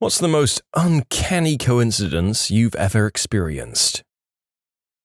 What's the most uncanny coincidence you've ever experienced?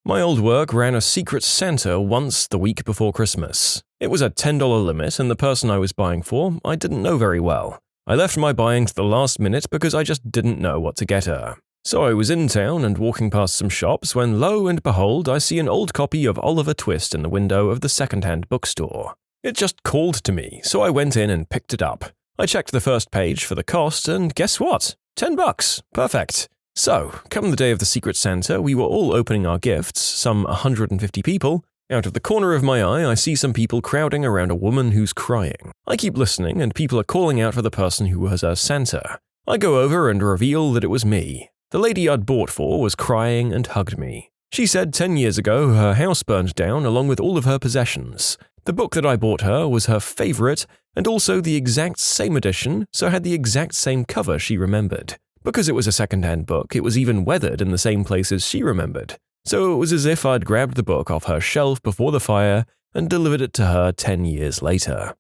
My old work ran a Secret Santa once the week before Christmas. It was a $10 limit, and the person I was buying for I didn't know very well. I left my buying to the last minute because I just didn't know what to get her. So I was in town and walking past some shops when lo and behold I see an old copy of Oliver Twist in the window of the second-hand bookstore. It just called to me, so I went in and picked it up. I checked the first page for the cost, and guess what? $10. Perfect. So, come the day of the Secret Santa, we were all opening our gifts, some 150 people. Out of the corner of my eye, I see some people crowding around a woman who's crying. I keep listening, and people are calling out for the person who was her Santa. I go over and reveal that it was me. The lady I'd bought for was crying and hugged me. She said 10 years ago her house burned down along with all of her possessions. The book that I bought her was her favorite, and also the exact same edition, so had the exact same cover she remembered. Because it was a second-hand book, it was even weathered in the same places she remembered. So it was as if I'd grabbed the book off her shelf before the fire and delivered it to her 10 years later.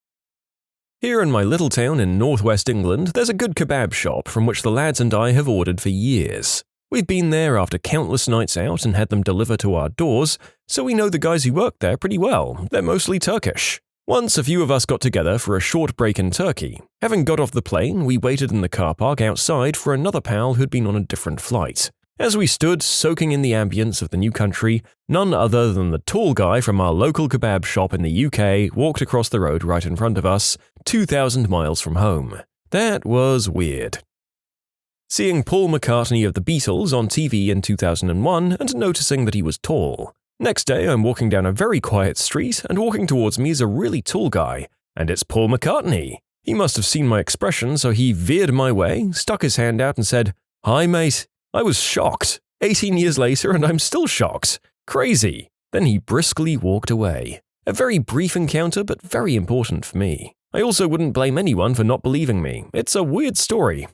Here in my little town in northwest England, there's a good kebab shop from which the lads and I have ordered for years. We've been there after countless nights out and had them deliver to our doors, so we know the guys who work there pretty well. They're mostly Turkish. Once a few of us got together for a short break in Turkey. Having got off the plane, we waited in the car park outside for another pal who'd been on a different flight. As we stood soaking in the ambience of the new country, none other than the tall guy from our local kebab shop in the UK walked across the road right in front of us, 2,000 miles from home. That was weird. Seeing Paul McCartney of the Beatles on TV in 2001 and noticing that he was tall. Next day, I'm walking down a very quiet street, and walking towards me is a really tall guy, and it's Paul McCartney. He must have seen my expression, so he veered my way, stuck his hand out and said, "Hi, mate." I was shocked. 18 years later, and I'm still shocked. Crazy. Then he briskly walked away. A very brief encounter, but very important for me. I also wouldn't blame anyone for not believing me. It's a weird story.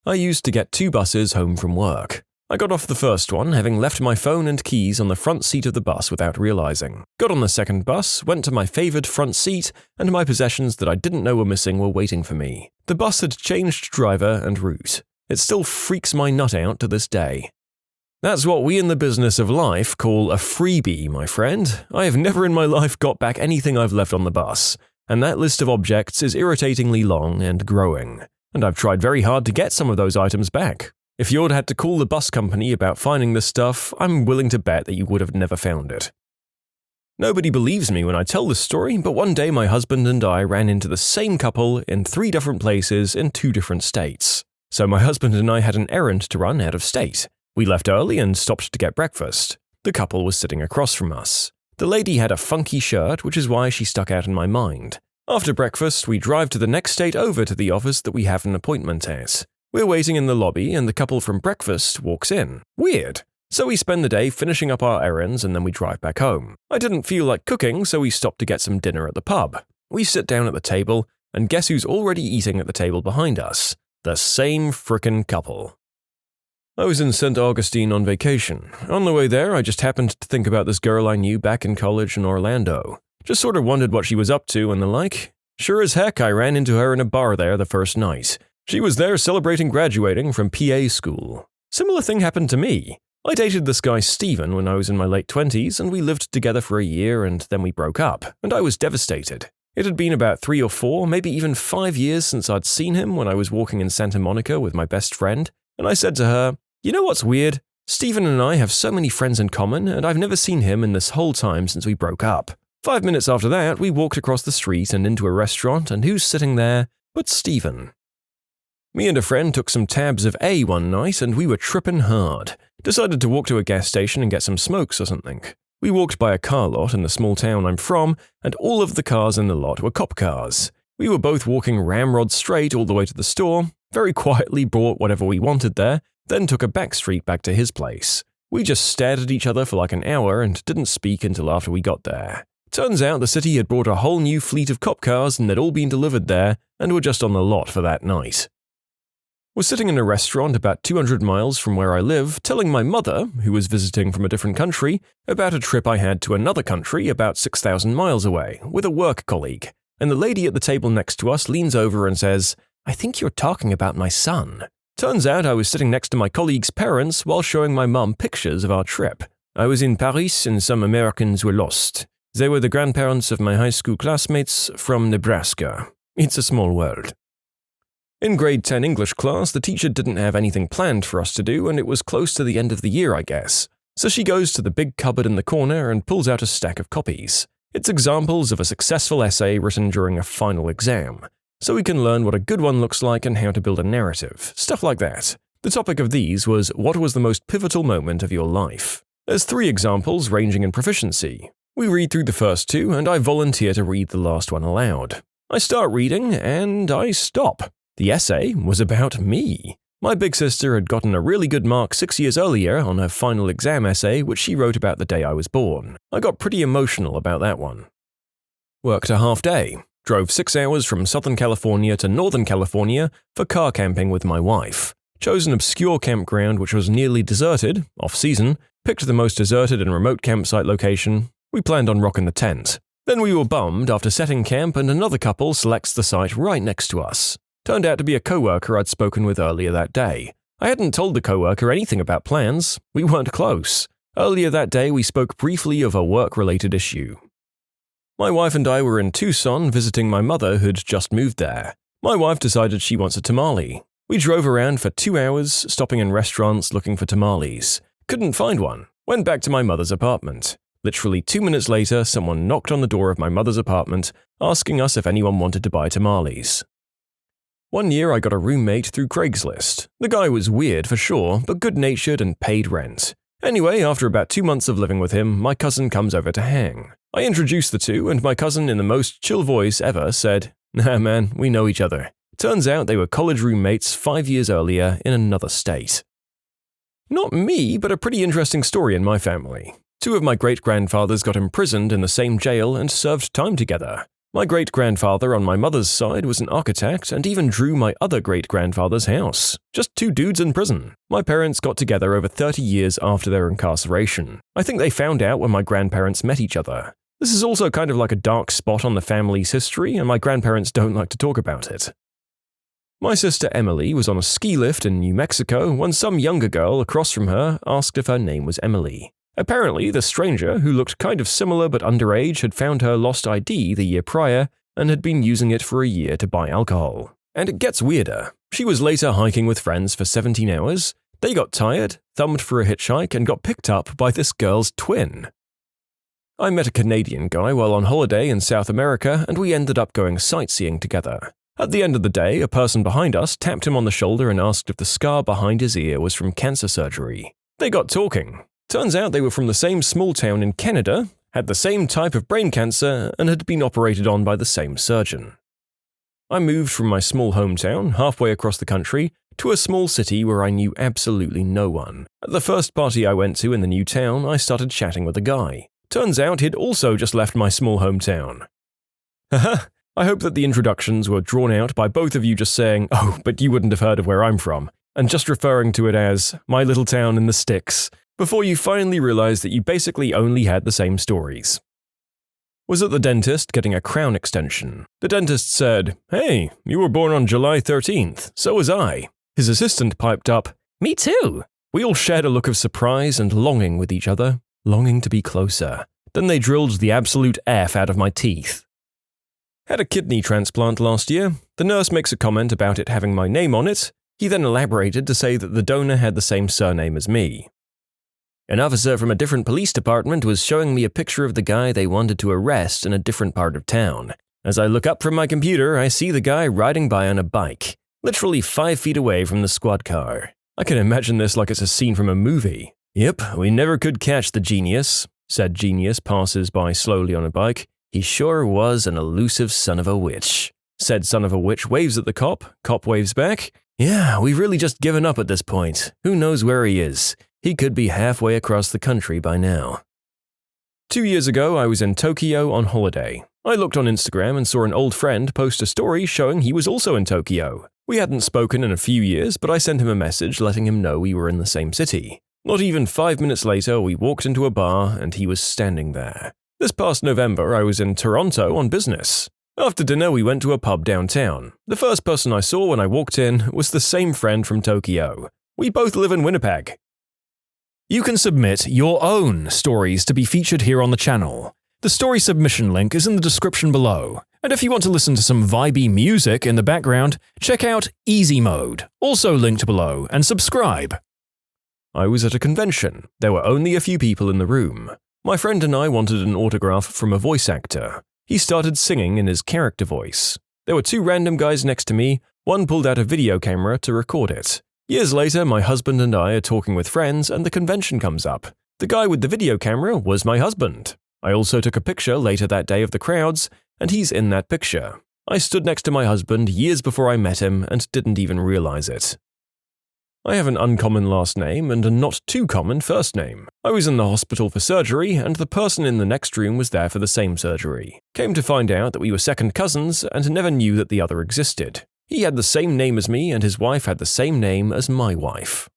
I used to get 2 buses home from work. I got off the first one, having left my phone and keys on the front seat of the bus without realizing. Got on the second bus, went to my favored front seat, and my possessions that I didn't know were missing were waiting for me. The bus had changed driver and route. It still freaks my nut out to this day. That's what we in the business of life call a freebie, my friend. I have never in my life got back anything I've left on the bus, and that list of objects is irritatingly long and growing. And I've tried very hard to get some of those items back. If you'd had to call the bus company about finding this stuff, I'm willing to bet that you would have never found it. Nobody believes me when I tell this story, but one day my husband and I ran into the same couple in 3 different places in 2 different states. So my husband and I had an errand to run out of state. We left early and stopped to get breakfast. The couple was sitting across from us. The lady had a funky shirt, which is why she stuck out in my mind. After breakfast, we drive to the next state over to the office that we have an appointment at. We're waiting in the lobby and the couple from breakfast walks in. Weird. So we spend the day finishing up our errands and then we drive back home. I didn't feel like cooking, so we stopped to get some dinner at the pub. We sit down at the table, and guess who's already eating at the table behind us? The same frickin' couple. I was in St. Augustine on vacation. On the way there, I just happened to think about this girl I knew back in college in Orlando. Just sort of wondered what she was up to and the like. Sure as heck, I ran into her in a bar there the first night. She was there celebrating graduating from PA school. Similar thing happened to me. I dated this guy Steven when I was in my late 20s, and we lived together for a year and then we broke up, and I was devastated. It had been about 3 or 4, maybe even 5 years since I'd seen him when I was walking in Santa Monica with my best friend, and I said to her, "You know what's weird? Steven and I have so many friends in common, and I've never seen him in this whole time since we broke up." 5 minutes after that, we walked across the street and into a restaurant, and who's sitting there but Steven? Me and a friend took some tabs of A one night, and we were tripping hard. Decided to walk to a gas station and get some smokes or something. We walked by a car lot in the small town I'm from, and all of the cars in the lot were cop cars. We were both walking ramrod straight all the way to the store, very quietly bought whatever we wanted there, then took a back street back to his place. We just stared at each other for like an hour and didn't speak until after we got there. Turns out the city had brought a whole new fleet of cop cars and they'd all been delivered there and were just on the lot for that night. Was sitting in a restaurant about 200 miles from where I live, telling my mother, who was visiting from a different country, about a trip I had to another country about 6,000 miles away, with a work colleague. And the lady at the table next to us leans over and says, "I think you're talking about my son." Turns out I was sitting next to my colleague's parents while showing my mum pictures of our trip. I was in Paris and some Americans were lost. They were the grandparents of my high school classmates from Nebraska. It's a small world. In grade 10 English class, the teacher didn't have anything planned for us to do, and it was close to the end of the year, I guess. So she goes to the big cupboard in the corner and pulls out a stack of copies. It's examples of a successful essay written during a final exam. So we can learn what a good one looks like and how to build a narrative, stuff like that. The topic of these was, what was the most pivotal moment of your life? There's 3 examples ranging in proficiency. We read through the first 2, and I volunteer to read the last one aloud. I start reading, and I stop. The essay was about me. My big sister had gotten a really good mark 6 years earlier on her final exam essay, which she wrote about the day I was born. I got pretty emotional about that one. Worked a half day. Drove 6 hours from Southern California to Northern California for car camping with my wife. Chose an obscure campground which was nearly deserted, off-season, picked the most deserted and remote campsite location. We planned on rocking the tent. Then we were bummed after setting camp and another couple selects the site right next to us. Turned out to be a coworker I'd spoken with earlier that day. I hadn't told the coworker anything about plans. We weren't close. Earlier that day we spoke briefly of a work-related issue. My wife and I were in Tucson visiting my mother who'd just moved there. My wife decided she wants a tamale. We drove around for 2 hours, stopping in restaurants looking for tamales. Couldn't find one. Went back to my mother's apartment. Literally 2 minutes later, someone knocked on the door of my mother's apartment, asking us if anyone wanted to buy tamales. One year I got a roommate through Craigslist. The guy was weird for sure, but good-natured and paid rent. Anyway, after about 2 months of living with him, my cousin comes over to hang. I introduced the two, and my cousin in the most chill voice ever said, "Nah man, we know each other." Turns out they were college roommates 5 years earlier in another state. Not me, but a pretty interesting story in my family. 2 of my great-grandfathers got imprisoned in the same jail and served time together. My great-grandfather on my mother's side was an architect and even drew my other great-grandfather's house. Just 2 dudes in prison. My parents got together over 30 years after their incarceration. I think they found out when my grandparents met each other. This is also kind of like a dark spot on the family's history, and my grandparents don't like to talk about it. My sister Emily was on a ski lift in New Mexico when some younger girl across from her asked if her name was Emily. Apparently, the stranger, who looked kind of similar but underage, had found her lost ID the year prior and had been using it for a year to buy alcohol. And it gets weirder. She was later hiking with friends for 17 hours. They got tired, thumbed for a hitchhike, and got picked up by this girl's twin. I met a Canadian guy while on holiday in South America, and we ended up going sightseeing together. At the end of the day, a person behind us tapped him on the shoulder and asked if the scar behind his ear was from cancer surgery. They got talking. Turns out they were from the same small town in Canada, had the same type of brain cancer, and had been operated on by the same surgeon. I moved from my small hometown, halfway across the country, to a small city where I knew absolutely no one. At the first party I went to in the new town, I started chatting with a guy. Turns out he'd also just left my small hometown. Haha, I hope that the introductions were drawn out by both of you just saying, "Oh, but you wouldn't have heard of where I'm from," and just referring to it as my little town in the sticks, before you finally realized that you basically only had the same stories. Was at the dentist getting a crown extension. The dentist said, "Hey, you were born on July 13th, so was I." His assistant piped up, "Me too." We all shared a look of surprise and longing with each other, longing to be closer. Then they drilled the absolute F out of my teeth. Had a kidney transplant last year. The nurse makes a comment about it having my name on it. He then elaborated to say that the donor had the same surname as me. An officer from a different police department was showing me a picture of the guy they wanted to arrest in a different part of town. As I look up from my computer, I see the guy riding by on a bike, literally 5 feet away from the squad car. I can imagine this like it's a scene from a movie. "Yep, we never could catch the genius," said Genius passes by slowly on a bike. "He sure was an elusive son of a witch." Said son of a witch waves at the cop waves back. "Yeah, we've really just given up at this point. Who knows where he is? He could be halfway across the country by now." 2 years ago, I was in Tokyo on holiday. I looked on Instagram and saw an old friend post a story showing he was also in Tokyo. We hadn't spoken in a few years, but I sent him a message letting him know we were in the same city. Not even 5 minutes later, we walked into a bar and he was standing there. This past November, I was in Toronto on business. After dinner, we went to a pub downtown. The first person I saw when I walked in was the same friend from Tokyo. We both live in Winnipeg. You can submit your own stories to be featured here on the channel. The story submission link is in the description below. And if you want to listen to some vibey music in the background, check out easymode, also linked below, and subscribe. I was at a convention. There were only a few people in the room. My friend and I wanted an autograph from a voice actor. He started singing in his character voice. There were two random guys next to me. One pulled out a video camera to record it. Years later, my husband and I are talking with friends and the convention comes up. The guy with the video camera was my husband. I also took a picture later that day of the crowds, and he's in that picture. I stood next to my husband years before I met him and didn't even realize it. I have an uncommon last name and a not too common first name. I was in the hospital for surgery, and the person in the next room was there for the same surgery. Came to find out that we were second cousins and never knew that the other existed. He had the same name as me, and his wife had the same name as my wife.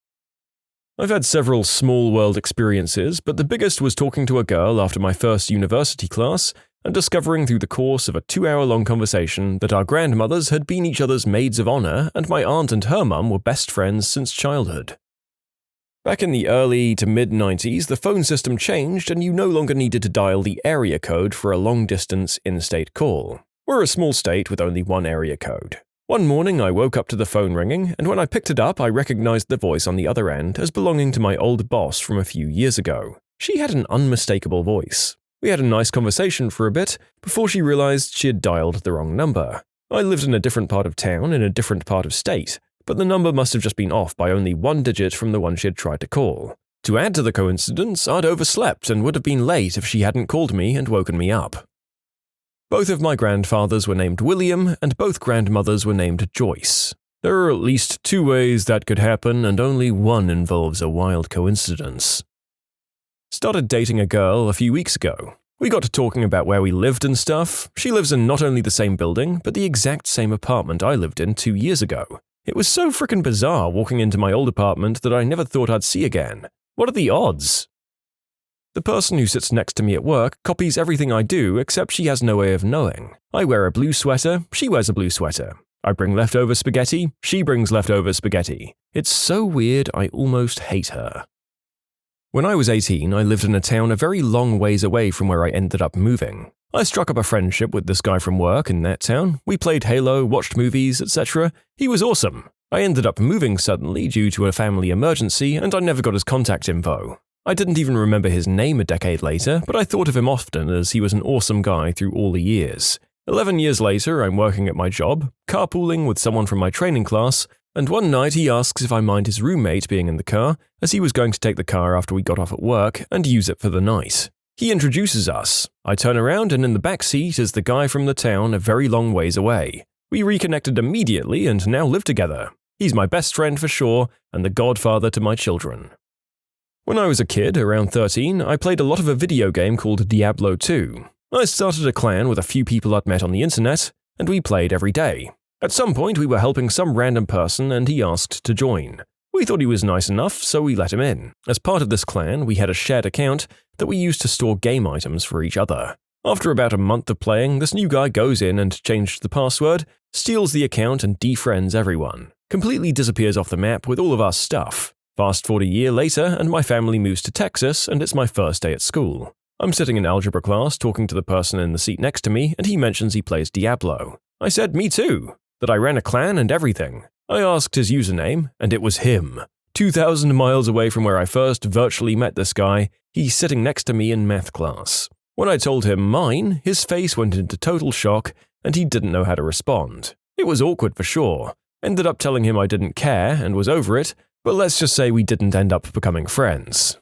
I've had several small world experiences, but the biggest was talking to a girl after my first university class and discovering through the course of a 2-hour-long conversation that our grandmothers had been each other's maids of honor and my aunt and her mum were best friends since childhood. Back in the early to mid-90s, the phone system changed and you no longer needed to dial the area code for a long-distance in-state call. We're a small state with only one area code. One morning I woke up to the phone ringing, and when I picked it up I recognized the voice on the other end as belonging to my old boss from a few years ago. She had an unmistakable voice. We had a nice conversation for a bit before she realized she had dialed the wrong number. I lived in a different part of town in a different part of state, but the number must have just been off by only one digit from the one she had tried to call. To add to the coincidence, I'd overslept and would have been late if she hadn't called me and woken me up. Both of my grandfathers were named William, and both grandmothers were named Joyce. There are at least 2 ways that could happen, and only one involves a wild coincidence. Started dating a girl a few weeks ago. We got to talking about where we lived and stuff. She lives in not only the same building, but the exact same apartment I lived in 2 years ago. It was so frickin' bizarre walking into my old apartment that I never thought I'd see again. What are the odds? The person who sits next to me at work copies everything I do, except she has no way of knowing. I wear a blue sweater, she wears a blue sweater. I bring leftover spaghetti, she brings leftover spaghetti. It's so weird I almost hate her. When I was 18, I lived in a town a very long ways away from where I ended up moving. I struck up a friendship with this guy from work in that town. We played Halo, watched movies, etc. He was awesome. I ended up moving suddenly due to a family emergency, and I never got his contact info. I didn't even remember his name a decade later, but I thought of him often as he was an awesome guy through all the years. 11 years later, I'm working at my job, carpooling with someone from my training class, and one night he asks if I mind his roommate being in the car, as he was going to take the car after we got off at work and use it for the night. He introduces us. I turn around and in the back seat is the guy from the town a very long ways away. We reconnected immediately and now live together. He's my best friend for sure, and the godfather to my children. When I was a kid, around 13, I played a lot of a video game called Diablo 2. I started a clan with a few people I'd met on the internet, and we played every day. At some point, we were helping some random person and he asked to join. We thought he was nice enough, so we let him in. As part of this clan, we had a shared account that we used to store game items for each other. After about a month of playing, this new guy goes in and changed the password, steals the account and defriends everyone. Completely disappears off the map with all of our stuff. Fast forward a year later, and my family moves to Texas, and it's my first day at school. I'm sitting in algebra class talking to the person in the seat next to me, and he mentions he plays Diablo. I said, me too. That I ran a clan and everything. I asked his username, and it was him. 2,000 miles away from where I first virtually met this guy, he's sitting next to me in math class. When I told him mine, his face went into total shock, and he didn't know how to respond. It was awkward for sure. Ended up telling him I didn't care and was over it, but let's just say we didn't end up becoming friends.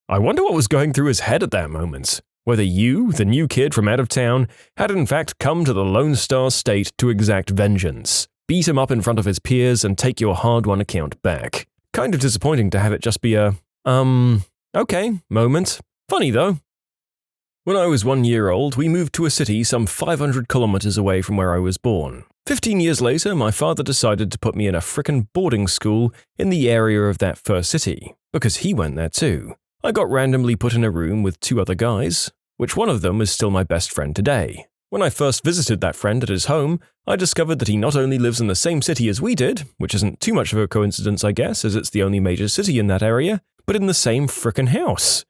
I wonder what was going through his head at that moment. Whether you, the new kid from out of town, had in fact come to the Lone Star State to exact vengeance, beat him up in front of his peers and take your hard-won account back. Kind of disappointing to have it just be a, okay moment. Funny though. When I was 1 year old, we moved to a city some 500 kilometers away from where I was born. 15 years later, my father decided to put me in a frickin' boarding school in the area of that first city, because he went there too. I got randomly put in a room with 2 other guys, which one of them is still my best friend today. When I first visited that friend at his home, I discovered that he not only lives in the same city as we did, which isn't too much of a coincidence I guess, as it's the only major city in that area, but in the same frickin' house.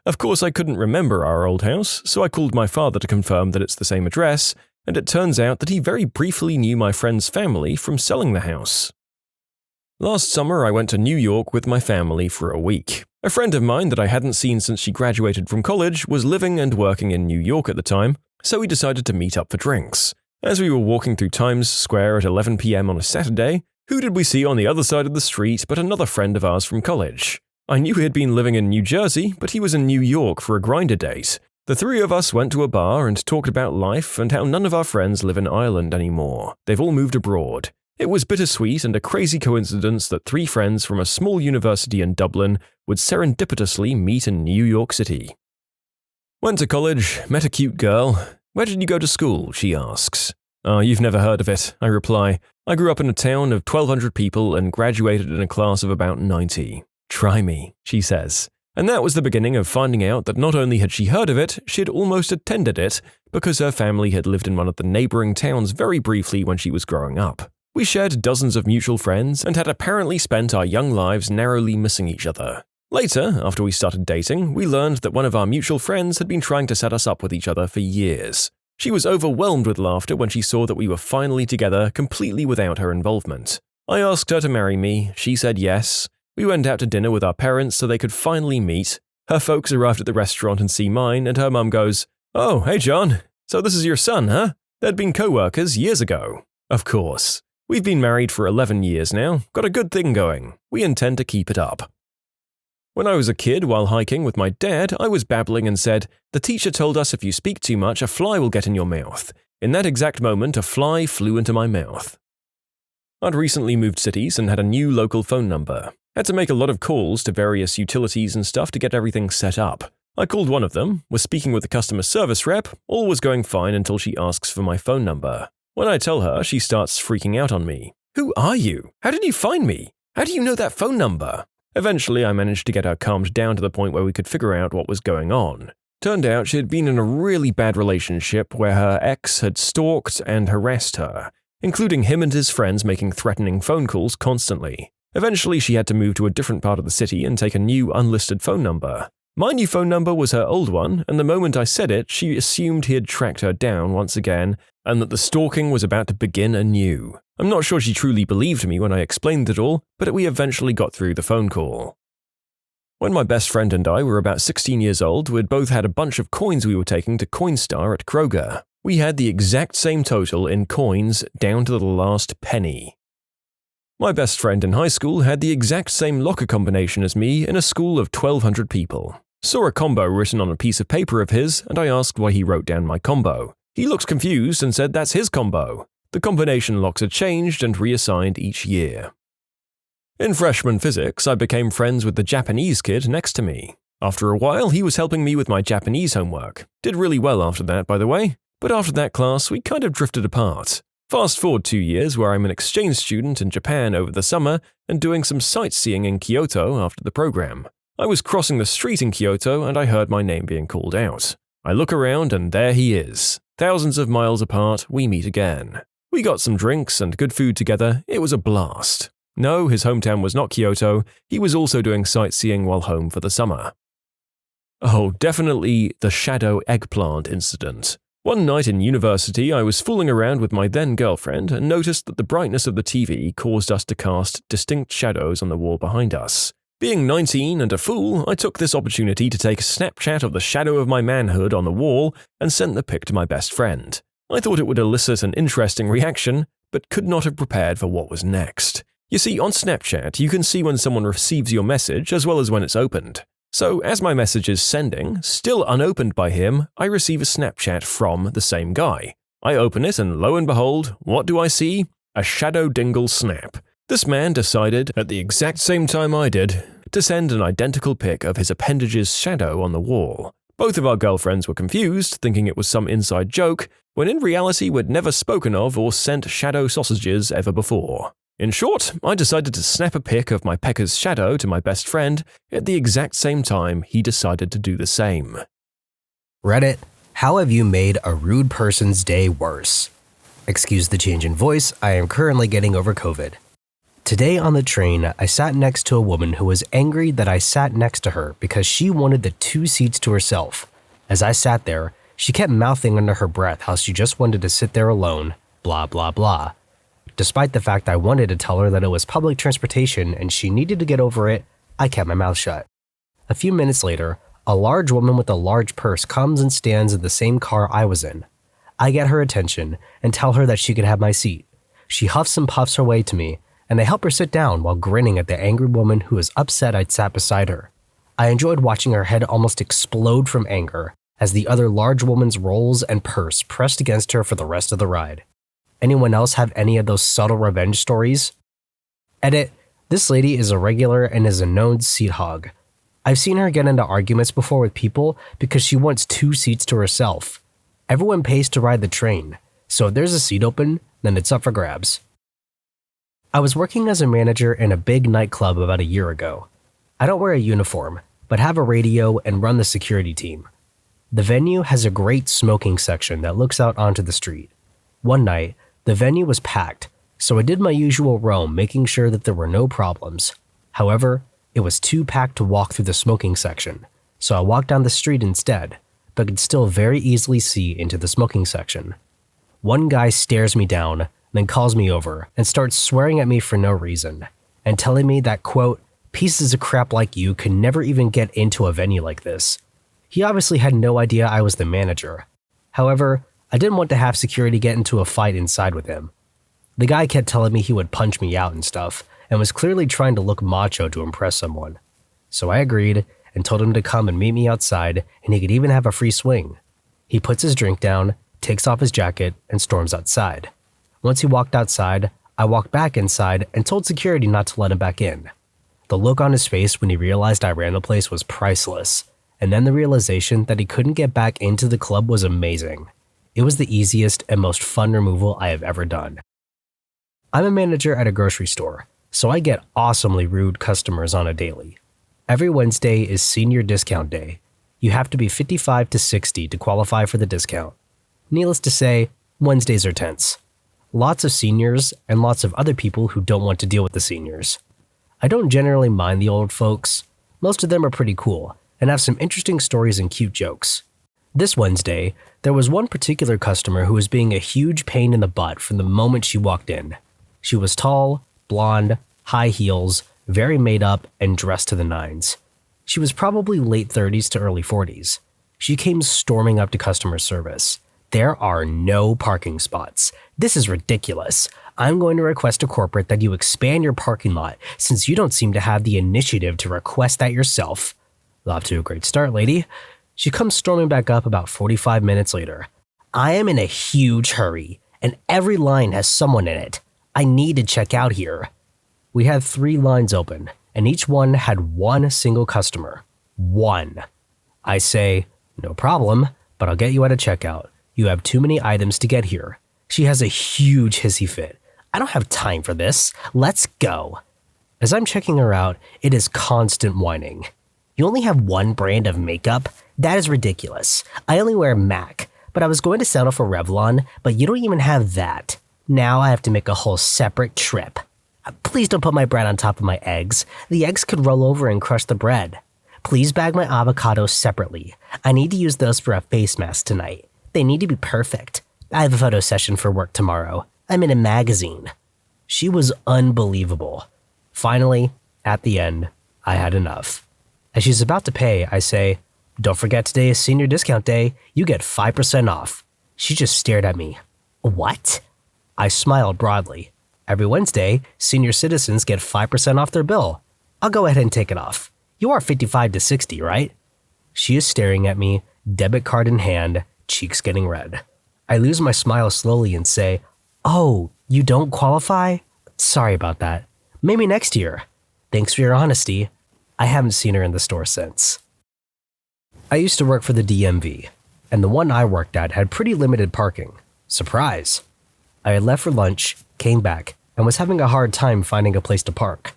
Of course I couldn't remember our old house, so I called my father to confirm that it's the same address, and it turns out that he very briefly knew my friend's family from selling the house. Last summer I went to New York with my family for a week. A friend of mine that I hadn't seen since she graduated from college was living and working in New York at the time, so we decided to meet up for drinks. As we were walking through Times Square at 11 p.m. on a Saturday, who did we see on the other side of the street but another friend of ours from college? I knew he had been living in New Jersey, but he was in New York for a grinder date. The three of us went to a bar and talked about life and how none of our friends live in Ireland anymore. They've all moved abroad. It was bittersweet and a crazy coincidence that three friends from a small university in Dublin would serendipitously meet in New York City. Went to college, met a cute girl. Where did you go to school? She asks. Oh, you've never heard of it, I reply. I grew up in a town of 1,200 people and graduated in a class of about 90. Try me, she says. And that was the beginning of finding out that not only had she heard of it, she had almost attended it because her family had lived in one of the neighboring towns very briefly when she was growing up. We shared dozens of mutual friends and had apparently spent our young lives narrowly missing each other. Later, after we started dating, we learned that one of our mutual friends had been trying to set us up with each other for years. She was overwhelmed with laughter when she saw that we were finally together completely without her involvement. I asked her to marry me, she said yes. We went out to dinner with our parents so they could finally meet. Her folks arrived at the restaurant and see mine, and her mum goes, "Oh, hey John, so this is your son, huh? They'd been co-workers years ago." Of course. We've been married for 11 years now, got a good thing going. We intend to keep it up. When I was a kid while hiking with my dad, I was babbling and said, "The teacher told us if you speak too much, a fly will get in your mouth." In that exact moment, a fly flew into my mouth. I'd recently moved cities and had a new local phone number. Had to make a lot of calls to various utilities and stuff to get everything set up. I called one of them, was speaking with the customer service rep, all was going fine until she asks for my phone number. When I tell her, she starts freaking out on me. "Who are you? How did you find me? How do you know that phone number?" Eventually, I managed to get her calmed down to the point where we could figure out what was going on. Turned out she had been in a really bad relationship where her ex had stalked and harassed her, including him and his friends making threatening phone calls constantly. Eventually, she had to move to a different part of the city and take a new unlisted phone number. My new phone number was her old one, and the moment I said it, she assumed he had tracked her down once again and that the stalking was about to begin anew. I'm not sure she truly believed me when I explained it all, but we eventually got through the phone call. When my best friend and I were about 16 years old, we'd both had a bunch of coins we were taking to Coinstar at Kroger. We had the exact same total in coins down to the last penny. My best friend in high school had the exact same locker combination as me in a school of 1,200 people. Saw a combo written on a piece of paper of his, and I asked why he wrote down my combo. He looked confused and said that's his combo. The combination locks are changed and reassigned each year. In freshman physics, I became friends with the Japanese kid next to me. After a while, he was helping me with my Japanese homework. Did really well after that, by the way. But after that class, we kind of drifted apart. Fast forward 2 years where I'm an exchange student in Japan over the summer and doing some sightseeing in Kyoto after the program. I was crossing the street in Kyoto and I heard my name being called out. I look around and there he is. Thousands of miles apart, we meet again. We got some drinks and good food together. It was a blast. No, his hometown was not Kyoto. He was also doing sightseeing while home for the summer. Oh, definitely the shadow eggplant incident. One night in university, I was fooling around with my then-girlfriend and noticed that the brightness of the TV caused us to cast distinct shadows on the wall behind us. Being 19 and a fool, I took this opportunity to take a Snapchat of the shadow of my manhood on the wall and sent the pic to my best friend. I thought it would elicit an interesting reaction, but could not have prepared for what was next. You see, on Snapchat, you can see when someone receives your message as well as when it's opened. So, as my message is sending, still unopened by him, I receive a Snapchat from the same guy. I open it and lo and behold, what do I see? A shadow dingle snap. This man decided, at the exact same time I did, to send an identical pic of his appendage's shadow on the wall. Both of our girlfriends were confused, thinking it was some inside joke, when in reality we'd never spoken of or sent shadow sausages ever before. In short, I decided to snap a pic of my pecker's shadow to my best friend at the exact same time he decided to do the same. Reddit, How have you made a rude person's day worse? Excuse the change in voice, I am currently getting over COVID. Today on the train, I sat next to a woman who was angry that I sat next to her because she wanted the 2 seats to herself. As I sat there, she kept mouthing under her breath how she just wanted to sit there alone, blah blah blah. Despite the fact I wanted to tell her that it was public transportation and she needed to get over it, I kept my mouth shut. A few minutes later, a large woman with a large purse comes and stands in the same car I was in. I get her attention and tell her that she could have my seat. She huffs and puffs her way to me, and I help her sit down while grinning at the angry woman who was upset I'd sat beside her. I enjoyed watching her head almost explode from anger as the other large woman's rolls and purse pressed against her for the rest of the ride. Anyone else have any of those subtle revenge stories? Edit, this lady is a regular and is a known seat hog. I've seen her get into arguments before with people because she wants 2 seats to herself. Everyone pays to ride the train, so if there's a seat open, then it's up for grabs. I was working as a manager in a big nightclub about a year ago. I don't wear a uniform, but have a radio and run the security team. The venue has a great smoking section that looks out onto the street. One night, the venue was packed, so I did my usual roam making sure that there were no problems. However, it was too packed to walk through the smoking section, so I walked down the street instead, but could still very easily see into the smoking section. One guy stares me down, then calls me over and starts swearing at me for no reason, and telling me that, quote, pieces of crap like you can never even get into a venue like this. He obviously had no idea I was the manager. However, I didn't want to have security get into a fight inside with him. The guy kept telling me he would punch me out and stuff, and was clearly trying to look macho to impress someone. So I agreed and told him to come and meet me outside, and he could even have a free swing. He puts his drink down, takes off his jacket, and storms outside. Once he walked outside, I walked back inside and told security not to let him back in. The look on his face when he realized I ran the place was priceless, and then the realization that he couldn't get back into the club was amazing. It was the easiest and most fun removal I have ever done. I'm a manager at a grocery store, so I get awesomely rude customers on a daily. Every Wednesday is senior discount day. You have to be 55 to 60 to qualify for the discount. Needless to say, Wednesdays are tense. Lots of seniors and lots of other people who don't want to deal with the seniors. I don't generally mind the old folks. Most of them are pretty cool and have some interesting stories and cute jokes. This Wednesday, there was one particular customer who was being a huge pain in the butt from the moment she walked in. She was tall, blonde, high heels, very made up, and dressed to the nines. She was probably late 30s to early 40s. She came storming up to customer service. There are no parking spots. This is ridiculous. I'm going to request to corporate that you expand your parking lot since you don't seem to have the initiative to request that yourself. Off to a great start, lady. She comes storming back up about 45 minutes later. I am in a huge hurry, and every line has someone in it. I need to check out here. We had 3 lines open, and each one had one single customer. One. I say, no problem, but I'll get you at a checkout. You have too many items to get here. She has a huge hissy fit. I don't have time for this. Let's go. As I'm checking her out, it is constant whining. You only have one brand of makeup? That is ridiculous. I only wear MAC, but I was going to settle for Revlon, but you don't even have that. Now I have to make a whole separate trip. Please don't put my bread on top of my eggs. The eggs could roll over and crush the bread. Please bag my avocados separately. I need to use those for a face mask tonight. They need to be perfect. I have a photo session for work tomorrow. I'm in a magazine. She was unbelievable. Finally, at the end, I had enough. As she's about to pay, I say, don't forget today is senior discount day. You get 5% off. She just stared at me. What? I smiled broadly. Every Wednesday, senior citizens get 5% off their bill. I'll go ahead and take it off. You are 55 to 60, right? She is staring at me, debit card in hand, cheeks getting red. I lose my smile slowly and say, oh, you don't qualify? Sorry about that. Maybe next year. Thanks for your honesty. I haven't seen her in the store since. I used to work for the DMV, and the one I worked at had pretty limited parking. Surprise! I had left for lunch, came back, and was having a hard time finding a place to park.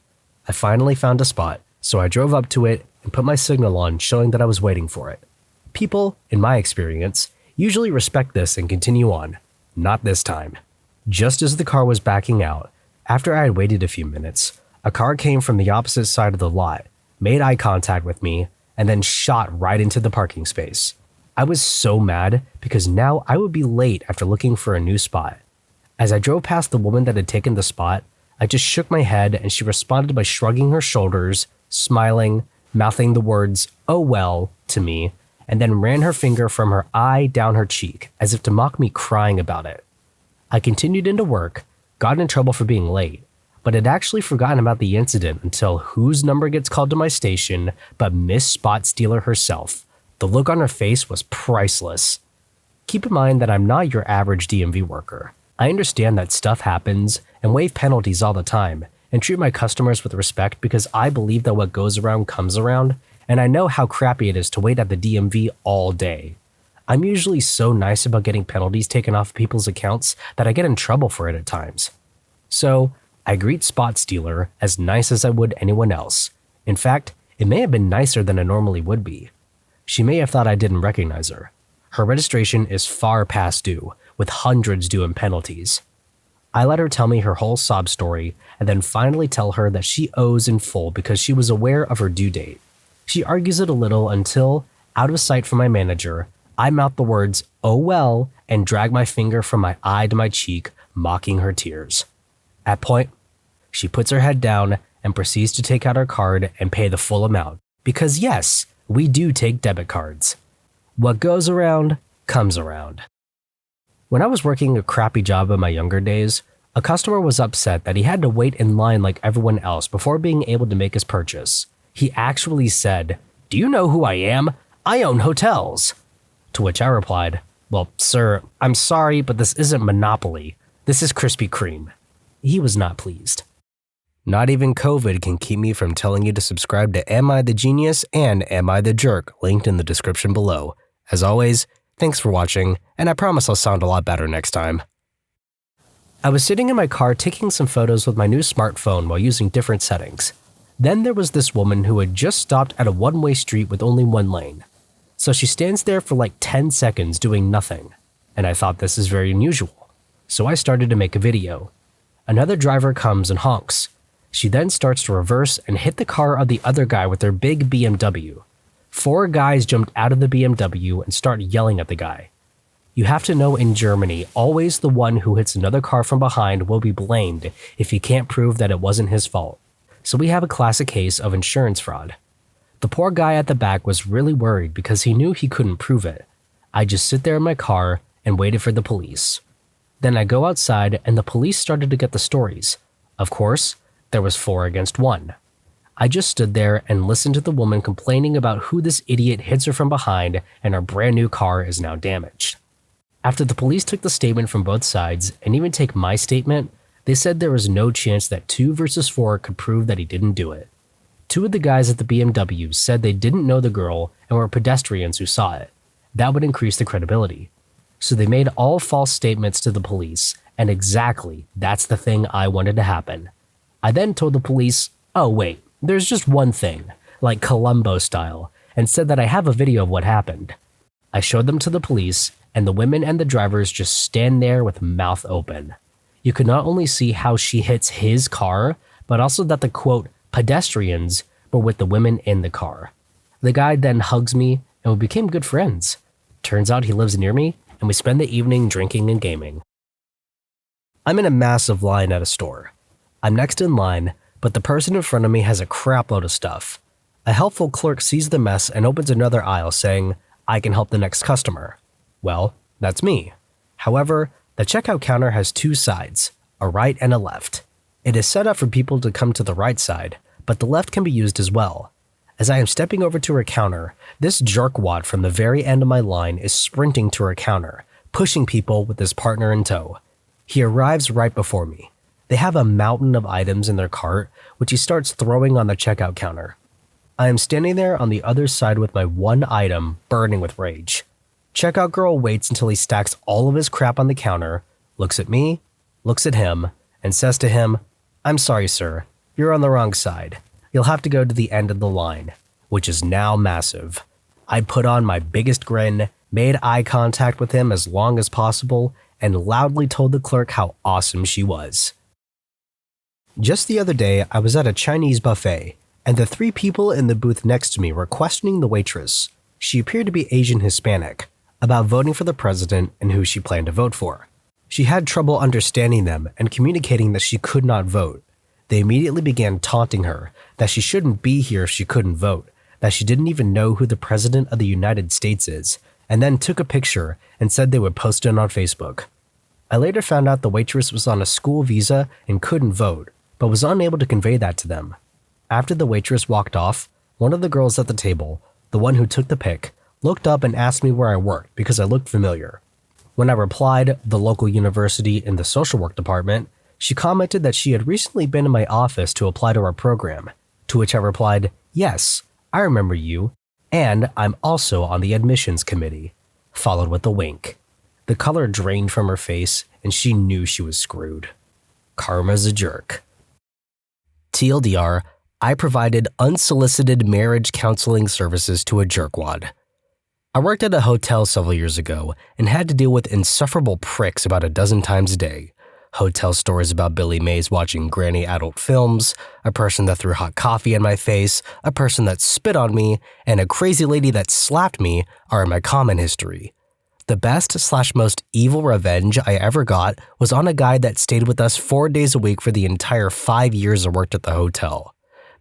I finally found a spot, so I drove up to it and put my signal on showing that I was waiting for it. People, in my experience, Usually respect this and continue on. Not this time. Just as the car was backing out, after I had waited a few minutes, a car came from the opposite side of the lot, made eye contact with me, and then shot right into the parking space. I was so mad because now I would be late after looking for a new spot. As I drove past the woman that had taken the spot, I just shook my head and she responded by shrugging her shoulders, smiling, mouthing the words, "Oh well," to me, and then ran her finger from her eye down her cheek as if to mock me crying about it. I continued into work, got in trouble for being late, but had actually forgotten about the incident until whose number gets called to my station but Miss Spot Stealer herself. The look on her face was priceless. Keep in mind that I'm not your average DMV worker. I understand that stuff happens and waive penalties all the time and treat my customers with respect because I believe that what goes around comes around, and I know how crappy it is to wait at the DMV all day. I'm usually so nice about getting penalties taken off people's accounts that I get in trouble for it at times. So, I greet Spot Stealer as nice as I would anyone else. In fact, it may have been nicer than it normally would be. She may have thought I didn't recognize her. Her registration is far past due, with hundreds due in penalties. I let her tell me her whole sob story and then finally tell her that she owes in full because she was aware of her due date. She argues it a little until, out of sight from my manager, I mouth the words, "Oh well," and drag my finger from my eye to my cheek, mocking her tears. At point, she puts her head down and proceeds to take out her card and pay the full amount. Because yes, we do take debit cards. What goes around, comes around. When I was working a crappy job in my younger days, a customer was upset that he had to wait in line like everyone else before being able to make his purchase. He actually said, "Do you know who I am? I own hotels." To which I replied, "Well, sir, I'm sorry, but this isn't Monopoly. This is Krispy Kreme." He was not pleased. Not even COVID can keep me from telling you to subscribe to Am I the Genius and Am I the Jerk, linked in the description below. As always, thanks for watching, and I promise I'll sound a lot better next time. I was sitting in my car taking some photos with my new smartphone while using different settings. Then there was this woman who had just stopped at a one-way street with only one lane. So she stands there for like 10 seconds doing nothing, and I thought this is very unusual. So I started to make a video. Another driver comes and honks. She then starts to reverse and hit the car of the other guy with their big BMW. 4 guys jumped out of the BMW and start yelling at the guy. You have to know in Germany, always the one who hits another car from behind will be blamed if he can't prove that it wasn't his fault. So we have a classic case of insurance fraud. The poor guy at the back was really worried because he knew he couldn't prove it. I just sit there in my car and waited for the police. Then I go outside and the police started to get the stories. Of course, there was 4 against 1. I just stood there and listened to the woman complaining about who this idiot hits her from behind and her brand new car is now damaged. After the police took the statement from both sides and even take my statement, they said there was no chance that 2 versus 4 could prove that he didn't do it. 2 of the guys at the BMW said they didn't know the girl and were pedestrians who saw it. That would increase the credibility. So they made all false statements to the police, and exactly that's the thing I wanted to happen. I then told the police, "Oh wait, there's just one thing," like Columbo style, and said that I have a video of what happened. I showed them to the police, and the women and the drivers just stand there with mouth open. You could not only see how she hits his car, but also that the quote, pedestrians were with the women in the car. The guy then hugs me, and we became good friends. Turns out he lives near me, and we spend the evening drinking and gaming. I'm in a massive line at a store. I'm next in line, but the person in front of me has a crap load of stuff. A helpful clerk sees the mess and opens another aisle saying, "I can help the next customer." Well, that's me. However, the checkout counter has 2 sides, a right and a left. It is set up for people to come to the right side, but the left can be used as well. As I am stepping over to her counter, this jerkwad from the very end of my line is sprinting to her counter, pushing people with his partner in tow. He arrives right before me. They have a mountain of items in their cart, which he starts throwing on the checkout counter. I am standing there on the other side with my one item burning with rage. Checkout girl waits until he stacks all of his crap on the counter, looks at me, looks at him, and says to him, "I'm sorry, sir. You're on the wrong side. You'll have to go to the end of the line," which is now massive. I put on my biggest grin, made eye contact with him as long as possible, and loudly told the clerk how awesome she was. Just the other day, I was at a Chinese buffet, and the 3 people in the booth next to me were questioning the waitress. She appeared to be Asian Hispanic, about voting for the president and who she planned to vote for. She had trouble understanding them and communicating that she could not vote. They immediately began taunting her that she shouldn't be here if she couldn't vote, that she didn't even know who the president of the United States is, and then took a picture and said they would post it on Facebook. I later found out the waitress was on a school visa and couldn't vote, but was unable to convey that to them. After the waitress walked off, one of the girls at the table, the one who took the pic, looked up and asked me where I worked because I looked familiar. When I replied, the local university in the social work department, she commented that she had recently been in my office to apply to our program, to which I replied, "Yes, I remember you, and I'm also on the admissions committee," followed with a wink. The color drained from her face, and she knew she was screwed. Karma's a jerk. TLDR, I provided unsolicited marriage counseling services to a jerkwad. I worked at a hotel several years ago and had to deal with insufferable pricks about a dozen times a day. Hotel stories about Billy Mays watching granny adult films, a person that threw hot coffee in my face, a person that spit on me, and a crazy lady that slapped me are in my common history. The best/most evil revenge I ever got was on a guy that stayed with us 4 days a week for the entire 5 years I worked at the hotel.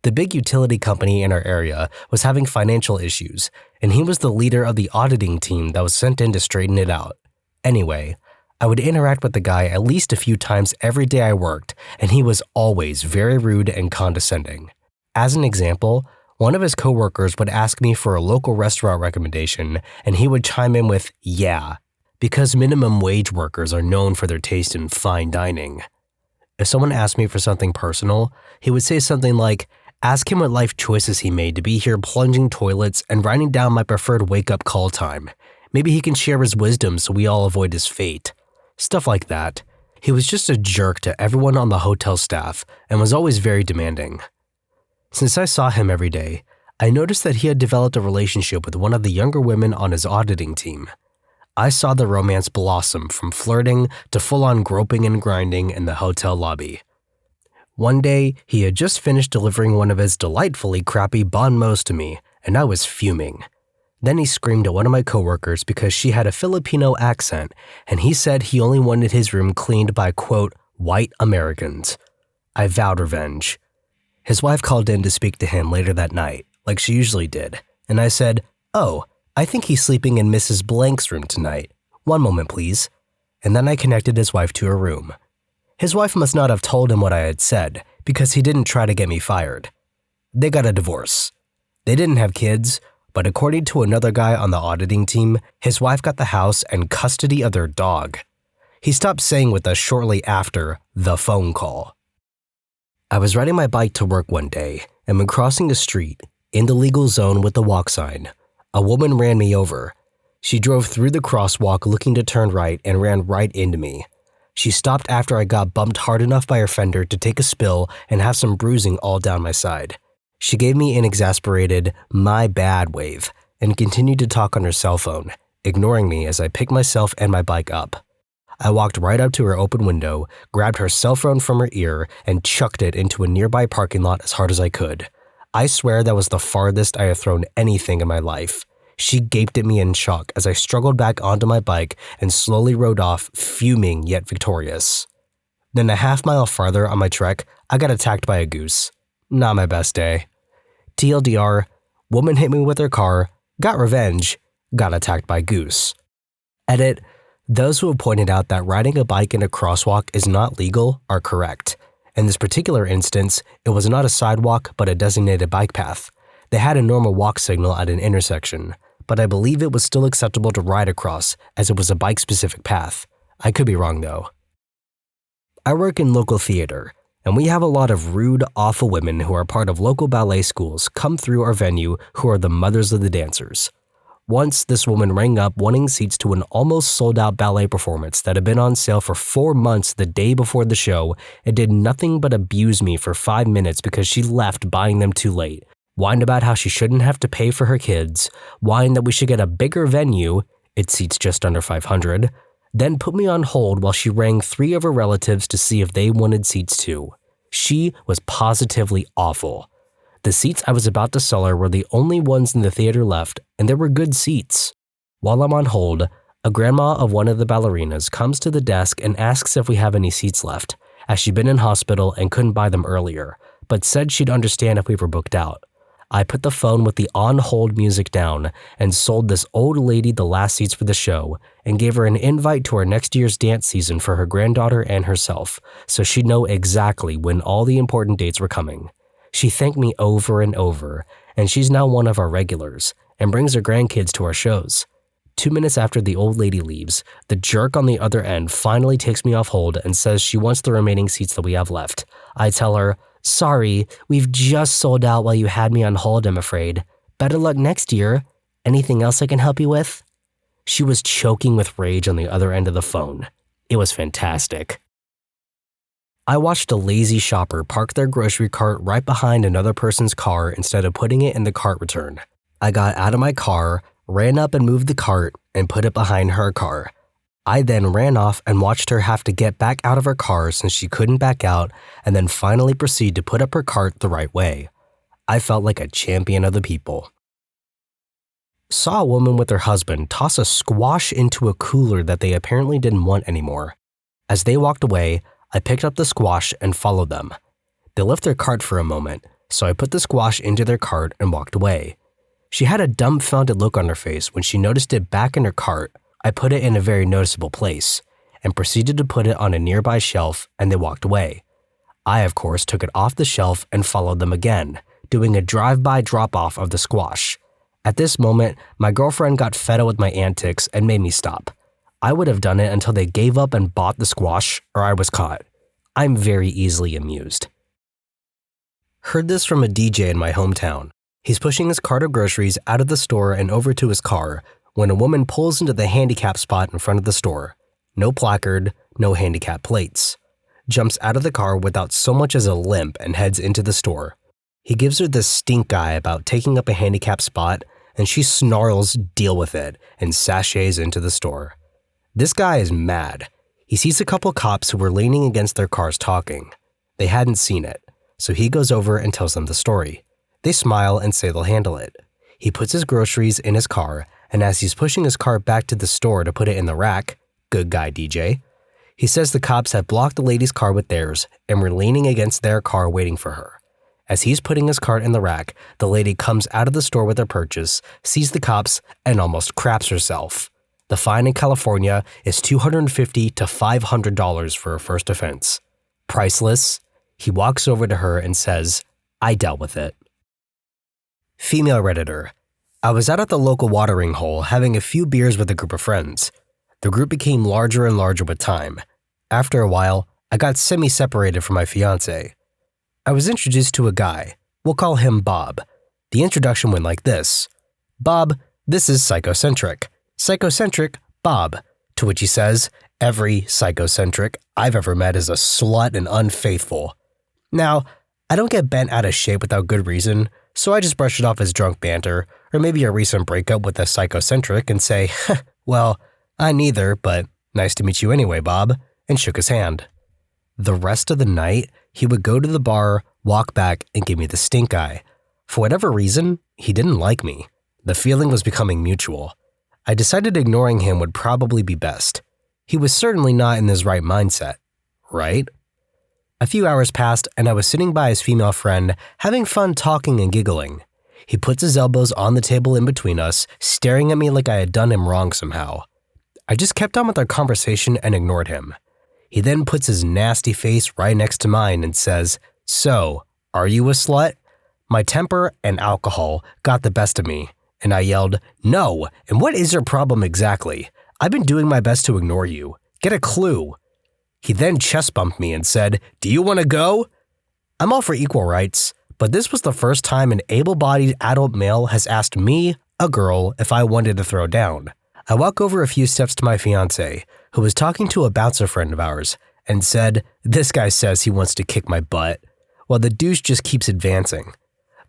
The big utility company in our area was having financial issues, and he was the leader of the auditing team that was sent in to straighten it out. Anyway, I would interact with the guy at least a few times every day I worked, and he was always very rude and condescending. As an example, one of his coworkers would ask me for a local restaurant recommendation, and he would chime in with, "Yeah," because minimum wage workers are known for their taste in fine dining. If someone asked me for something personal, he would say something like, ask him what life choices he made to be here plunging toilets and writing down my preferred wake-up call time. Maybe he can share his wisdom so we all avoid his fate. Stuff like that. He was just a jerk to everyone on the hotel staff and was always very demanding. Since I saw him every day, I noticed that he had developed a relationship with one of the younger women on his auditing team. I saw the romance blossom from flirting to full-on groping and grinding in the hotel lobby. One day, he had just finished delivering one of his delightfully crappy bon mots to me, and I was fuming. Then he screamed at one of my coworkers because she had a Filipino accent, and he said he only wanted his room cleaned by, quote, white Americans. I vowed revenge. His wife called in to speak to him later that night, like she usually did, and I said, "Oh, I think he's sleeping in Mrs. Blank's room tonight. One moment, please." And then I connected his wife to her room. His wife must not have told him what I had said, because he didn't try to get me fired. They got a divorce. They didn't have kids, but according to another guy on the auditing team, his wife got the house and custody of their dog. He stopped staying with us shortly after the phone call. I was riding my bike to work one day, and when crossing a street, in the legal zone with the walk sign, a woman ran me over. She drove through the crosswalk looking to turn right and ran right into me. She stopped after I got bumped hard enough by her fender to take a spill and have some bruising all down my side. She gave me an exasperated, "my bad" wave and continued to talk on her cell phone, ignoring me as I picked myself and my bike up. I walked right up to her open window, grabbed her cell phone from her ear, and chucked it into a nearby parking lot as hard as I could. I swear that was the farthest I have thrown anything in my life. She gaped at me in shock as I struggled back onto my bike and slowly rode off, fuming yet victorious. Then a half-mile farther on my trek, I got attacked by a goose. Not my best day. TLDR, woman hit me with her car, got revenge, got attacked by goose. Edit, those who have pointed out that riding a bike in a crosswalk is not legal are correct. In this particular instance, it was not a sidewalk but a designated bike path. They had a normal walk signal at an intersection, but I believe it was still acceptable to ride across as it was a bike-specific path. I could be wrong though. I work in local theater, and we have a lot of rude, awful women who are part of local ballet schools come through our venue who are the mothers of the dancers. Once, this woman rang up wanting seats to an almost sold-out ballet performance that had been on sale for 4 months the day before the show and did nothing but abuse me for 5 minutes because she left buying them too late. Whined about how she shouldn't have to pay for her kids, whined that we should get a bigger venue, It seats just under 500, then put me on hold while she rang 3 of her relatives to see if they wanted seats too. She was positively awful. The seats I was about to sell her were the only ones in the theater left, and there were good seats. While I'm on hold, a grandma of one of the ballerinas comes to the desk and asks if we have any seats left, as she'd been in hospital and couldn't buy them earlier, but said she'd understand if we were booked out. I put the phone with the on-hold music down and sold this old lady the last seats for the show and gave her an invite to our next year's dance season for her granddaughter and herself, so she'd know exactly when all the important dates were coming. She thanked me over and over, and she's now one of our regulars and brings her grandkids to our shows. 2 minutes after the old lady leaves, the jerk on the other end finally takes me off hold and says she wants the remaining seats that we have left. I tell her, "Sorry, we've just sold out while you had me on hold, I'm afraid. Better luck next year. Anything else I can help you with?" She was choking with rage on the other end of the phone. It was fantastic. I watched a lazy shopper park their grocery cart right behind another person's car instead of putting it in the cart return. I got out of my car, ran up and moved the cart, and put it behind her car. I then ran off and watched her have to get back out of her car since she couldn't back out, and then finally proceed to put up her cart the right way. I felt like a champion of the people. Saw a woman with her husband toss a squash into a cooler that they apparently didn't want anymore. As they walked away, I picked up the squash and followed them. They left their cart for a moment, so I put the squash into their cart and walked away. She had a dumbfounded look on her face when she noticed it back in her cart. I put it in a very noticeable place and proceeded to put it on a nearby shelf, and they walked away. I, of course, took it off the shelf and followed them again, doing a drive-by drop-off of the squash. At this moment, my girlfriend got fed up with my antics and made me stop. I would have done it until they gave up and bought the squash, or I was caught. I'm very easily amused. Heard this from a DJ in my hometown. He's pushing his cart of groceries out of the store and over to his car when a woman pulls into the handicap spot in front of the store. No placard, no handicap plates. Jumps out of the car without so much as a limp and heads into the store. He gives her the stink eye about taking up a handicap spot, and she snarls, "Deal with it," and sashays into the store. This guy is mad. He sees a couple cops who were leaning against their cars talking. They hadn't seen it, so he goes over and tells them the story. They smile and say they'll handle it. He puts his groceries in his car, and as he's pushing his car back to the store to put it in the rack, good guy DJ, he says the cops had blocked the lady's car with theirs and were leaning against their car waiting for her. As he's putting his cart in the rack, the lady comes out of the store with her purchase, sees the cops, and almost craps herself. The fine in California is $250 to $500 for a first offense. Priceless. He walks over to her and says, "I dealt with it." Female Redditor. I was out at the local watering hole having a few beers with a group of friends. The group became larger and larger with time. After a while, I got semi-separated from my fiancé. I was introduced to a guy. We'll call him Bob. The introduction went like this. "Bob, this is Psychocentric. Psychocentric, Bob." To which he says, "Every psychocentric I've ever met is a slut and unfaithful." Now, I don't get bent out of shape without good reason, so I just brush it off as drunk banter, or maybe a recent breakup with a psychocentric and say, "Well, I neither, but nice to meet you anyway, Bob," and shook his hand. The rest of the night, he would go to the bar, walk back, and give me the stink eye. For whatever reason, he didn't like me. The feeling was becoming mutual. I decided ignoring him would probably be best. He was certainly not in his right mindset, right? A few hours passed, and I was sitting by his female friend, having fun talking and giggling. He puts his elbows on the table in between us, staring at me like I had done him wrong somehow. I just kept on with our conversation and ignored him. He then puts his nasty face right next to mine and says, "So, are you a slut?" My temper and alcohol got the best of me, and I yelled, "No, and what is your problem exactly? I've been doing my best to ignore you. Get a clue." He then chest bumped me and said, "Do you want to go?" I'm all for equal rights, but this was the first time an able-bodied adult male has asked me, a girl, if I wanted to throw down. I walk over a few steps to my fiancé, who was talking to a bouncer friend of ours, and said, "This guy says he wants to kick my butt," while the douche just keeps advancing.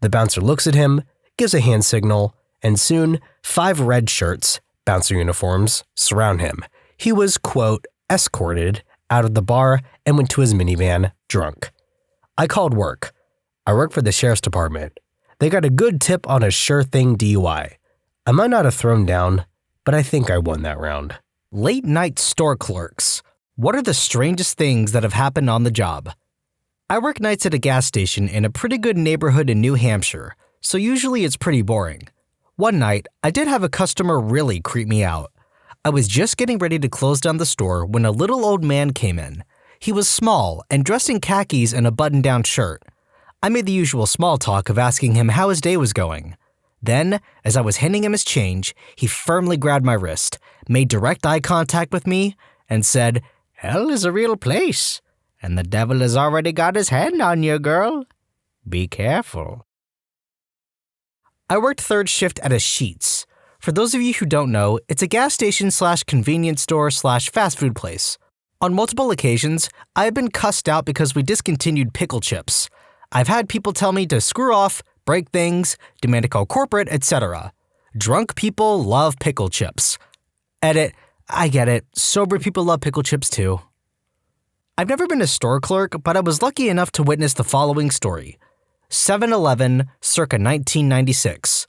The bouncer looks at him, gives a hand signal, and soon 5 red shirts, Bouncer uniforms surround him. He was, quote, escorted out of the bar and went to his minivan, drunk. I called work. I work for the sheriff's department. They got a good tip on a sure thing DUI. I might not have thrown down, but I think I won that round. Late night store clerks. What are the strangest things that have happened on the job? I work nights at a gas station in a pretty good neighborhood in New Hampshire, so usually it's pretty boring. One night, I did have a customer really creep me out. I was just getting ready to close down the store when a little old man came in. He was small and dressed in khakis and a button-down shirt. I made the usual small talk of asking him how his day was going. Then, as I was handing him his change, he firmly grabbed my wrist, made direct eye contact with me, and said, "Hell is a real place, and the devil has already got his hand on you, girl. Be careful." I worked third shift at a Sheetz. For those of you who don't know, it's a gas station / convenience store / fast food place. On multiple occasions, I have been cussed out because we discontinued pickle chips. I've had people tell me to screw off, break things, demand to call corporate, etc. Drunk people love pickle chips. Edit, I get it, sober people love pickle chips too. I've never been a store clerk, but I was lucky enough to witness the following story. 7-Eleven, circa 1996.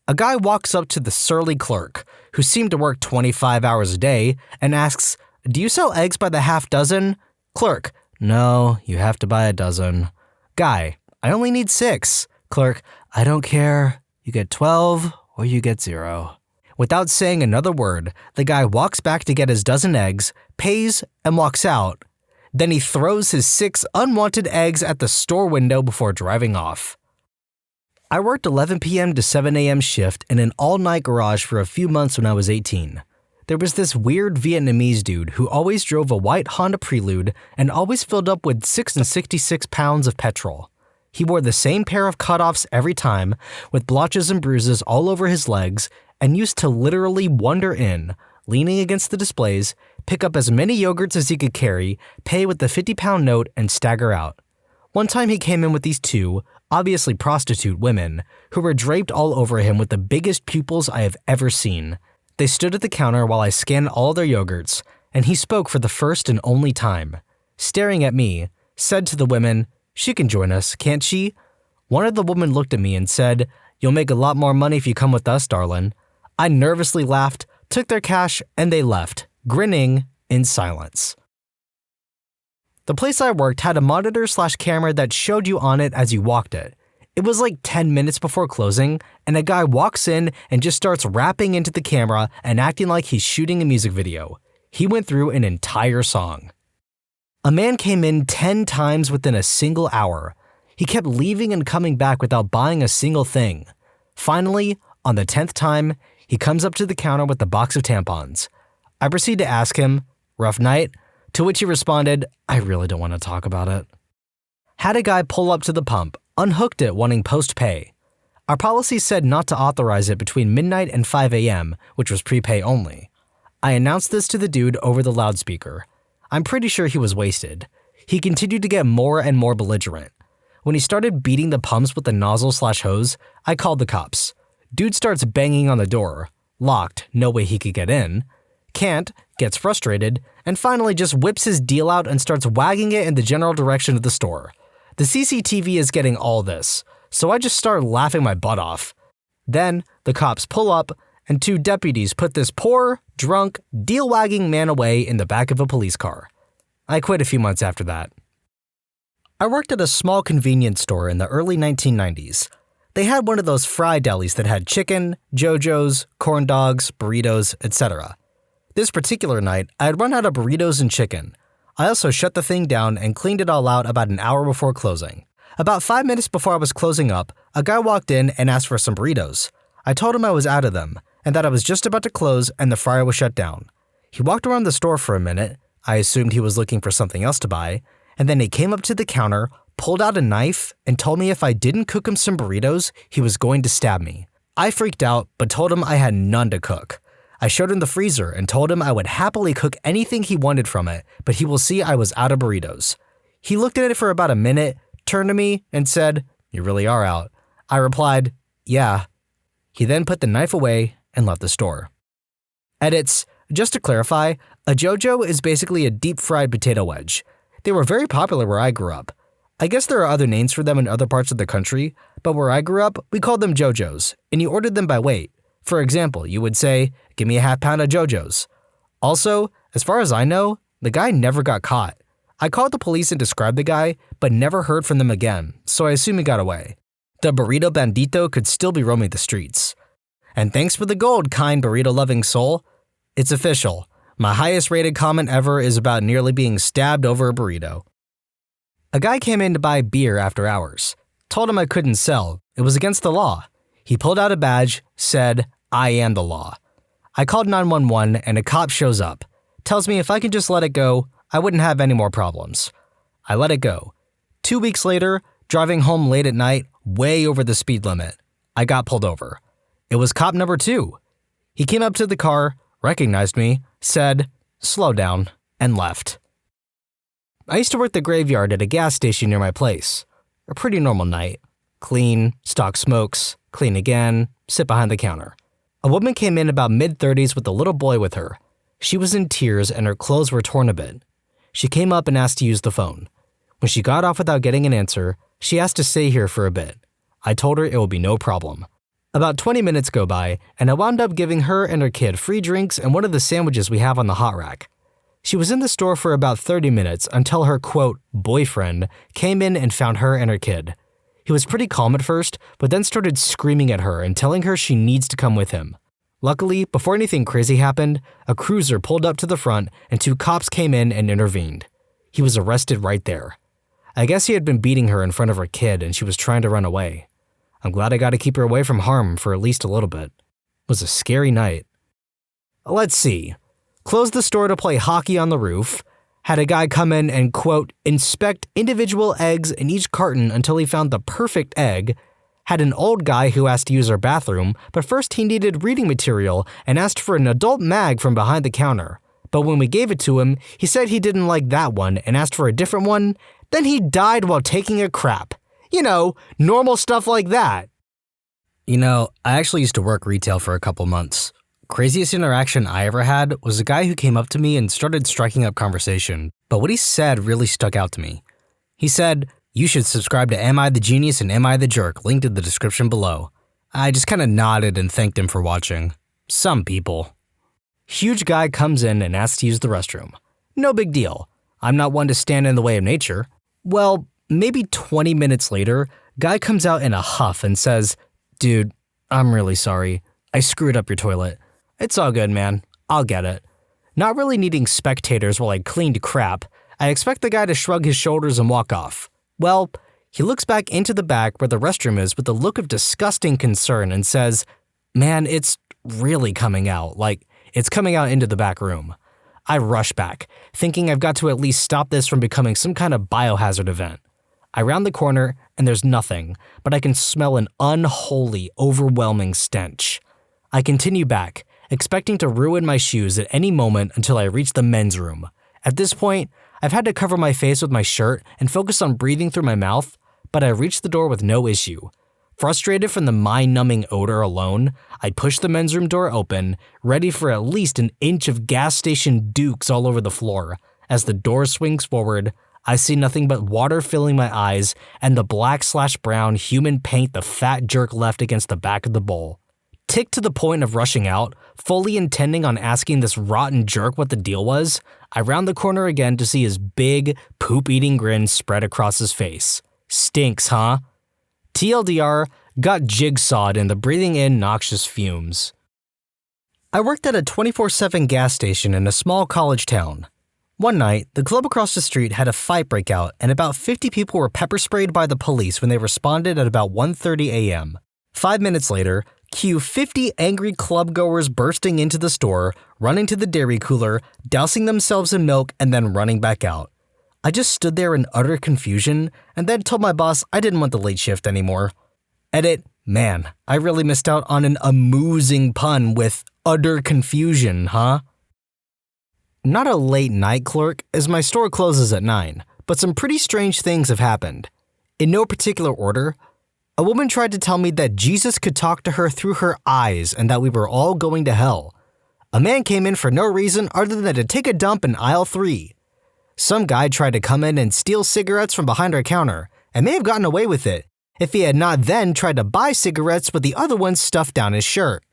A guy walks up to the surly clerk, who seemed to work 25 hours a day, and asks, "Do you sell eggs by the half dozen?" Clerk, "No, you have to buy a dozen." Guy, "I only need 6. Clerk, "I don't care. You get 12 or you get 0. Without saying another word, the guy walks back to get his dozen eggs, pays, and walks out. Then he throws his 6 unwanted eggs at the store window before driving off. I worked 11 p.m. to 7 a.m. shift in an all-night garage for a few months when I was 18. There was this weird Vietnamese dude who always drove a white Honda Prelude and always filled up with 666 pounds of petrol. He wore the same pair of cutoffs every time, with blotches and bruises all over his legs, and used to literally wander in, leaning against the displays, pick up as many yogurts as he could carry, pay with the 50-pound note, and stagger out. One time he came in with these 2, obviously prostitute women, who were draped all over him with the biggest pupils I have ever seen. They stood at the counter while I scanned all their yogurts, and he spoke for the first and only time. Staring at me, said to the women, "She can join us, can't she?" One of the women looked at me and said, "You'll make a lot more money if you come with us, darling." I nervously laughed, took their cash, and they left, grinning in silence. The place I worked had a monitor / camera that showed you on it as you walked it. It was like 10 minutes before closing, and a guy walks in and just starts rapping into the camera and acting like he's shooting a music video. He went through an entire song. A man came in 10 times within a single hour. He kept leaving and coming back without buying a single thing. Finally, on the 10th time, he comes up to the counter with a box of tampons. I proceed to ask him, "Rough night?" To which he responded, "I really don't want to talk about it." Had a guy pull up to the pump, unhooked it wanting post-pay. Our policy said not to authorize it between midnight and 5 a.m., which was prepay only. I announced this to the dude over the loudspeaker. I'm pretty sure he was wasted. He continued to get more and more belligerent. When he started beating the pumps with the nozzle / hose, I called the cops. Dude starts banging on the door. Locked, no way he could get in. Can't, gets frustrated, and finally just whips his deal out and starts wagging it in the general direction of the store. The CCTV is getting all this, so I just start laughing my butt off. Then, the cops pull up, and 2 deputies put this poor, drunk, deal-wagging man away in the back of a police car. I quit a few months after that. I worked at a small convenience store in the early 1990s. They had one of those fry delis that had chicken, JoJo's, corn dogs, burritos, etc. This particular night, I had run out of burritos and chicken. I also shut the thing down and cleaned it all out about an hour before closing. About 5 minutes before I was closing up, a guy walked in and asked for some burritos. I told him I was out of them, and that I was just about to close and the fryer was shut down. He walked around the store for a minute. I assumed he was looking for something else to buy, and then he came up to the counter, pulled out a knife, and told me if I didn't cook him some burritos, he was going to stab me. I freaked out, but told him I had none to cook. I showed him the freezer and told him I would happily cook anything he wanted from it, but he will see I was out of burritos. He looked at it for about a minute, turned to me, and said, "You really are out." I replied, "Yeah." He then put the knife away and left the store. Edits. Just to clarify, a JoJo is basically a deep-fried potato wedge. They were very popular where I grew up. I guess there are other names for them in other parts of the country, but where I grew up, we called them JoJos, and you ordered them by weight. For example, you would say, "Give me a half pound of JoJos." Also, as far as I know, the guy never got caught. I called the police and described the guy, but never heard from them again, so I assume he got away. The burrito bandito could still be roaming the streets. And thanks for the gold, kind burrito-loving soul. It's official. My highest rated comment ever is about nearly being stabbed over a burrito. A guy came in to buy beer after hours. Told him I couldn't sell. It was against the law. He pulled out a badge, said, "I am the law." I called 911 and a cop shows up. Tells me if I can just let it go, I wouldn't have any more problems. I let it go. 2 weeks later, driving home late at night, way over the speed limit, I got pulled over. It was cop number 2. He came up to the car, recognized me, said, "Slow down," and left. I used to work the graveyard at a gas station near my place. A pretty normal night. Clean, stock smokes, clean again, sit behind the counter. A woman came in about mid-30s with a little boy with her. She was in tears and her clothes were torn a bit. She came up and asked to use the phone. When she got off without getting an answer, she asked to stay here for a bit. I told her it would be no problem. About 20 minutes go by, and I wound up giving her and her kid free drinks and one of the sandwiches we have on the hot rack. She was in the store for about 30 minutes until her, quote, boyfriend came in and found her and her kid. He was pretty calm at first, but then started screaming at her and telling her she needs to come with him. Luckily, before anything crazy happened, a cruiser pulled up to the front and 2 cops came in and intervened. He was arrested right there. I guess he had been beating her in front of her kid and she was trying to run away. I'm glad I got to keep her away from harm for at least a little bit. It was a scary night. Let's see. Closed the store to play hockey on the roof. Had a guy come in and, quote, inspect individual eggs in each carton until he found the perfect egg. Had an old guy who asked to use our bathroom, but first he needed reading material and asked for an adult mag from behind the counter. But when we gave it to him, he said he didn't like that one and asked for a different one. Then he died while taking a crap. You know, normal stuff like that. I actually used to work retail for a couple months. Craziest interaction I ever had was a guy who came up to me and started striking up conversation, but what he said really stuck out to me. He said, "You should subscribe to Am I the Genius and Am I the Jerk, linked in the description below." I just kinda nodded and thanked him for watching. Some people. Huge guy comes in and asks to use the restroom. No big deal. I'm not one to stand in the way of nature. Well, maybe 20 minutes later, guy comes out in a huff and says, "Dude, I'm really sorry. I screwed up your toilet. It's all good, man. I'll get it." Not really needing spectators while I cleaned crap, I expect the guy to shrug his shoulders and walk off. Well, he looks back into the back where the restroom is with a look of disgusting concern and says, "Man, it's really coming out. Like, it's coming out into the back room." I rush back, thinking I've got to at least stop this from becoming some kind of biohazard event. I round the corner and there's nothing, but I can smell an unholy, overwhelming stench. I continue back, expecting to ruin my shoes at any moment until I reach the men's room. At this point, I've had to cover my face with my shirt and focus on breathing through my mouth, but I reach the door with no issue. Frustrated from the mind-numbing odor alone, I push the men's room door open, ready for at least an inch of gas station dukes all over the floor. As the door swings forward, I see nothing but water filling my eyes and the black/brown human paint the fat jerk left against the back of the bowl. Ticked to the point of rushing out, fully intending on asking this rotten jerk what the deal was, I round the corner again to see his big, poop-eating grin spread across his face. Stinks, huh? TLDR, got jigsawed in the breathing in noxious fumes. I worked at a 24/7 gas station in a small college town. One night, the club across the street had a fight break out and about 50 people were pepper sprayed by the police when they responded at about 1:30 a.m. 5 minutes later, cue 50 angry clubgoers bursting into the store, running to the dairy cooler, dousing themselves in milk, and then running back out. I just stood there in utter confusion and then told my boss I didn't want the late shift anymore. Edit, man, I really missed out on an amusing pun with utter confusion, huh? Not a late night clerk, as my store closes at 9, but some pretty strange things have happened. In no particular order, a woman tried to tell me that Jesus could talk to her through her eyes and that we were all going to hell. A man came in for no reason other than to take a dump in aisle 3. Some guy tried to come in and steal cigarettes from behind our counter, and may have gotten away with it if he had not then tried to buy cigarettes with the other ones stuffed down his shirt.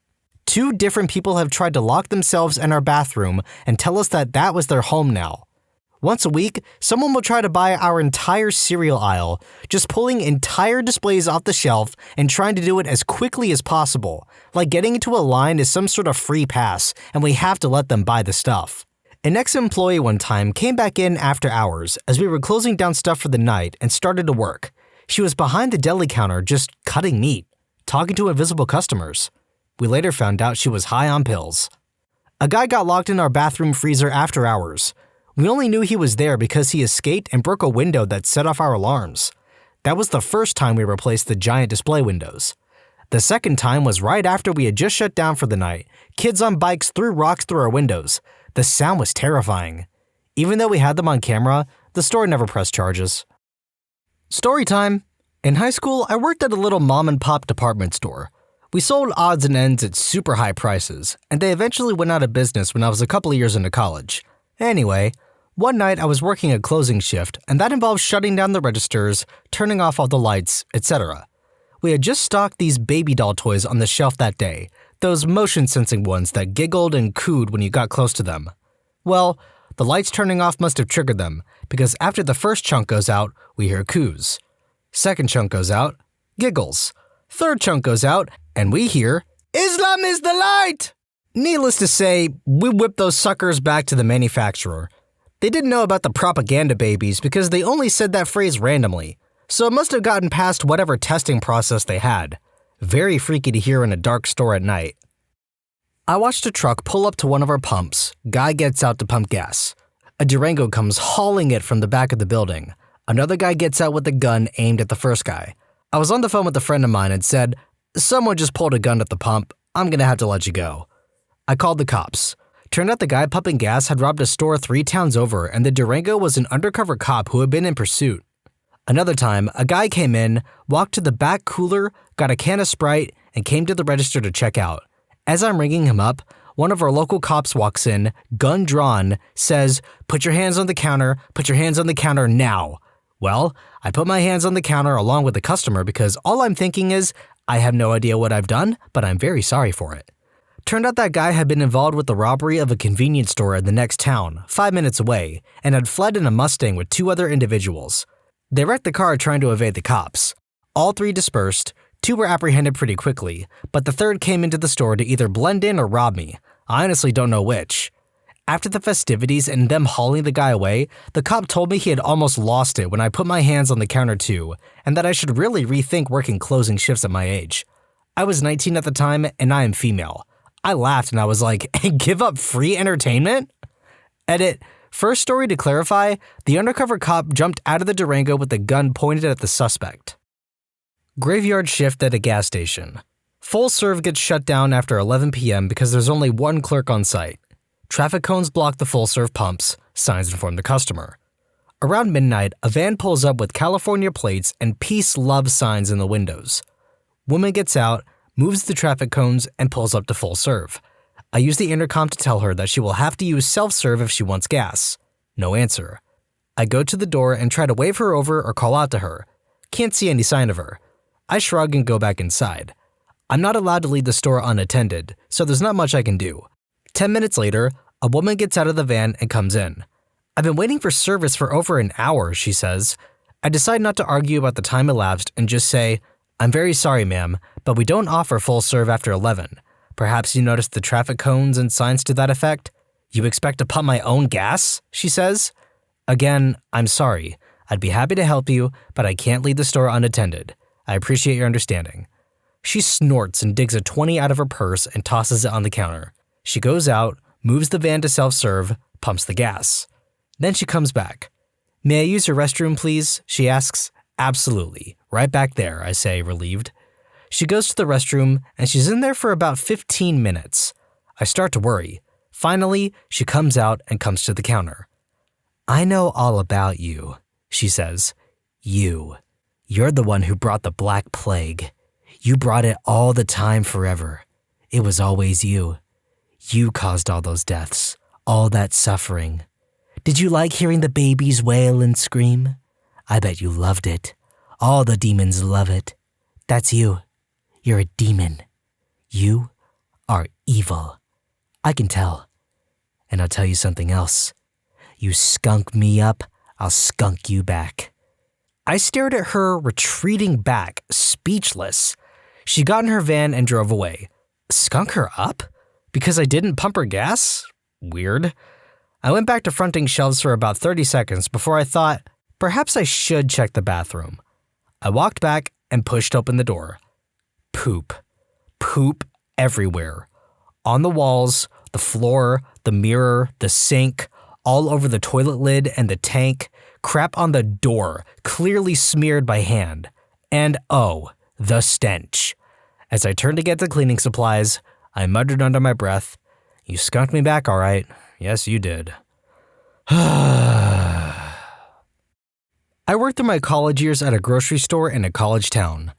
2 different people have tried to lock themselves in our bathroom and tell us that that was their home now. Once a week, someone will try to buy our entire cereal aisle, just pulling entire displays off the shelf and trying to do it as quickly as possible, like getting into a line is some sort of free pass and we have to let them buy the stuff. An ex-employee one time came back in after hours as we were closing down stuff for the night and started to work. She was behind the deli counter just cutting meat, talking to invisible customers. We later found out she was high on pills. A guy got locked in our bathroom freezer after hours. We only knew he was there because he escaped and broke a window that set off our alarms. That was the first time we replaced the giant display windows. The second time was right after we had just shut down for the night. Kids on bikes threw rocks through our windows. The sound was terrifying. Even though we had them on camera, the store never pressed charges. Story time. In high school, I worked at a little mom-and-pop department store. We sold odds and ends at super high prices, and they eventually went out of business when I was a couple of years into college. Anyway, one night I was working a closing shift, and that involved shutting down the registers, turning off all the lights, etc. We had just stocked these baby doll toys on the shelf that day, those motion-sensing ones that giggled and cooed when you got close to them. Well, the lights turning off must have triggered them, because after the first chunk goes out, we hear coos. Second chunk goes out, giggles. Third chunk goes out, and we hear, "Islam is the light!" Needless to say, we whipped those suckers back to the manufacturer. They didn't know about the propaganda babies because they only said that phrase randomly, so it must have gotten past whatever testing process they had. Very freaky to hear in a dark store at night. I watched a truck pull up to one of our pumps. Guy gets out to pump gas. A Durango comes hauling it from the back of the building. Another guy gets out with a gun aimed at the first guy. I was on the phone with a friend of mine and said, "Someone just pulled a gun at the pump. I'm gonna have to let you go." I called the cops. Turned out the guy pumping gas had robbed a store 3 towns over, and the Durango was an undercover cop who had been in pursuit. Another time, a guy came in, walked to the back cooler, got a can of Sprite, and came to the register to check out. As I'm ringing him up, one of our local cops walks in, gun drawn, says, "Put your hands on the counter, put your hands on the counter now." Well, I put my hands on the counter along with the customer because all I'm thinking is, I have no idea what I've done, but I'm very sorry for it. Turned out that guy had been involved with the robbery of a convenience store in the next town, 5 minutes away, and had fled in a Mustang with 2 other individuals. They wrecked the car trying to evade the cops. All 3 dispersed, 2 were apprehended pretty quickly, but the third came into the store to either blend in or rob me. I honestly don't know which. After the festivities and them hauling the guy away, the cop told me he had almost lost it when I put my hands on the counter too, and that I should really rethink working closing shifts at my age. I was 19 at the time, and I am female. I laughed and I was like, "Give up free entertainment?" Edit. First story to clarify, the undercover cop jumped out of the Durango with the gun pointed at the suspect. Graveyard shift at a gas station. Full serve gets shut down after 11 p.m. because there's only one clerk on site. Traffic cones block the full serve pumps, signs inform the customer. Around midnight, a van pulls up with California plates and peace love signs in the windows. Woman gets out, moves the traffic cones, and pulls up to full serve. I use the intercom to tell her that she will have to use self-serve if she wants gas. No answer. I go to the door and try to wave her over or call out to her. Can't see any sign of her. I shrug and go back inside. I'm not allowed to leave the store unattended, so there's not much I can do. 10 minutes later, a woman gets out of the van and comes in. "I've been waiting for service for over an hour," she says. I decide not to argue about the time elapsed and just say, "I'm very sorry, ma'am, but we don't offer full serve after 11. Perhaps you noticed the traffic cones and signs to that effect? You expect to pump my own gas?" she says. Again, I'm sorry. I'd be happy to help you, but I can't leave the store unattended. I appreciate your understanding. She snorts and digs a 20 out of her purse and tosses it on the counter. She goes out, moves the van to self-serve, pumps the gas. Then she comes back. "May I use your restroom, please?" she asks. "Absolutely. Right back there," I say, relieved. She goes to the restroom, and she's in there for about 15 minutes. I start to worry. Finally, she comes out and comes to the counter. "I know all about you," she says. You're the one who brought the Black Plague. You brought it all the time forever. It was always you. You caused all those deaths, all that suffering. Did you like hearing the babies wail and scream? I bet you loved it. All the demons love it. That's you. You're a demon. You are evil. I can tell. And I'll tell you something else. You skunk me up, I'll skunk you back. I stared at her, retreating back, speechless. She got in her van and drove away. Skunk her up? Because I didn't pump her gas? Weird. I went back to fronting shelves for about 30 seconds before I thought, perhaps I should check the bathroom. I walked back and pushed open the door. Poop. Poop everywhere. On the walls, the floor, the mirror, the sink, all over the toilet lid and the tank, crap on the door, clearly smeared by hand. And oh, the stench. As I turned to get the cleaning supplies, I muttered under my breath, "You skunked me back, all right. Yes, you did." I worked through my college years at a grocery store in a college town.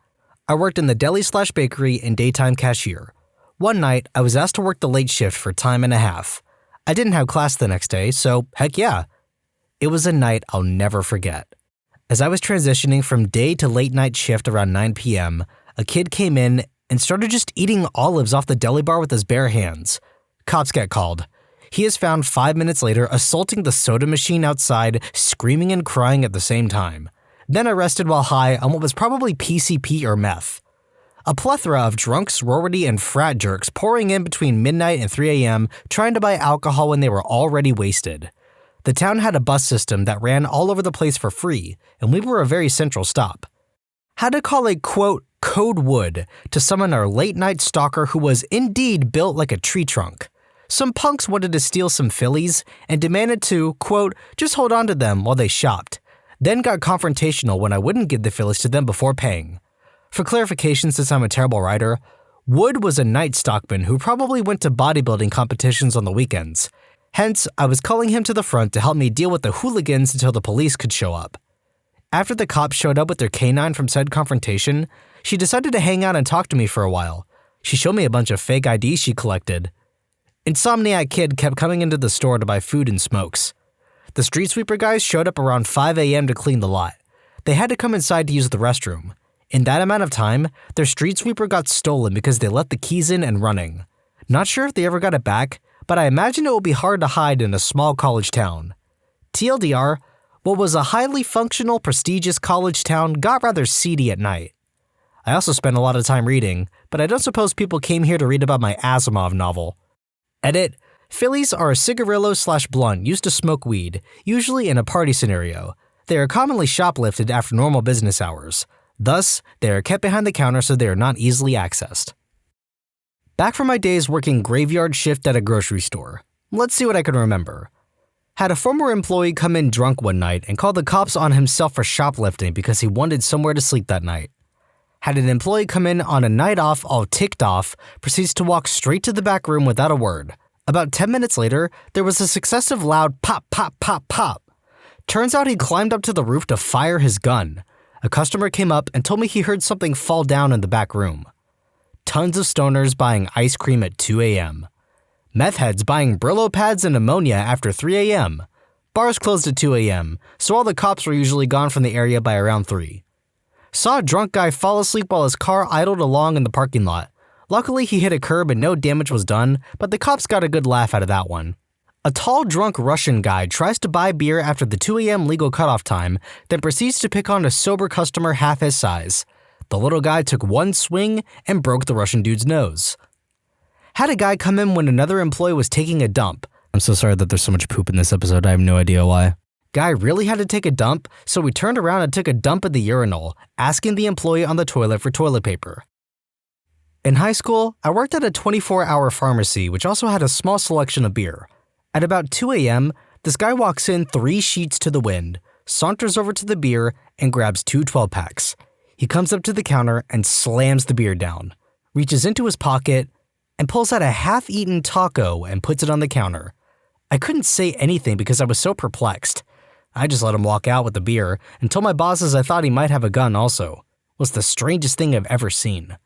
I worked in the deli/bakery and daytime cashier. One night, I was asked to work the late shift for time and a half. I didn't have class the next day, so heck yeah. It was a night I'll never forget. As I was transitioning from day to late night shift around 9 p.m., a kid came in and started just eating olives off the deli bar with his bare hands. Cops get called. He is found 5 minutes later assaulting the soda machine outside, screaming and crying at the same time. Then arrested while high on what was probably PCP or meth. A plethora of drunk sorority and frat jerks pouring in between midnight and 3 a.m. trying to buy alcohol when they were already wasted. The town had a bus system that ran all over the place for free, and we were a very central stop. Had to call a, quote, code wood to summon our late-night stalker who was indeed built like a tree trunk. Some punks wanted to steal some fillies and demanded to, quote, just hold on to them while they shopped, then got confrontational when I wouldn't give the fillies to them before paying. For clarification, since I'm a terrible writer, Wood was a night stockman who probably went to bodybuilding competitions on the weekends. Hence, I was calling him to the front to help me deal with the hooligans until the police could show up. After the cops showed up with their canine from said confrontation, she decided to hang out and talk to me for a while. She showed me a bunch of fake IDs she collected. Insomniac Kid kept coming into the store to buy food and smokes. The street sweeper guys showed up around 5 a.m. to clean the lot. They had to come inside to use the restroom. In that amount of time, their street sweeper got stolen because they left the keys in and running. Not sure if they ever got it back, but I imagine it will be hard to hide in a small college town. TLDR, what was a highly functional, prestigious college town got rather seedy at night. I also spent a lot of time reading, but I don't suppose people came here to read about my Asimov novel. Edit, Phillies are a cigarillo/blunt used to smoke weed, usually in a party scenario. They are commonly shoplifted after normal business hours. Thus, they are kept behind the counter so they are not easily accessed. Back from my days working graveyard shift at a grocery store. Let's see what I can remember. Had a former employee come in drunk one night and call the cops on himself for shoplifting because he wanted somewhere to sleep that night. Had an employee come in on a night off all ticked off, proceeds to walk straight to the back room without a word. About 10 minutes later, there was a successive loud pop, pop, pop, pop. Turns out he climbed up to the roof to fire his gun. A customer came up and told me he heard something fall down in the back room. Tons of stoners buying ice cream at 2 a.m. Meth heads buying Brillo pads and ammonia after 3 a.m. Bars closed at 2 a.m., so all the cops were usually gone from the area by around 3. Saw a drunk guy fall asleep while his car idled along in the parking lot. Luckily, he hit a curb and no damage was done, but the cops got a good laugh out of that one. A tall, drunk Russian guy tries to buy beer after the 2 a.m. legal cutoff time, then proceeds to pick on a sober customer half his size. The little guy took one swing and broke the Russian dude's nose. Had a guy come in when another employee was taking a dump. I'm so sorry that there's so much poop in this episode, I have no idea why. Guy really had to take a dump, so we turned around and took a dump at the urinal, asking the employee on the toilet for toilet paper. In high school, I worked at a 24-hour pharmacy which also had a small selection of beer. At about 2 a.m., this guy walks in 3 sheets to the wind, saunters over to the beer, and grabs 2 12-packs. He comes up to the counter and slams the beer down, reaches into his pocket, and pulls out a half-eaten taco and puts it on the counter. I couldn't say anything because I was so perplexed. I just let him walk out with the beer and told my bosses I thought he might have a gun also. It was the strangest thing I've ever seen.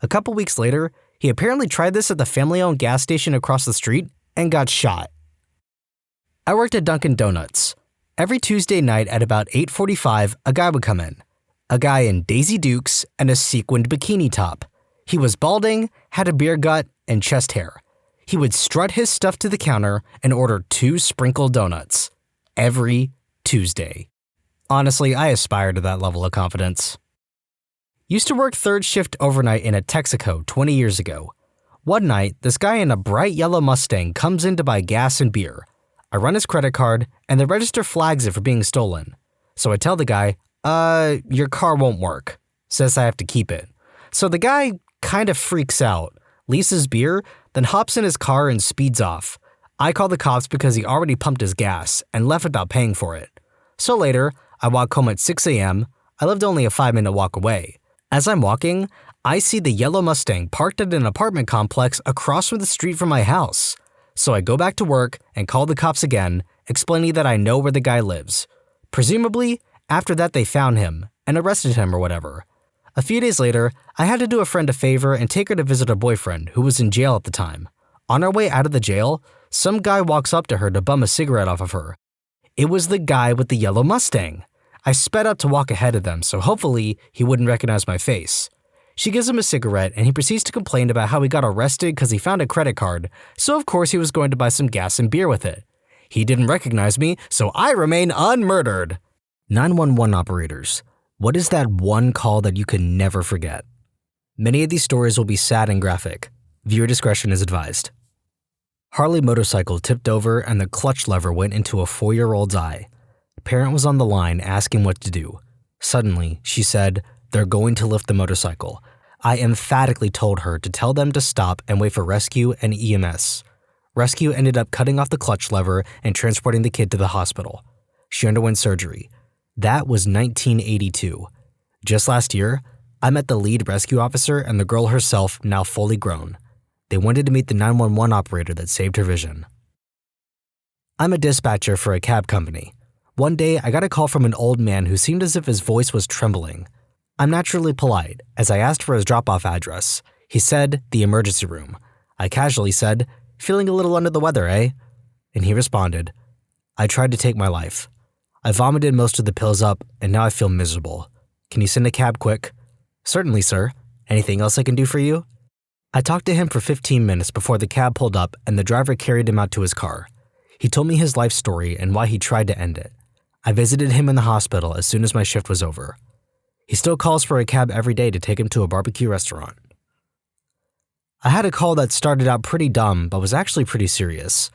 A couple weeks later, He apparently tried this at the family-owned gas station across the street and got shot. I worked at Dunkin' Donuts. Every Tuesday night at about 8:45, a guy would come in. A guy in Daisy Dukes and a sequined bikini top. He was balding, had a beer gut, and chest hair. He would strut his stuff to the counter and order 2 sprinkled donuts. Every Tuesday. Honestly, I aspire to that level of confidence. Used to work third shift overnight in a Texaco 20 years ago. One night, this guy in a bright yellow Mustang comes in to buy gas and beer. I run his credit card, and the register flags it for being stolen. So I tell the guy, your car won't work. Says I have to keep it. So the guy kind of freaks out, leaves his beer, then hops in his car and speeds off. I call the cops because he already pumped his gas and left without paying for it. So later, I walk home at 6 a.m. I lived only a 5-minute walk away. As I'm walking, I see the yellow Mustang parked at an apartment complex across from the street from my house. So I go back to work and call the cops again, explaining that I know where the guy lives. Presumably, after that they found him and arrested him or whatever. A few days later, I had to do a friend a favor and take her to visit her boyfriend, who was in jail at the time. On our way out of the jail, some guy walks up to her to bum a cigarette off of her. It was the guy with the yellow Mustang. I sped up to walk ahead of them, so hopefully he wouldn't recognize my face. She gives him a cigarette, and he proceeds to complain about how he got arrested because he found a credit card, so of course he was going to buy some gas and beer with it. He didn't recognize me, so I remain unmurdered. 911 operators. What is that one call that you can never forget? Many of these stories will be sad and graphic. Viewer discretion is advised. Harley motorcycle tipped over and the clutch lever went into a 4-year-old's eye. Parent was on the line asking what to do. Suddenly, she said, "They're going to lift the motorcycle." I emphatically told her to tell them to stop and wait for rescue and EMS. Rescue ended up cutting off the clutch lever and transporting the kid to the hospital. She underwent surgery. That was 1982. Just last year, I met the lead rescue officer and the girl herself, now fully grown. They wanted to meet the 911 operator that saved her vision. I'm a dispatcher for a cab company. One day, I got a call from an old man who seemed as if his voice was trembling. I'm naturally polite, as I asked for his drop-off address. He said, the emergency room. I casually said, "Feeling a little under the weather, eh?" And he responded, "I tried to take my life. I vomited most of the pills up, and now I feel miserable. Can you send a cab quick?" "Certainly, sir. Anything else I can do for you?" I talked to him for 15 minutes before the cab pulled up and the driver carried him out to his car. He told me his life story and why he tried to end it. I visited him in the hospital as soon as my shift was over. He still calls for a cab every day to take him to a barbecue restaurant. I had a call that started out pretty dumb but was actually pretty serious.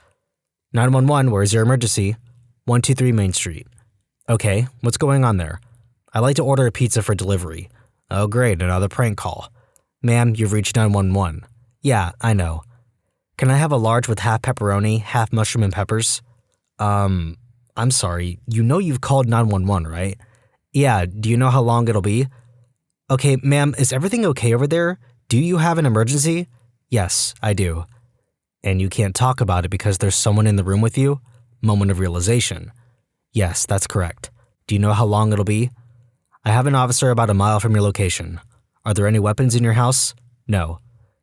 911, where's your emergency? 123 Main Street. Okay, what's going on there? I'd like to order a pizza for delivery. Oh great, another prank call. Ma'am, you've reached 911. Yeah, I know. Can I have a large with half pepperoni, half mushroom and peppers? I'm sorry, you know you've called 911, right? Yeah, do you know how long it'll be? Okay, ma'am, is everything okay over there? Do you have an emergency? Yes, I do. And you can't talk about it because there's someone in the room with you? Moment of realization. Yes, that's correct. Do you know how long it'll be? I have an officer about a mile from your location. Are there any weapons in your house? No.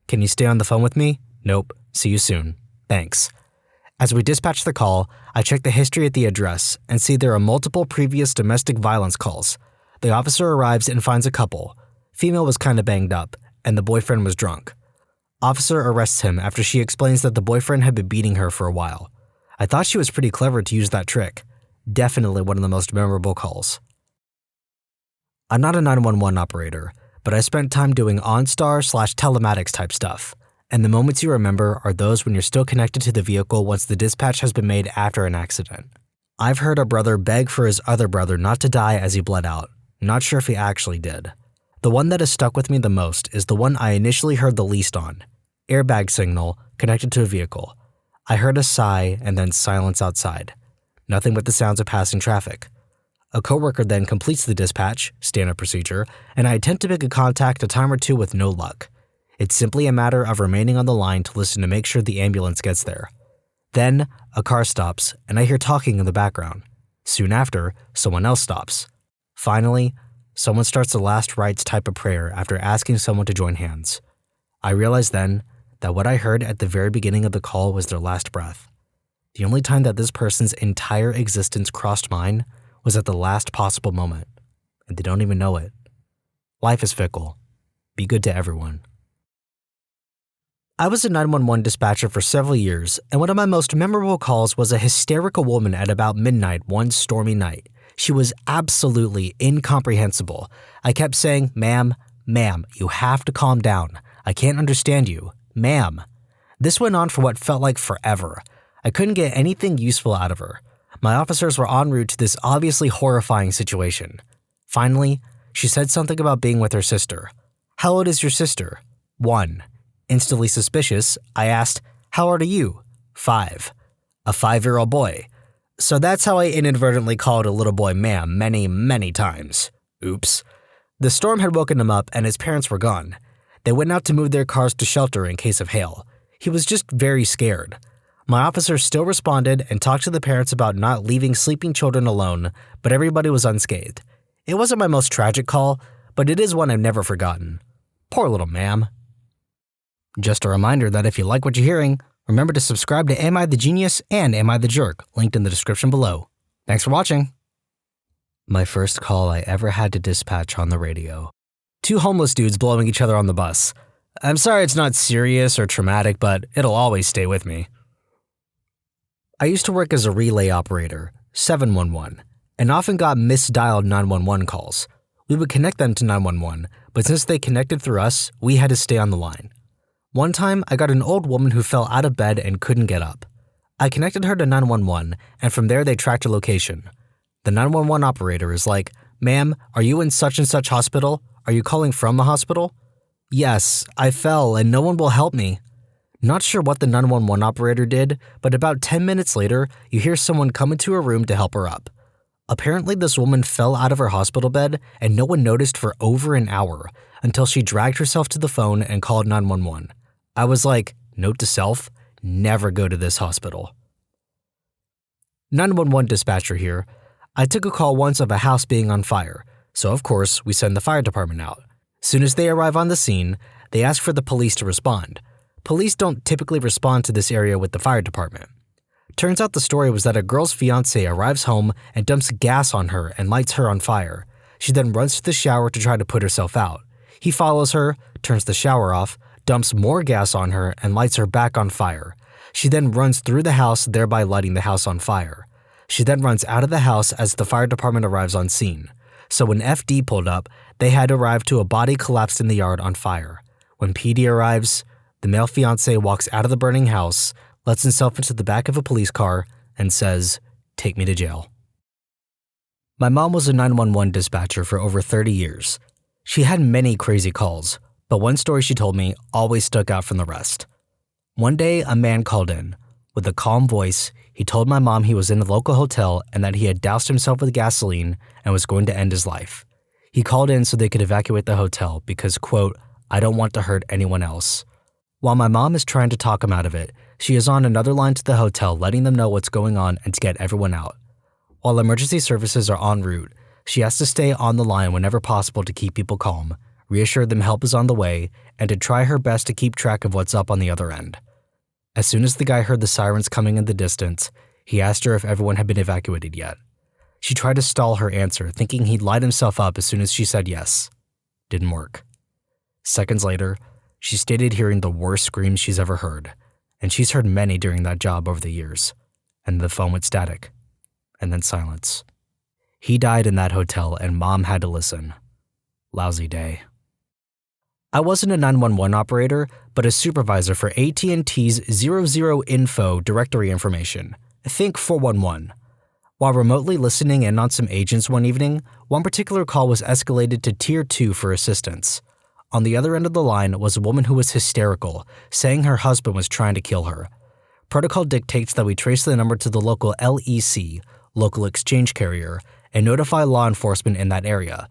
Can you stay on the phone with me? Nope. See you soon. Thanks. As we dispatch the call, I check the history at the address and see there are multiple previous domestic violence calls. The officer arrives and finds a couple. Female was kind of banged up, and the boyfriend was drunk. Officer arrests him after she explains that the boyfriend had been beating her for a while. I thought she was pretty clever to use that trick. Definitely one of the most memorable calls. I'm not a 911 operator, but I spent time doing OnStar/telematics type stuff. And the moments you remember are those when you're still connected to the vehicle once the dispatch has been made after an accident. I've heard a brother beg for his other brother not to die as he bled out. Not sure if he actually did. The one that has stuck with me the most is the one I initially heard the least on. Airbag signal connected to a vehicle. I heard a sigh and then silence outside. Nothing but the sounds of passing traffic. A coworker then completes the dispatch, standard procedure, and I attempt to make a contact a time or two with no luck. It's simply a matter of remaining on the line to listen to make sure the ambulance gets there. Then, a car stops, and I hear talking in the background. Soon after, someone else stops. Finally, someone starts the last rites type of prayer after asking someone to join hands. I realized then that what I heard at the very beginning of the call was their last breath. The only time that this person's entire existence crossed mine was at the last possible moment, and they don't even know it. Life is fickle. Be good to everyone. I was a 911 dispatcher for several years, and one of my most memorable calls was a hysterical woman at about midnight one stormy night. She was absolutely incomprehensible. I kept saying, ma'am, you have to calm down. I can't understand you. Ma'am. This went on for what felt like forever. I couldn't get anything useful out of her. My officers were en route to this obviously horrifying situation. Finally, she said something about being with her sister. How old is your sister? 1. Instantly suspicious, I asked, how old are you? 5. A 5-year-old boy. So that's how I inadvertently called a little boy ma'am many times. Oops. The storm had woken him up and his parents were gone. They went out to move their cars to shelter in case of hail. He was just very scared. My officers still responded and talked to the parents about not leaving sleeping children alone, but everybody was unscathed. It wasn't my most tragic call, but it is one I've never forgotten. Poor little ma'am. Just a reminder that if you like what you're hearing, remember to subscribe to Am I the Genius and Am I the Jerk, linked in the description below. Thanks for watching. My first call I ever had to dispatch on the radio. 2 homeless dudes blowing each other on the bus. I'm sorry it's not serious or traumatic, but it'll always stay with me. I used to work as a relay operator, 711, and often got misdialed 911 calls. We would connect them to 911, but since they connected through us, we had to stay on the line. One time, I got an old woman who fell out of bed and couldn't get up. I connected her to 911, and from there they tracked her location. The 911 operator is like, ma'am, are you in such and such hospital? Are you calling from the hospital? Yes, I fell and no one will help me. Not sure what the 911 operator did, but about 10 minutes later, you hear someone come into her room to help her up. Apparently, this woman fell out of her hospital bed and no one noticed for over an hour until she dragged herself to the phone and called 911. I was like, note to self, never go to this hospital. 911 dispatcher here. I took a call once of a house being on fire, so of course we send the fire department out. Soon as they arrive on the scene, they ask for the police to respond. Police don't typically respond to this area with the fire department. Turns out the story was that a girl's fiancé arrives home and dumps gas on her and lights her on fire. She then runs to the shower to try to put herself out. He follows her, turns the shower off, dumps more gas on her, and lights her back on fire. She then runs through the house, thereby lighting the house on fire. She then runs out of the house as the fire department arrives on scene. So when FD pulled up, they had arrived to a body collapsed in the yard on fire. When PD arrives, the male fiancé walks out of the burning house, lets himself into the back of a police car, and says, "Take me to jail." My mom was a 911 dispatcher for over 30 years. She had many crazy calls, but one story she told me always stuck out from the rest. One day, a man called in. With a calm voice, he told my mom he was in a local hotel and that he had doused himself with gasoline and was going to end his life. He called in so they could evacuate the hotel because, quote, "I don't want to hurt anyone else." While my mom is trying to talk him out of it, she is on another line to the hotel letting them know what's going on and to get everyone out. While emergency services are en route, she has to stay on the line whenever possible to keep people calm, reassure them help is on the way, and to try her best to keep track of what's up on the other end. As soon as the guy heard the sirens coming in the distance, he asked her if everyone had been evacuated yet. She tried to stall her answer, thinking he'd light himself up as soon as she said yes. Didn't work. Seconds later, she stated hearing the worst screams she's ever heard, and she's heard many during that job over the years, and the phone went static, and then silence. He died in that hotel and mom had to listen. Lousy day. I wasn't a 911 operator, but a supervisor for AT&T's 00 info directory information. Think 411. While remotely listening in on some agents one evening, one particular call was escalated to Tier 2 for assistance. On the other end of the line was a woman who was hysterical, saying her husband was trying to kill her. Protocol dictates that we trace the number to the local LEC, local exchange carrier, and notify law enforcement in that area.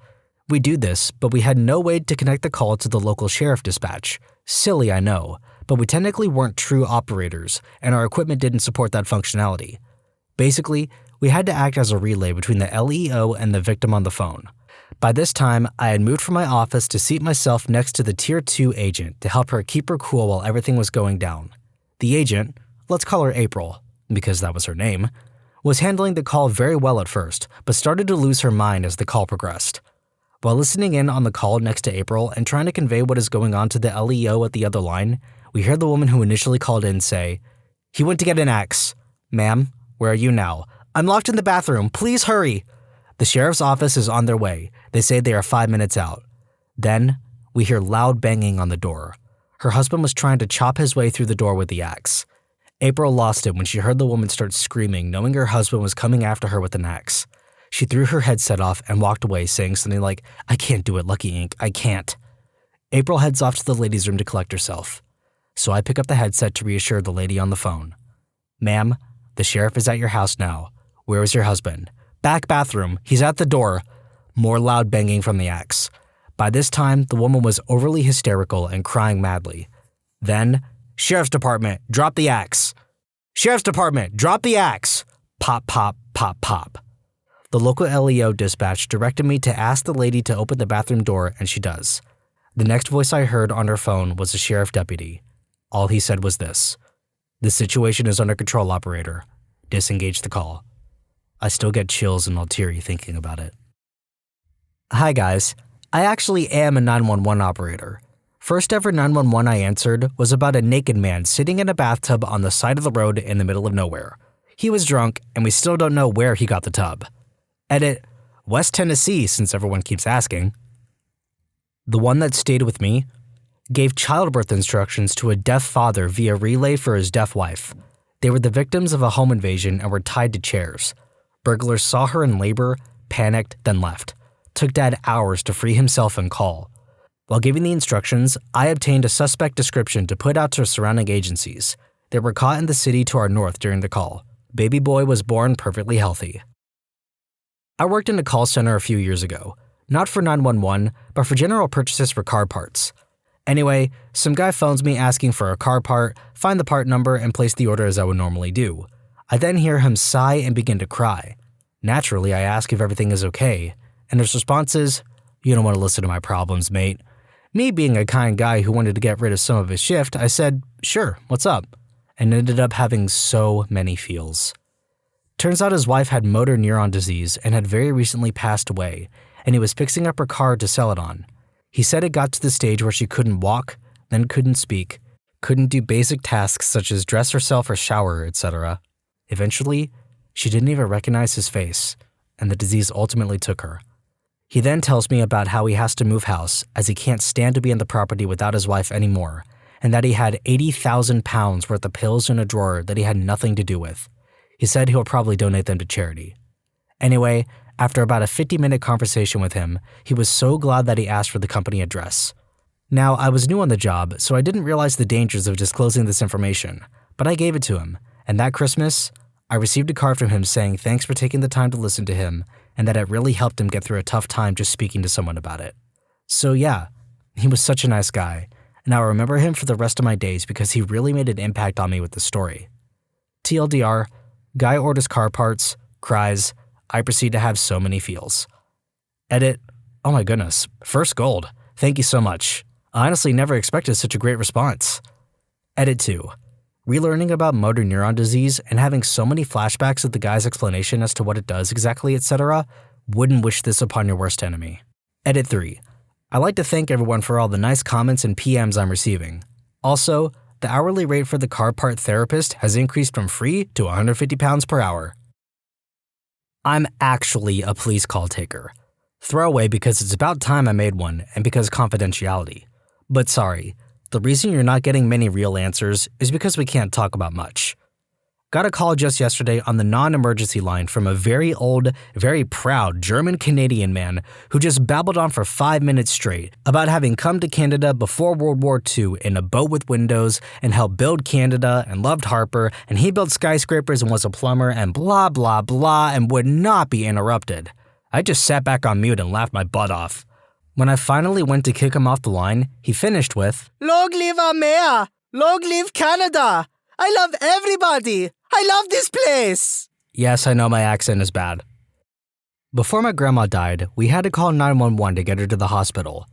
We do this, but we had no way to connect the call to the local sheriff dispatch. Silly, I know, but we technically weren't true operators, and our equipment didn't support that functionality. Basically, we had to act as a relay between the LEO and the victim on the phone. By this time, I had moved from my office to seat myself next to the Tier 2 agent to help her keep her cool while everything was going down. The agent, let's call her April, because that was her name, was handling the call very well at first, but started to lose her mind as the call progressed. While listening in on the call next to April and trying to convey what is going on to the LEO at the other line, we hear the woman who initially called in say, "He went to get an axe. Ma'am, where are you now? I'm locked in the bathroom. Please hurry." The sheriff's office is on their way. They say they are 5 minutes out. Then, we hear loud banging on the door. Her husband was trying to chop his way through the door with the axe. April lost it when she heard the woman start screaming, knowing her husband was coming after her with an axe. She threw her headset off and walked away, saying something like, "I can't do it, Lucky Inc. I can't." April heads off to the ladies' room to collect herself. So I pick up the headset to reassure the lady on the phone. "Ma'am, the sheriff is at your house now. Where is your husband?" "Back bathroom. He's at the door." More loud banging from the axe. By this time, the woman was overly hysterical and crying madly. Then, "Sheriff's Department, drop the axe." "Sheriff's Department, drop the axe." Pop, pop, pop, pop. The local LEO dispatch directed me to ask the lady to open the bathroom door, and she does. The next voice I heard on her phone was a sheriff deputy. All he said was this: "The situation is under control, operator. Disengage the call." I still get chills and all teary thinking about it. Hi guys, I actually am a 911 operator. First ever 911 I answered was about a naked man sitting in a bathtub on the side of the road in the middle of nowhere. He was drunk, and we still don't know where he got the tub. Edit, West Tennessee, since everyone keeps asking. The one that stayed with me gave childbirth instructions to a deaf father via relay for his deaf wife. They were the victims of a home invasion and were tied to chairs. Burglars saw her in labor, panicked, then left. Took Dad hours to free himself and call. While giving the instructions, I obtained a suspect description to put out to surrounding agencies. They were caught in the city to our north during the call. Baby boy was born perfectly healthy. I worked in a call center a few years ago. Not for 911, but for general purchases for car parts. Anyway, some guy phones me asking for a car part, find the part number, and place the order as I would normally do. I then hear him sigh and begin to cry. Naturally, I ask if everything is okay, and his response is, "You don't want to listen to my problems, mate." Me being a kind guy who wanted to get rid of some of his shift, I said, "Sure, what's up?" and ended up having so many feels. Turns out his wife had motor neuron disease and had very recently passed away, and he was fixing up her car to sell it on. He said it got to the stage where she couldn't walk, then couldn't speak, couldn't do basic tasks such as dress herself or shower, etc. Eventually, she didn't even recognize his face, and the disease ultimately took her. He then tells me about how he has to move house as he can't stand to be in the property without his wife anymore, and that he had 80,000 pounds worth of pills in a drawer that he had nothing to do with. He said he'll probably donate them to charity. Anyway, after about a 50-minute conversation with him, he was so glad that he asked for the company address. Now, I was new on the job, so I didn't realize the dangers of disclosing this information, but I gave it to him, and that Christmas, I received a card from him saying thanks for taking the time to listen to him, and that it really helped him get through a tough time just speaking to someone about it. So yeah, he was such a nice guy, and I'll remember him for the rest of my days because he really made an impact on me with the story. TLDR, guy orders car parts, cries, I proceed to have so many feels. Edit, oh my goodness, first gold, thank you so much. I honestly never expected such a great response. Edit 2, relearning about motor neuron disease and having so many flashbacks of the guy's explanation as to what it does exactly, etc. Wouldn't wish this upon your worst enemy. Edit 3, I'd like to thank everyone for all the nice comments and PMs I'm receiving. Also, the hourly rate for the car part therapist has increased from free to £150 per hour. I'm actually a police call taker. Throwaway because it's about time I made one and because confidentiality. But sorry, the reason you're not getting many real answers is because we can't talk about much. Got a call just yesterday on the non-emergency line from a very old, very proud German-Canadian man who just babbled on for 5 minutes straight about having come to Canada before World War II in a boat with windows and helped build Canada and loved Harper and he built skyscrapers and was a plumber and blah blah blah and would not be interrupted. I just sat back on mute and laughed my butt off. When I finally went to kick him off the line, he finished with, "Long live AmITheA! Long live Canada! I love everybody! I love this place!" Yes, I know my accent is bad. Before my grandma died, we had to call 911 to get her to the hospital.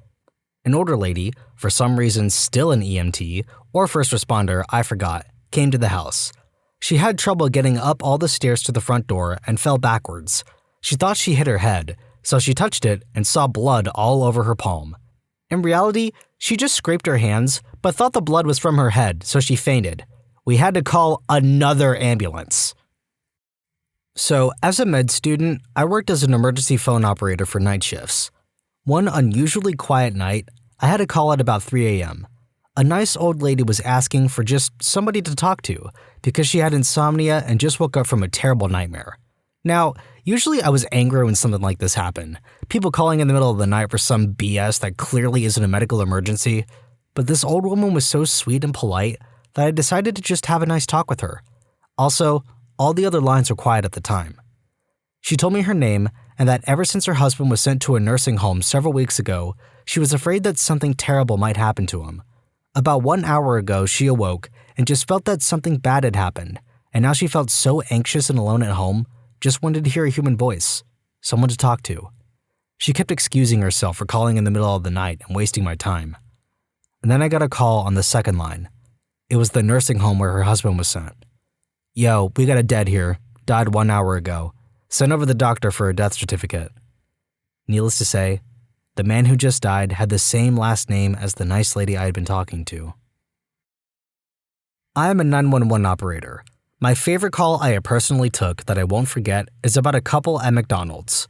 An older lady, for some reason still an EMT, or first responder, I forgot, came to the house. She had trouble getting up all the stairs to the front door and fell backwards. She thought she hit her head, so she touched it and saw blood all over her palm. In reality, she just scraped her hands, but thought the blood was from her head, so she fainted. We had to call another ambulance. So, as a med student, I worked as an emergency phone operator for night shifts. One unusually quiet night, I had a call at about 3 a.m. A nice old lady was asking for just somebody to talk to because she had insomnia and just woke up from a terrible nightmare. Now, usually I was angry when something like this happened. People calling in the middle of the night for some BS that clearly isn't a medical emergency. But this old woman was so sweet and polite that I decided to just have a nice talk with her. Also, all the other lines were quiet at the time. She told me her name and that ever since her husband was sent to a nursing home several weeks ago, she was afraid that something terrible might happen to him. About 1 hour ago, she awoke and just felt that something bad had happened, and now she felt so anxious and alone at home, just wanted to hear a human voice, someone to talk to. She kept excusing herself for calling in the middle of the night and wasting my time. And then I got a call on the second line. It was the nursing home where her husband was sent. Yo, we got a dead here. Died 1 hour ago. Send over the doctor for a death certificate. Needless to say, the man who just died had the same last name as the nice lady I had been talking to. I am a 911 operator. My favorite call I personally took that I won't forget is about a couple at McDonald's.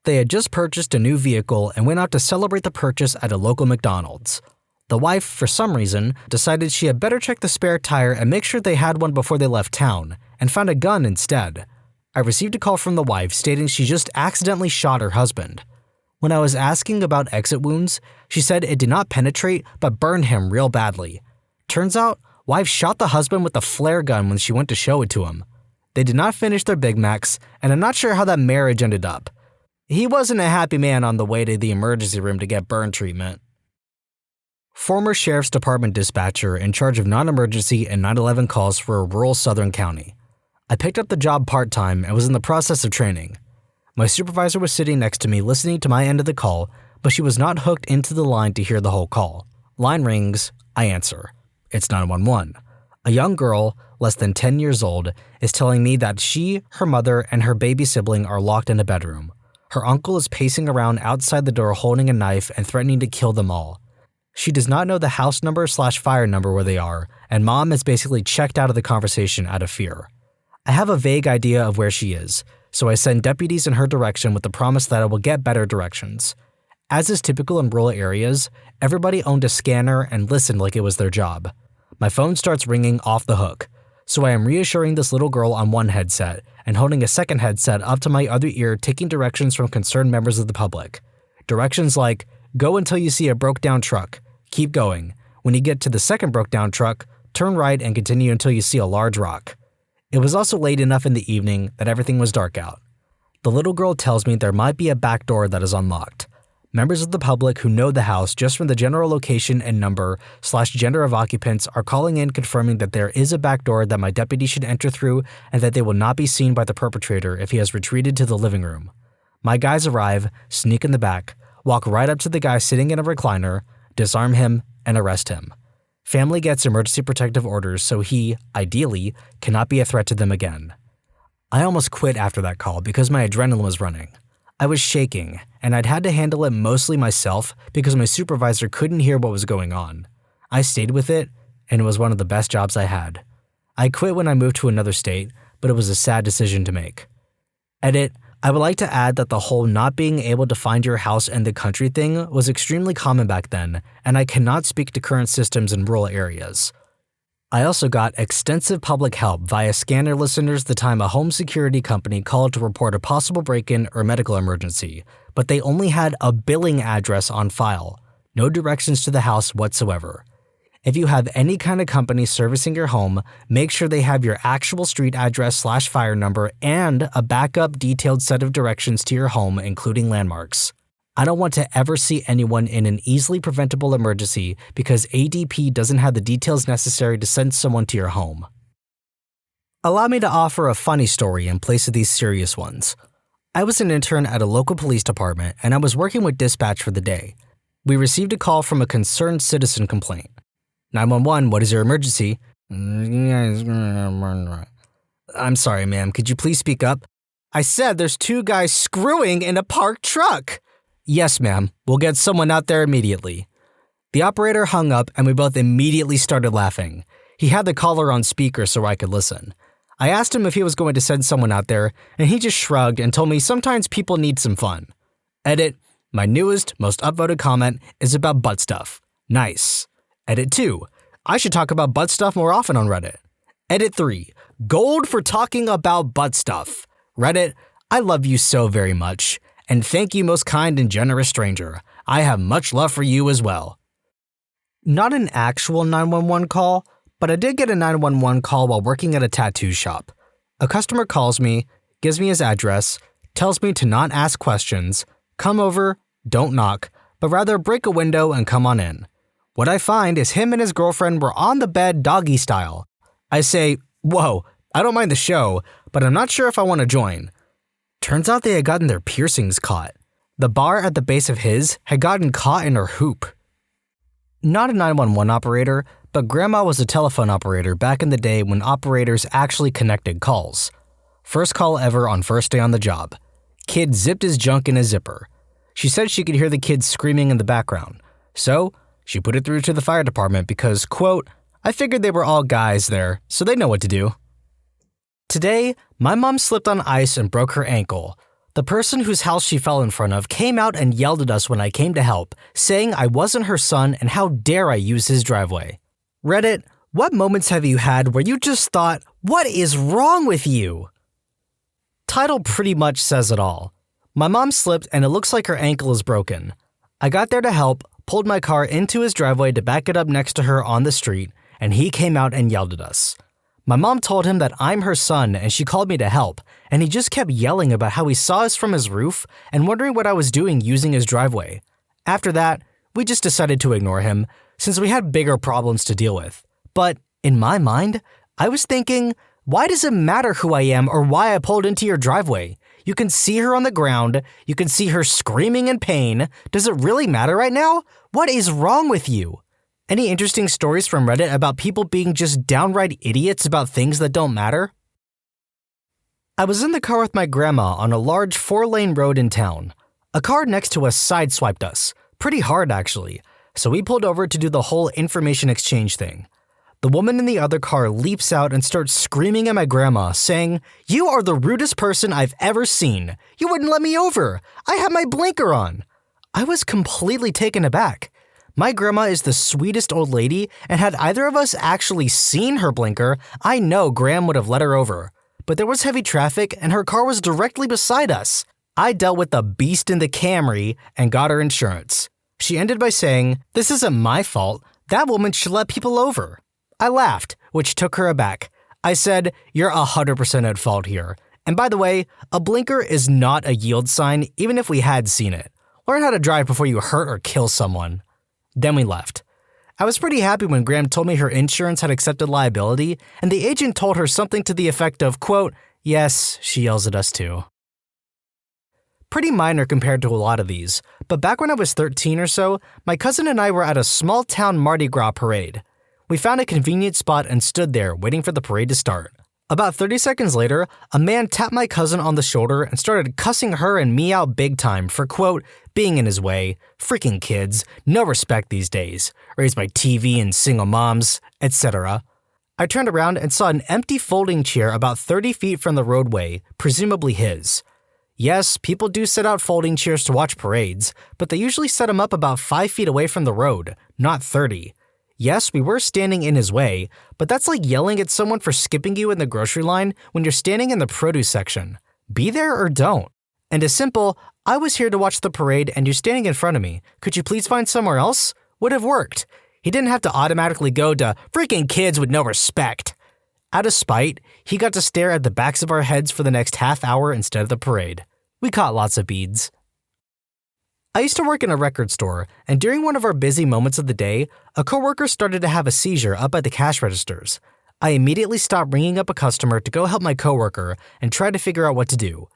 They had just purchased a new vehicle and went out to celebrate the purchase at a local McDonald's. The wife, for some reason, decided she had better check the spare tire and make sure they had one before they left town, and found a gun instead. I received a call from the wife stating she just accidentally shot her husband. When I was asking about exit wounds, she said it did not penetrate but burned him real badly. Turns out, wife shot the husband with a flare gun when she went to show it to him. They did not finish their Big Macs, and I'm not sure how that marriage ended up. He wasn't a happy man on the way to the emergency room to get burn treatment. Former Sheriff's Department dispatcher in charge of non-emergency and 911 calls for a rural southern county. I picked up the job part-time and was in the process of training. My supervisor was sitting next to me listening to my end of the call, but she was not hooked into the line to hear the whole call. Line rings, I answer. It's 911. A young girl, less than 10 years old, is telling me that she, her mother, and her baby sibling are locked in a bedroom. Her uncle is pacing around outside the door holding a knife and threatening to kill them all. She does not know the house number/fire number where they are, and mom is basically checked out of the conversation out of fear. I have a vague idea of where she is, so I send deputies in her direction with the promise that I will get better directions. As is typical in rural areas, everybody owned a scanner and listened like it was their job. My phone starts ringing off the hook, so I am reassuring this little girl on one headset and holding a second headset up to my other ear taking directions from concerned members of the public. Directions like, go until you see a broke-down truck. Keep going. When you get to the second broke-down truck, turn right and continue until you see a large rock. It was also late enough in the evening that everything was dark out. The little girl tells me there might be a back door that is unlocked. Members of the public who know the house just from the general location and number/gender of occupants are calling in confirming that there is a back door that my deputy should enter through and that they will not be seen by the perpetrator if he has retreated to the living room. My guys arrive, sneak in the back, walk right up to the guy sitting in a recliner, disarm him, and arrest him. Family gets emergency protective orders so he, ideally, cannot be a threat to them again. I almost quit after that call because my adrenaline was running. I was shaking, and I'd had to handle it mostly myself because my supervisor couldn't hear what was going on. I stayed with it, and it was one of the best jobs I had. I quit when I moved to another state, but it was a sad decision to make. Edit. I would like to add that the whole not being able to find your house in the country thing was extremely common back then, and I cannot speak to current systems in rural areas. I also got extensive public help via scanner listeners the time a home security company called to report a possible break-in or medical emergency, but they only had a billing address on file, no directions to the house whatsoever. If you have any kind of company servicing your home, make sure they have your actual street address/fire number and a backup detailed set of directions to your home, including landmarks. I don't want to ever see anyone in an easily preventable emergency because ADP doesn't have the details necessary to send someone to your home. Allow me to offer a funny story in place of these serious ones. I was an intern at a local police department and I was working with dispatch for the day. We received a call from a concerned citizen complaint. 911, what is your emergency? I'm sorry, ma'am. Could you please speak up? I said there's 2 guys screwing in a parked truck. Yes, ma'am. We'll get someone out there immediately. The operator hung up and we both immediately started laughing. He had the caller on speaker so I could listen. I asked him if he was going to send someone out there, and he just shrugged and told me sometimes people need some fun. Edit, my newest, most upvoted comment is about butt stuff. Nice. Edit 2, I should talk about butt stuff more often on Reddit. Edit 3, gold for talking about butt stuff. Reddit, I love you so very much. And thank you, most kind and generous stranger. I have much love for you as well. Not an actual 911 call, but I did get a 911 call while working at a tattoo shop. A customer calls me, gives me his address, tells me to not ask questions, come over, don't knock, but rather break a window and come on in. What I find is him and his girlfriend were on the bed doggy style. I say, whoa, I don't mind the show, but I'm not sure if I want to join. Turns out they had gotten their piercings caught. The bar at the base of his had gotten caught in her hoop. Not a 911 operator, but Grandma was a telephone operator back in the day when operators actually connected calls. First call ever on first day on the job. Kid zipped his junk in a zipper. She said she could hear the kids screaming in the background. So, she put it through to the fire department because, quote, I figured they were all guys there, so they know what to do. Today, my mom slipped on ice and broke her ankle. The person whose house she fell in front of came out and yelled at us when I came to help, saying I wasn't her son and how dare I use his driveway. Reddit, what moments have you had where you just thought, what is wrong with you? Title pretty much says it all. My mom slipped and it looks like her ankle is broken. I got there to help, pulled my car into his driveway to back it up next to her on the street, and he came out and yelled at us. My mom told him that I'm her son and she called me to help, and he just kept yelling about how he saw us from his roof and wondering what I was doing using his driveway. After that, we just decided to ignore him since we had bigger problems to deal with. But in my mind, I was thinking, why does it matter who I am or why I pulled into your driveway? You can see her on the ground, you can see her screaming in pain. Does it really matter right now? What is wrong with you? Any interesting stories from Reddit about people being just downright idiots about things that don't matter? I was in the car with my grandma on a large 4-lane road in town. A car next to us sideswiped us, pretty hard actually, so we pulled over to do the whole information exchange thing. The woman in the other car leaps out and starts screaming at my grandma, saying, "You are the rudest person I've ever seen. You wouldn't let me over. I had my blinker on." I was completely taken aback. My grandma is the sweetest old lady, and had either of us actually seen her blinker, I know Graham would have let her over. But there was heavy traffic, and her car was directly beside us. I dealt with the beast in the Camry and got her insurance. She ended by saying, "This isn't my fault. That woman should let people over." I laughed, which took her aback. I said, "You're 100% at fault here. And by the way, a blinker is not a yield sign even if we had seen it. Learn how to drive before you hurt or kill someone." Then we left. I was pretty happy when Graham told me her insurance had accepted liability, and the agent told her something to the effect of, quote, "Yes, she yells at us too." Pretty minor compared to a lot of these, but back when I was 13 or so, my cousin and I were at a small town Mardi Gras parade. We found a convenient spot and stood there waiting for the parade to start. About 30 seconds later, a man tapped my cousin on the shoulder and started cussing her and me out big time for, quote, being in his way, freaking kids, no respect these days, raised by TV and single moms, etc. I turned around and saw an empty folding chair about 30 feet from the roadway, presumably his. Yes, people do set out folding chairs to watch parades, but they usually set them up about 5 feet away from the road, not 30. Yes, we were standing in his way, but that's like yelling at someone for skipping you in the grocery line when you're standing in the produce section. Be there or don't. And as simple, "I was here to watch the parade and you're standing in front of me. Could you please find somewhere else?" would have worked. He didn't have to automatically go to "freaking kids with no respect." Out of spite, he got to stare at the backs of our heads for the next half hour instead of the parade. We caught lots of beads. I used to work in a record store, and during one of our busy moments of the day, a coworker started to have a seizure up at the cash registers. I immediately stopped ringing up a customer to go help my coworker and try to figure out what to do.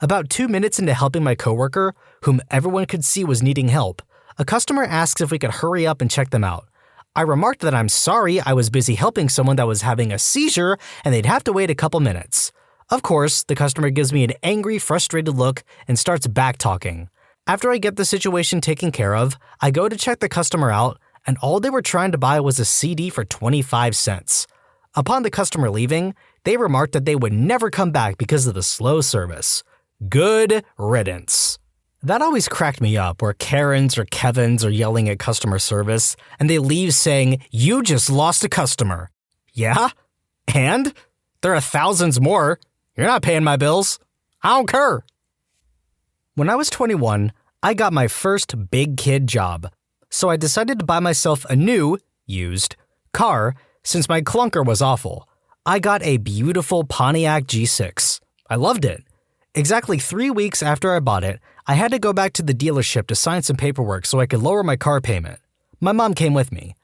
About 2 minutes into helping my coworker, whom everyone could see was needing help, a customer asks if we could hurry up and check them out. I remarked that I'm sorry I was busy helping someone that was having a seizure and they'd have to wait a couple minutes. Of course, the customer gives me an angry, frustrated look and starts back-talking. After I get the situation taken care of, I go to check the customer out, and all they were trying to buy was a CD for 25 cents. Upon the customer leaving, they remarked that they would never come back because of the slow service. Good riddance. That always cracked me up, where Karens or Kevins are yelling at customer service, and they leave saying, "You just lost a customer." Yeah? And? There are thousands more. You're not paying my bills. I don't care. When I was 21, I got my first big kid job, so I decided to buy myself a new, used, car since my clunker was awful. I got a beautiful Pontiac G6. I loved it. Exactly 3 weeks after I bought it, I had to go back to the dealership to sign some paperwork so I could lower my car payment. My mom came with me.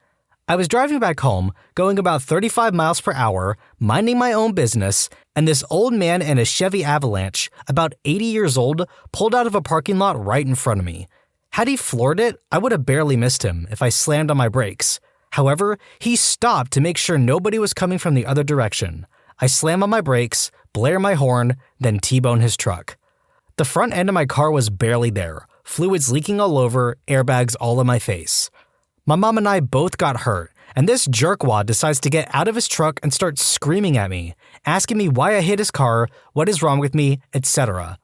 I was driving back home, going about 35 miles per hour, minding my own business, and this old man in a Chevy Avalanche, about 80 years old, pulled out of a parking lot right in front of me. Had he floored it, I would have barely missed him if I slammed on my brakes. However, he stopped to make sure nobody was coming from the other direction. I slam on my brakes, blare my horn, then T-bone his truck. The front end of my car was barely there, fluids leaking all over, airbags all in my face. My mom and I both got hurt, and this jerkwad decides to get out of his truck and start screaming at me, asking me why I hit his car, what is wrong with me, etc.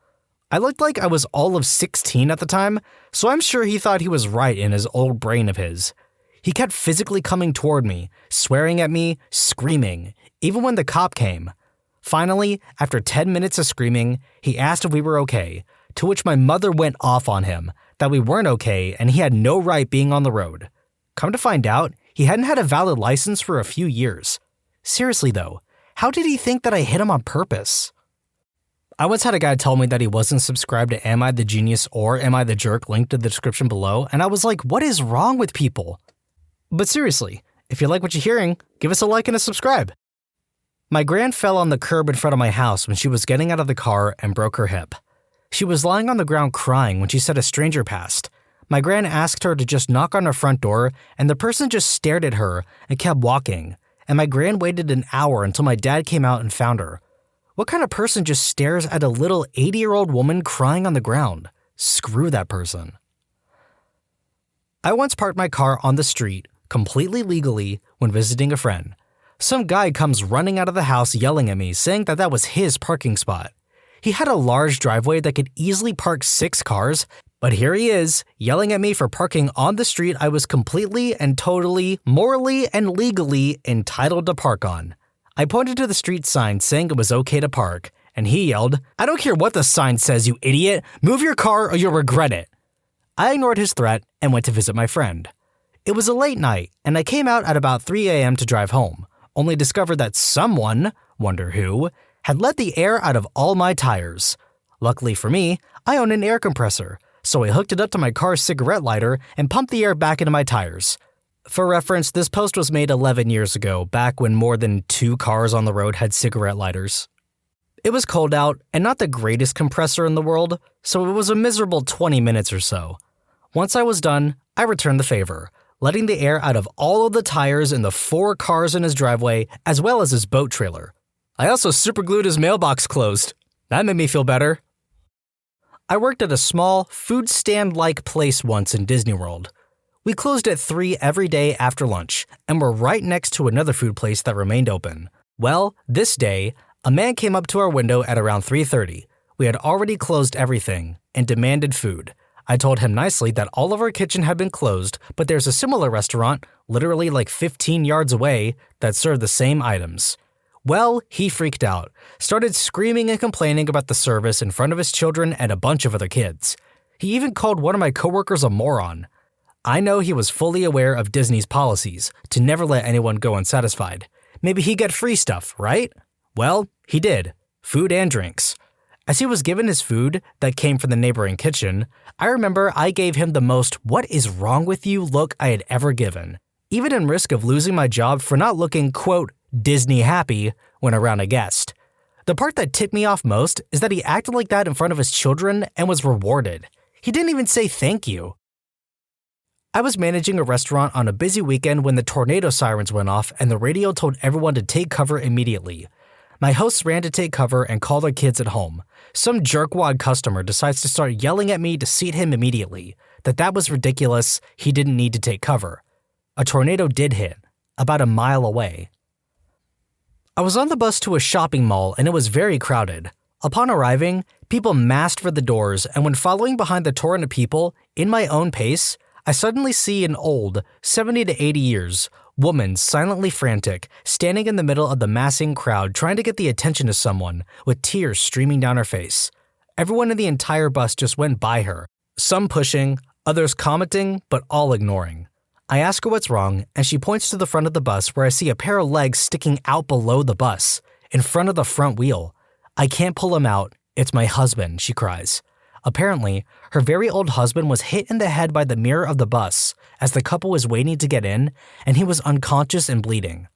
I looked like I was all of 16 at the time, so I'm sure he thought he was right in his old brain of his. He kept physically coming toward me, swearing at me, screaming, even when the cop came. Finally, after 10 minutes of screaming, he asked if we were okay, to which my mother went off on him, that we weren't okay and he had no right being on the road. Come to find out, he hadn't had a valid license for a few years. Seriously though, how did he think that I hit him on purpose? I once had a guy tell me that he wasn't subscribed to Am I the Genius or Am I the Jerk linked in the description below, and I was like, what is wrong with people? But seriously, if you like what you're hearing, give us a like and a subscribe. My gran fell on the curb in front of my house when she was getting out of the car and broke her hip. She was lying on the ground crying when she said a stranger passed. My gran asked her to just knock on her front door, and the person just stared at her and kept walking, and my gran waited an hour until my dad came out and found her. What kind of person just stares at a little 80-year-old woman crying on the ground? Screw that person. I once parked my car on the street, completely legally, when visiting a friend. Some guy comes running out of the house yelling at me, saying that that was his parking spot. He had a large driveway that could easily park 6 cars, but here he is, yelling at me for parking on the street I was completely and totally, morally and legally entitled to park on. I pointed to the street sign saying it was okay to park, and he yelled, "I don't care what the sign says, you idiot! Move your car or you'll regret it!" I ignored his threat and went to visit my friend. It was a late night, and I came out at about 3 a.m. to drive home, only discovered that someone, wonder who, had let the air out of all my tires. Luckily for me, I own an air compressor, so I hooked it up to my car's cigarette lighter and pumped the air back into my tires. For reference, this post was made 11 years ago, back when more than 2 cars on the road had cigarette lighters. It was cold out and not the greatest compressor in the world, so it was a miserable 20 minutes or so. Once I was done, I returned the favor, letting the air out of all of the tires in the 4 cars in his driveway, as well as his boat trailer. I also superglued his mailbox closed. That made me feel better. I worked at a small, food stand-like place once in Disney World. We closed at 3 every day after lunch, and were right next to another food place that remained open. Well, this day, a man came up to our window at around 3:30. We had already closed everything, and demanded food. I told him nicely that all of our kitchen had been closed, but there's a similar restaurant, literally like 15 yards away, that served the same items. Well, he freaked out, started screaming and complaining about the service in front of his children and a bunch of other kids. He even called one of my coworkers a moron. I know he was fully aware of Disney's policies to never let anyone go unsatisfied. Maybe he'd get free stuff, right? Well, he did. Food and drinks. As he was given his food that came from the neighboring kitchen, I remember I gave him the most "what is wrong with you" look I had ever given, even in risk of losing my job for not looking, quote, Disney happy when around a guest. The part that tipped me off most is that he acted like that in front of his children and was rewarded. He didn't even say thank you. I was managing a restaurant on a busy weekend when the tornado sirens went off and the radio told everyone to take cover immediately. My hosts ran to take cover and call their kids at home. Some jerkwad customer decides to start yelling at me to seat him immediately, that was ridiculous, he didn't need to take cover. A tornado did hit, about a mile away. I was on the bus to a shopping mall and it was very crowded. Upon arriving, people massed for the doors, and when following behind the torrent of people, in my own pace, I suddenly see an old, 70 to 80 years, woman silently frantic, standing in the middle of the massing crowd trying to get the attention of someone, with tears streaming down her face. Everyone in the entire bus just went by her, some pushing, others commenting, but all ignoring. I ask her what's wrong, and she points to the front of the bus where I see a pair of legs sticking out below the bus, in front of the front wheel. I can't pull him out, it's my husband, she cries. Apparently, her very old husband was hit in the head by the mirror of the bus as the couple was waiting to get in, and he was unconscious and bleeding.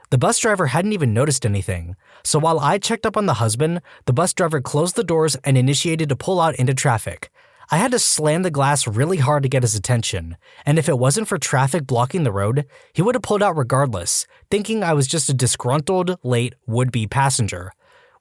The bus driver hadn't even noticed anything, so while I checked up on the husband, the bus driver closed the doors and initiated a pull-out into traffic. I had to slam the glass really hard to get his attention, and if it wasn't for traffic blocking the road, he would have pulled out regardless, thinking I was just a disgruntled, late, would-be passenger.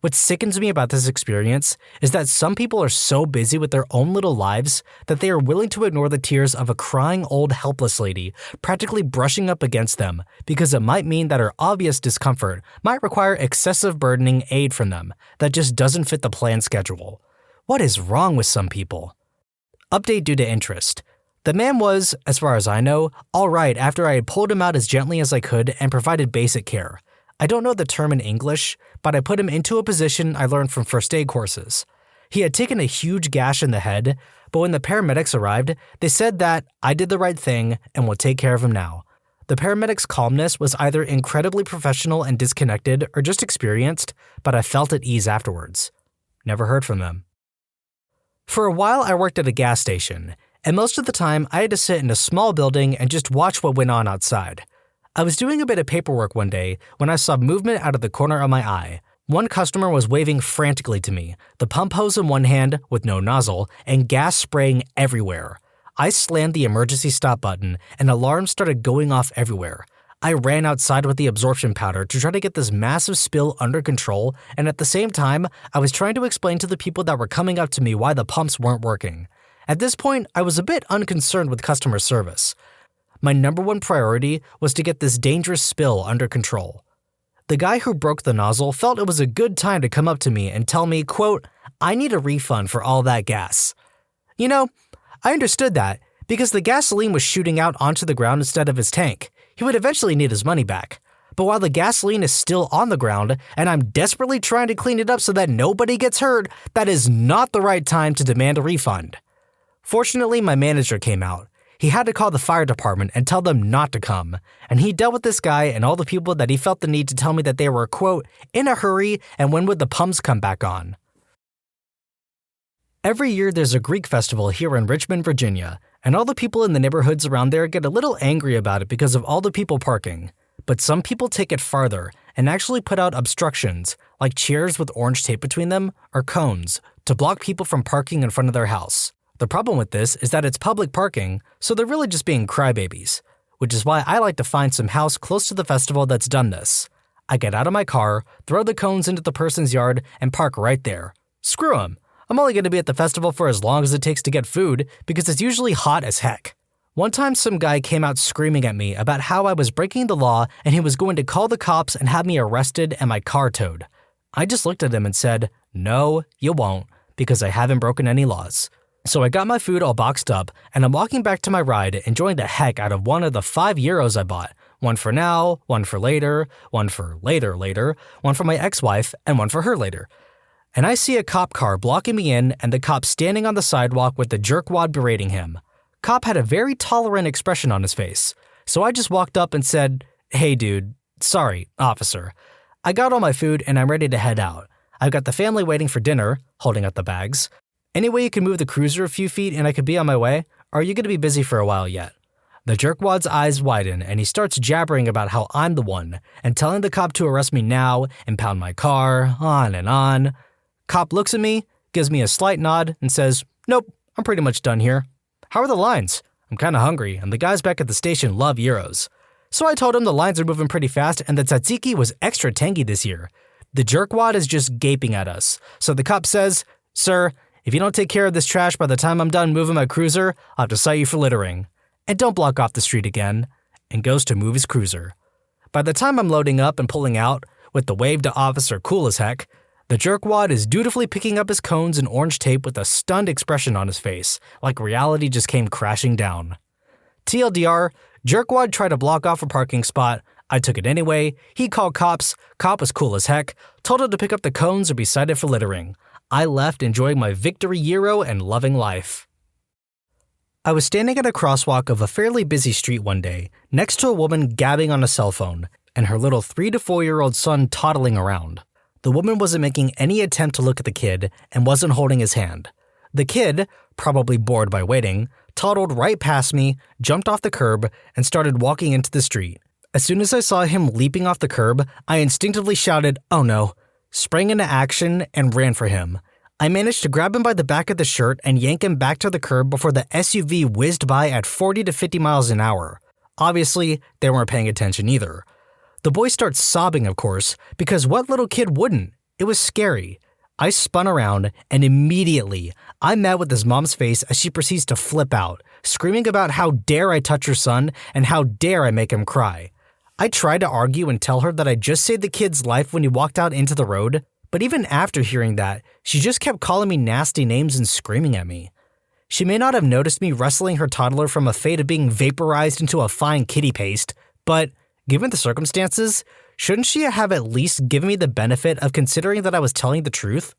What sickens me about this experience is that some people are so busy with their own little lives that they are willing to ignore the tears of a crying old helpless lady practically brushing up against them because it might mean that her obvious discomfort might require excessive burdening aid from them that just doesn't fit the planned schedule. What is wrong with some people? Update due to interest. The man was, as far as I know, alright after I had pulled him out as gently as I could and provided basic care. I don't know the term in English, but I put him into a position I learned from first aid courses. He had taken a huge gash in the head, but when the paramedics arrived, they said that I did the right thing and will take care of him now. The paramedics' calmness was either incredibly professional and disconnected or just experienced, but I felt at ease afterwards. Never heard from them. For a while, I worked at a gas station, and most of the time I had to sit in a small building and just watch what went on outside. I was doing a bit of paperwork one day when I saw movement out of the corner of my eye. One customer was waving frantically to me, the pump hose in one hand with no nozzle and gas spraying everywhere. I slammed the emergency stop button and alarms started going off everywhere. I ran outside with the absorption powder to try to get this massive spill under control, and at the same time, I was trying to explain to the people that were coming up to me why the pumps weren't working. At this point, I was a bit unconcerned with customer service. My number one priority was to get this dangerous spill under control. The guy who broke the nozzle felt it was a good time to come up to me and tell me, quote, "I need a refund for all that gas." You know, I understood that because the gasoline was shooting out onto the ground instead of his tank. He would eventually need his money back. But while the gasoline is still on the ground and I'm desperately trying to clean it up so that nobody gets hurt, that is not the right time to demand a refund. Fortunately, my manager came out. He had to call the fire department and tell them not to come, and he dealt with this guy and all the people that he felt the need to tell me that they were, quote, "in a hurry and when would the pumps come back on." Every year there's a Greek festival here in Richmond, Virginia, and all the people in the neighborhoods around there get a little angry about it because of all the people parking. But some people take it farther and actually put out obstructions, like chairs with orange tape between them or cones, to block people from parking in front of their house. The problem with this is that it's public parking, so they're really just being crybabies, which is why I like to find some house close to the festival that's done this. I get out of my car, throw the cones into the person's yard, and park right there. Screw them. I'm only going to be at the festival for as long as it takes to get food because it's usually hot as heck. One time some guy came out screaming at me about how I was breaking the law and he was going to call the cops and have me arrested and my car towed. I just looked at him and said, "No, you won't, because I haven't broken any laws." So I got my food all boxed up and I'm walking back to my ride enjoying the heck out of one of the 5 euros I bought. One for now, one for later, one for later, one for my ex-wife, and one for her later. And I see a cop car blocking me in and the cop standing on the sidewalk with the jerkwad berating him. Cop had a very tolerant expression on his face, so I just walked up and said, "Hey dude, sorry, officer. I got all my food and I'm ready to head out. I've got the family waiting for dinner," holding up the bags. "Any way you can move the cruiser a few feet and I could be on my way? Or are you going to be busy for a while yet?" The jerkwad's eyes widen and he starts jabbering about how I'm the one and telling the cop to arrest me now, impound my car, on and on. Cop looks at me, gives me a slight nod, and says, "Nope, I'm pretty much done here. How are the lines? I'm kinda hungry, and the guys back at the station love gyros." So I told him the lines are moving pretty fast and the tzatziki was extra tangy this year. The jerkwad is just gaping at us. So the cop says, "Sir, if you don't take care of this trash by the time I'm done moving my cruiser, I'll have to cite you for littering. And don't block off the street again," and goes to move his cruiser. By the time I'm loading up and pulling out, with the wave to officer cool as heck, the jerkwad is dutifully picking up his cones and orange tape with a stunned expression on his face, like reality just came crashing down. TLDR, jerkwad tried to block off a parking spot. I took it anyway. He called cops. Cop was cool as heck. Told him to pick up the cones or be cited for littering. I left enjoying my victory gyro and loving life. I was standing at a crosswalk of a fairly busy street one day, next to a woman gabbing on a cell phone, and her little 3 to 4-year-old son toddling around. The woman wasn't making any attempt to look at the kid and wasn't holding his hand. The kid, probably bored by waiting, toddled right past me, jumped off the curb, and started walking into the street. As soon as I saw him leaping off the curb, I instinctively shouted, "Oh no," sprang into action, and ran for him. I managed to grab him by the back of the shirt and yank him back to the curb before the SUV whizzed by at 40 to 50 miles an hour. Obviously, they weren't paying attention either. The boy starts sobbing, of course, because what little kid wouldn't? It was scary. I spun around, and immediately, I met with his mom's face as she proceeds to flip out, screaming about how dare I touch her son and how dare I make him cry. I tried to argue and tell her that I just saved the kid's life when he walked out into the road, but even after hearing that, she just kept calling me nasty names and screaming at me. She may not have noticed me wrestling her toddler from a fate of being vaporized into a fine kitty paste, but given the circumstances, shouldn't she have at least given me the benefit of considering that I was telling the truth?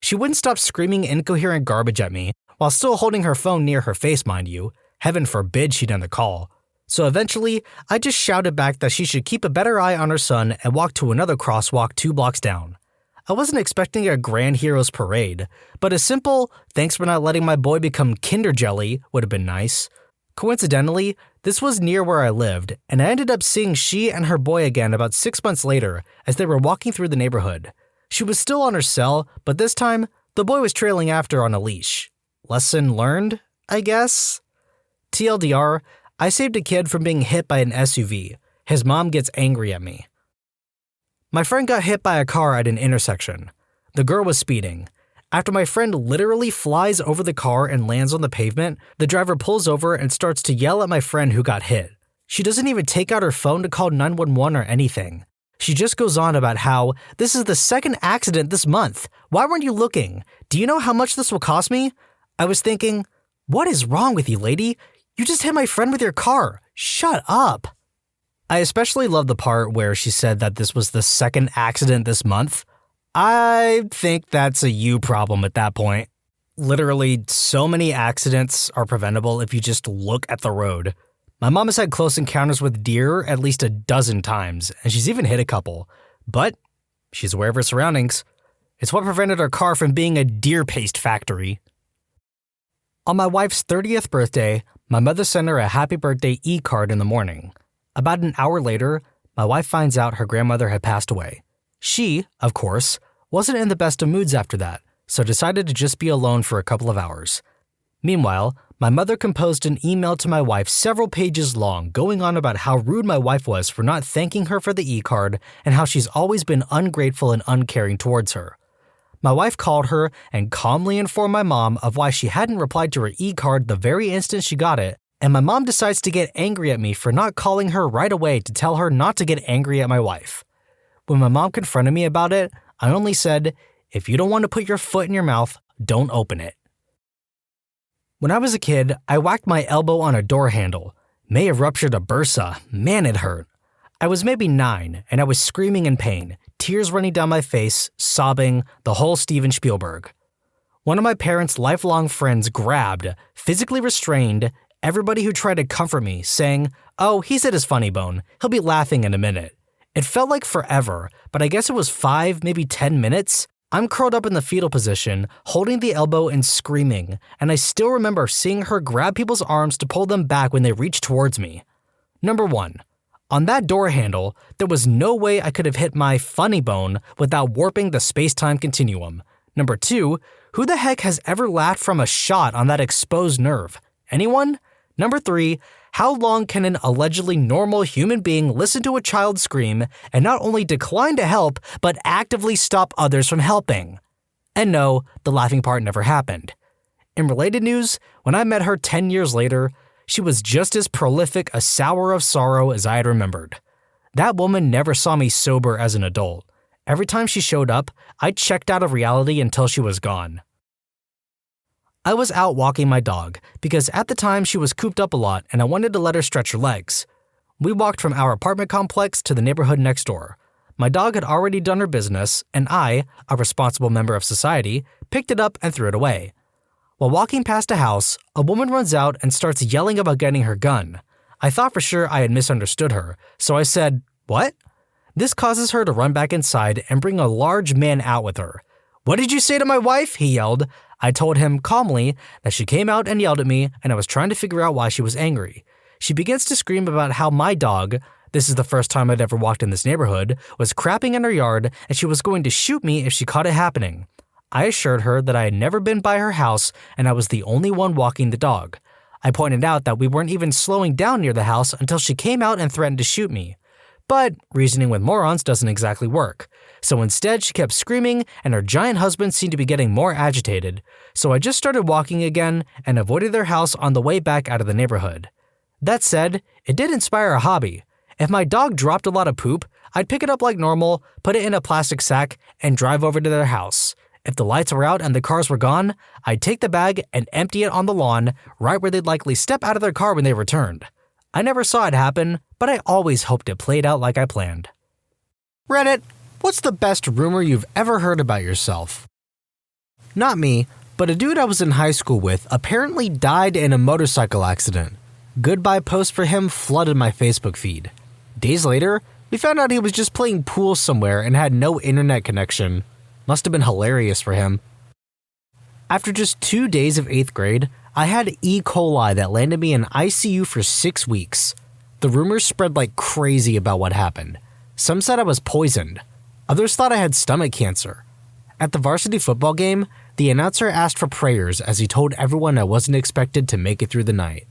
She wouldn't stop screaming incoherent garbage at me, while still holding her phone near her face, mind you. Heaven forbid she'd end the call. So eventually, I just shouted back that she should keep a better eye on her son and walk to another crosswalk 2 blocks down. I wasn't expecting a grand hero's parade, but a simple, "thanks for not letting my boy become Kinder Jelly" would have been nice. Coincidentally, this was near where I lived, and I ended up seeing she and her boy again about 6 months later as they were walking through the neighborhood. She was still on her cell, but this time, the boy was trailing after on a leash. Lesson learned, I guess? TLDR, I saved a kid from being hit by an SUV. His mom gets angry at me. My friend got hit by a car at an intersection. The girl was speeding. After my friend literally flies over the car and lands on the pavement, the driver pulls over and starts to yell at my friend who got hit. She doesn't even take out her phone to call 911 or anything. She just goes on about how, "This is the second accident this month. Why weren't you looking? Do you know how much this will cost me?" I was thinking, what is wrong with you, lady? You just hit my friend with your car. Shut up. I especially love the part where she said that this was the second accident this month. I think that's a you problem at that point. Literally, so many accidents are preventable if you just look at the road. My mom has had close encounters with deer at least a dozen times, and she's even hit a couple. But she's aware of her surroundings. It's what prevented her car from being a deer paste factory. On my wife's 30th birthday, my mother sent her a happy birthday e-card in the morning. About an hour later, my wife finds out her grandmother had passed away. She, of course, wasn't in the best of moods after that, so decided to just be alone for a couple of hours. Meanwhile, my mother composed an email to my wife several pages long going on about how rude my wife was for not thanking her for the e-card and how she's always been ungrateful and uncaring towards her. My wife called her and calmly informed my mom of why she hadn't replied to her e-card the very instant she got it, and my mom decides to get angry at me for not calling her right away to tell her not to get angry at my wife. When my mom confronted me about it, I only said, "If you don't want to put your foot in your mouth, don't open it." When I was a kid, I whacked my elbow on a door handle. May have ruptured a bursa. Man, it hurt. I was maybe 9, and I was screaming in pain, tears running down my face, sobbing, the whole Steven Spielberg. One of my parents' lifelong friends grabbed, physically restrained, everybody who tried to comfort me, saying, "Oh, he's at his funny bone. He'll be laughing in a minute." It felt like forever, but I guess it was 5, maybe 10 minutes, I'm curled up in the fetal position, holding the elbow and screaming, and I still remember seeing her grab people's arms to pull them back when they reached towards me. Number 1. On that door handle, there was no way I could have hit my funny bone without warping the space-time continuum. Number 2, who the heck has ever laughed from a shot on that exposed nerve? Anyone? Number 3, how long can an allegedly normal human being listen to a child scream and not only decline to help, but actively stop others from helping? And no, the laughing part never happened. In related news, when I met her 10 years later, she was just as prolific a sour of sorrow as I had remembered. That woman never saw me sober as an adult. Every time she showed up, I checked out of reality until she was gone. I was out walking my dog because at the time she was cooped up a lot and I wanted to let her stretch her legs. We walked from our apartment complex to the neighborhood next door. My dog had already done her business and I, a responsible member of society, picked it up and threw it away. While walking past a house, a woman runs out and starts yelling about getting her gun. I thought for sure I had misunderstood her, so I said, "What?" This causes her to run back inside and bring a large man out with her. "What did you say to my wife?" he yelled. I told him calmly that she came out and yelled at me and I was trying to figure out why she was angry. She begins to scream about how my dog, this is the first time I'd ever walked in this neighborhood, was crapping in her yard and she was going to shoot me if she caught it happening. I assured her that I had never been by her house and I was the only one walking the dog. I pointed out that we weren't even slowing down near the house until she came out and threatened to shoot me. But reasoning with morons doesn't exactly work. So instead she kept screaming and her giant husband seemed to be getting more agitated. So I just started walking again and avoided their house on the way back out of the neighborhood. That said, it did inspire a hobby. If my dog dropped a lot of poop, I'd pick it up like normal, put it in a plastic sack, and drive over to their house. If the lights were out and the cars were gone, I'd take the bag and empty it on the lawn, right where they'd likely step out of their car when they returned. I never saw it happen, but I always hoped it played out like I planned. Reddit, what's the best rumor you've ever heard about yourself? Not me, but a dude I was in high school with apparently died in a motorcycle accident. Goodbye posts for him flooded my Facebook feed. Days later, we found out he was just playing pool somewhere and had no internet connection. Must have been hilarious for him. After just 2 days of 8th grade, I had E. coli that landed me in ICU for 6 weeks. The rumors spread like crazy about what happened. Some said I was poisoned. Others thought I had stomach cancer. At the varsity football game, the announcer asked for prayers as he told everyone I wasn't expected to make it through the night.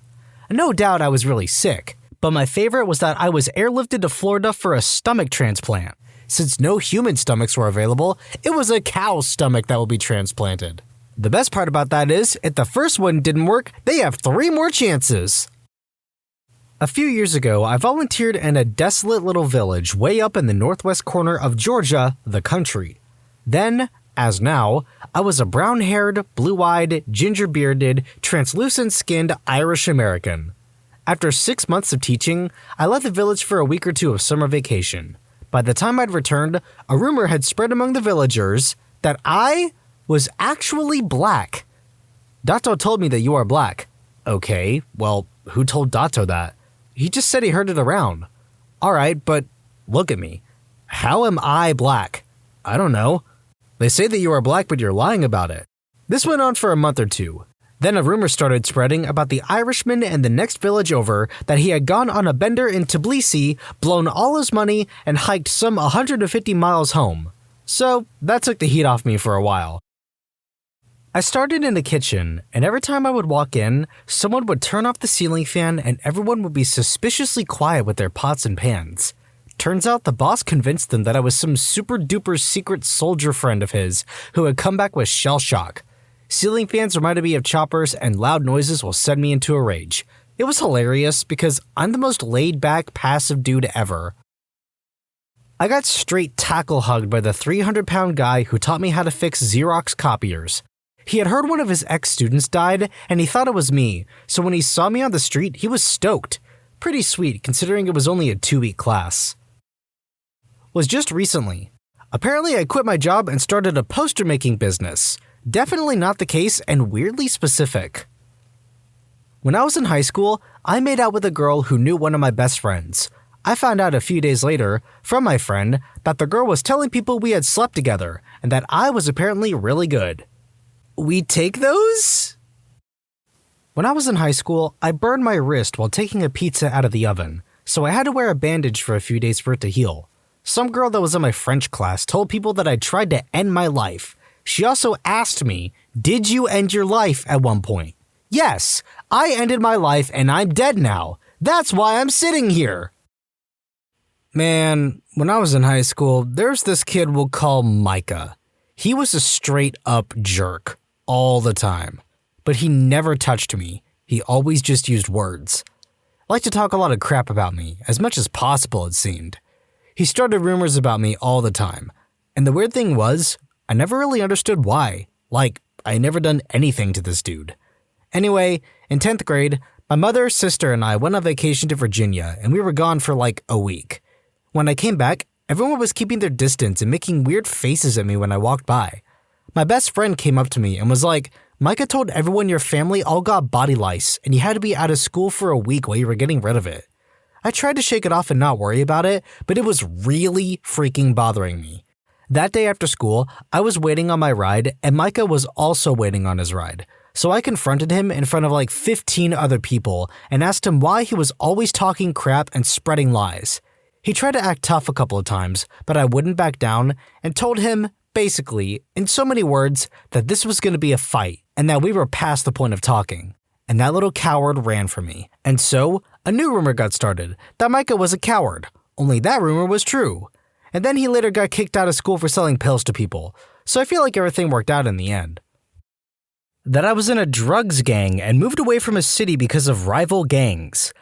No doubt I was really sick, but my favorite was that I was airlifted to Florida for a stomach transplant. Since no human stomachs were available, it was a cow's stomach that would be transplanted. The best part about that is, if the first one didn't work, they have 3 more chances. A few years ago, I volunteered in a desolate little village way up in the northwest corner of Georgia, the country. Then, as now, I was a brown-haired, blue-eyed, ginger-bearded, translucent-skinned Irish American. After 6 months of teaching, I left the village for a week or 2 of summer vacation. By the time I'd returned, a rumor had spread among the villagers that I was actually black. Dato told me that you are black. Okay, well, who told Dato that? He just said he heard it around. Alright, but look at me. How am I black? I don't know. They say that you are black, but you're lying about it. This went on for a month or 2. Then a rumor started spreading about the Irishman in the next village over that he had gone on a bender in Tbilisi, blown all his money, and hiked some 150 miles home. So that took the heat off me for a while. I started in the kitchen, and every time I would walk in, someone would turn off the ceiling fan and everyone would be suspiciously quiet with their pots and pans. Turns out the boss convinced them that I was some super-duper secret soldier friend of his who had come back with shell shock. Ceiling fans reminded me of choppers and loud noises will send me into a rage. It was hilarious because I'm the most laid-back, passive dude ever. I got straight tackle-hugged by the 300-pound guy who taught me how to fix Xerox copiers. He had heard one of his ex-students died, and he thought it was me, so when he saw me on the street, he was stoked. Pretty sweet, considering it was only a 2-week class. Was just recently. Apparently I quit my job and started a poster-making business. Definitely not the case and weirdly specific. When I was in high school, I made out with a girl who knew one of my best friends. I found out a few days later from my friend that the girl was telling people we had slept together and that I was apparently really good. We take those? When I was in high school, I burned my wrist while taking a pizza out of the oven, so I had to wear a bandage for a few days for it to heal. Some girl that was in my French class told people that I tried to end my life. She also asked me, "Did you end your life at one point?" Yes, I ended my life and I'm dead now. That's why I'm sitting here. Man, when I was in high school, there's this kid we'll call Micah. He was a straight up jerk all the time, but he never touched me. He always just used words. Liked to talk a lot of crap about me, as much as possible it seemed. He started rumors about me all the time, and the weird thing was, I never really understood why. Like, I never done anything to this dude. Anyway, in 10th grade, my mother, sister, and I went on vacation to Virginia, and we were gone for like a week. When I came back, everyone was keeping their distance and making weird faces at me when I walked by. My best friend came up to me and was like, "Micah told everyone your family all got body lice and you had to be out of school for a week while you were getting rid of it." I tried to shake it off and not worry about it, but it was really freaking bothering me. That day after school, I was waiting on my ride and Micah was also waiting on his ride. So I confronted him in front of like 15 other people and asked him why he was always talking crap and spreading lies. He tried to act tough a couple of times, but I wouldn't back down and told him, basically, in so many words, that this was going to be a fight and that we were past the point of talking. And that little coward ran from me. And so, a new rumor got started that Micah was a coward, only that rumor was true. And then he later got kicked out of school for selling pills to people, so I feel like everything worked out in the end. That I was in a drugs gang and moved away from a city because of rival gangs.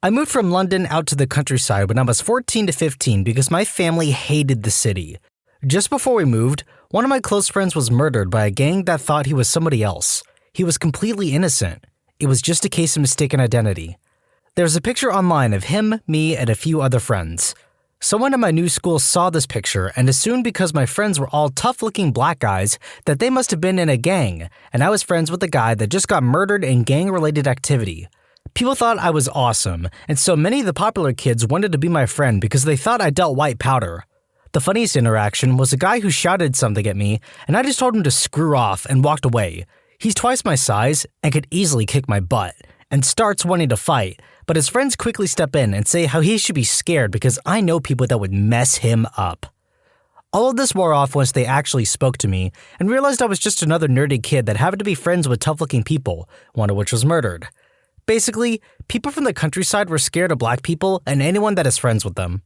I moved from London out to the countryside when I was 14 to 15 because my family hated the city. Just before we moved, one of my close friends was murdered by a gang that thought he was somebody else. He was completely innocent. It was just a case of mistaken identity. There's a picture online of him, me, and a few other friends. Someone at my new school saw this picture and assumed because my friends were all tough-looking black guys that they must have been in a gang, and I was friends with a guy that just got murdered in gang-related activity. People thought I was awesome, and so many of the popular kids wanted to be my friend because they thought I dealt white powder. The funniest interaction was a guy who shouted something at me, and I just told him to screw off and walked away. He's twice my size and could easily kick my butt, and starts wanting to fight, but his friends quickly step in and say how he should be scared because I know people that would mess him up. All of this wore off once they actually spoke to me and realized I was just another nerdy kid that happened to be friends with tough-looking people, one of which was murdered. Basically, people from the countryside were scared of black people and anyone that is friends with them.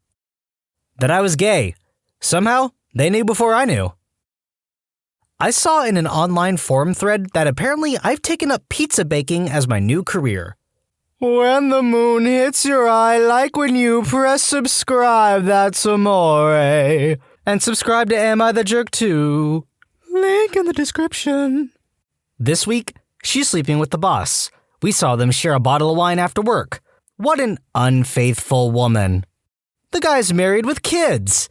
That I was gay. Somehow, they knew before I knew. I saw in an online forum thread that apparently I've taken up pizza baking as my new career. When the moon hits your eye like when you press subscribe, that's amore. And subscribe to Am I the Jerk too. Link in the description. This week, she's sleeping with the boss. We saw them share a bottle of wine after work. What an unfaithful woman. The guy's married with kids.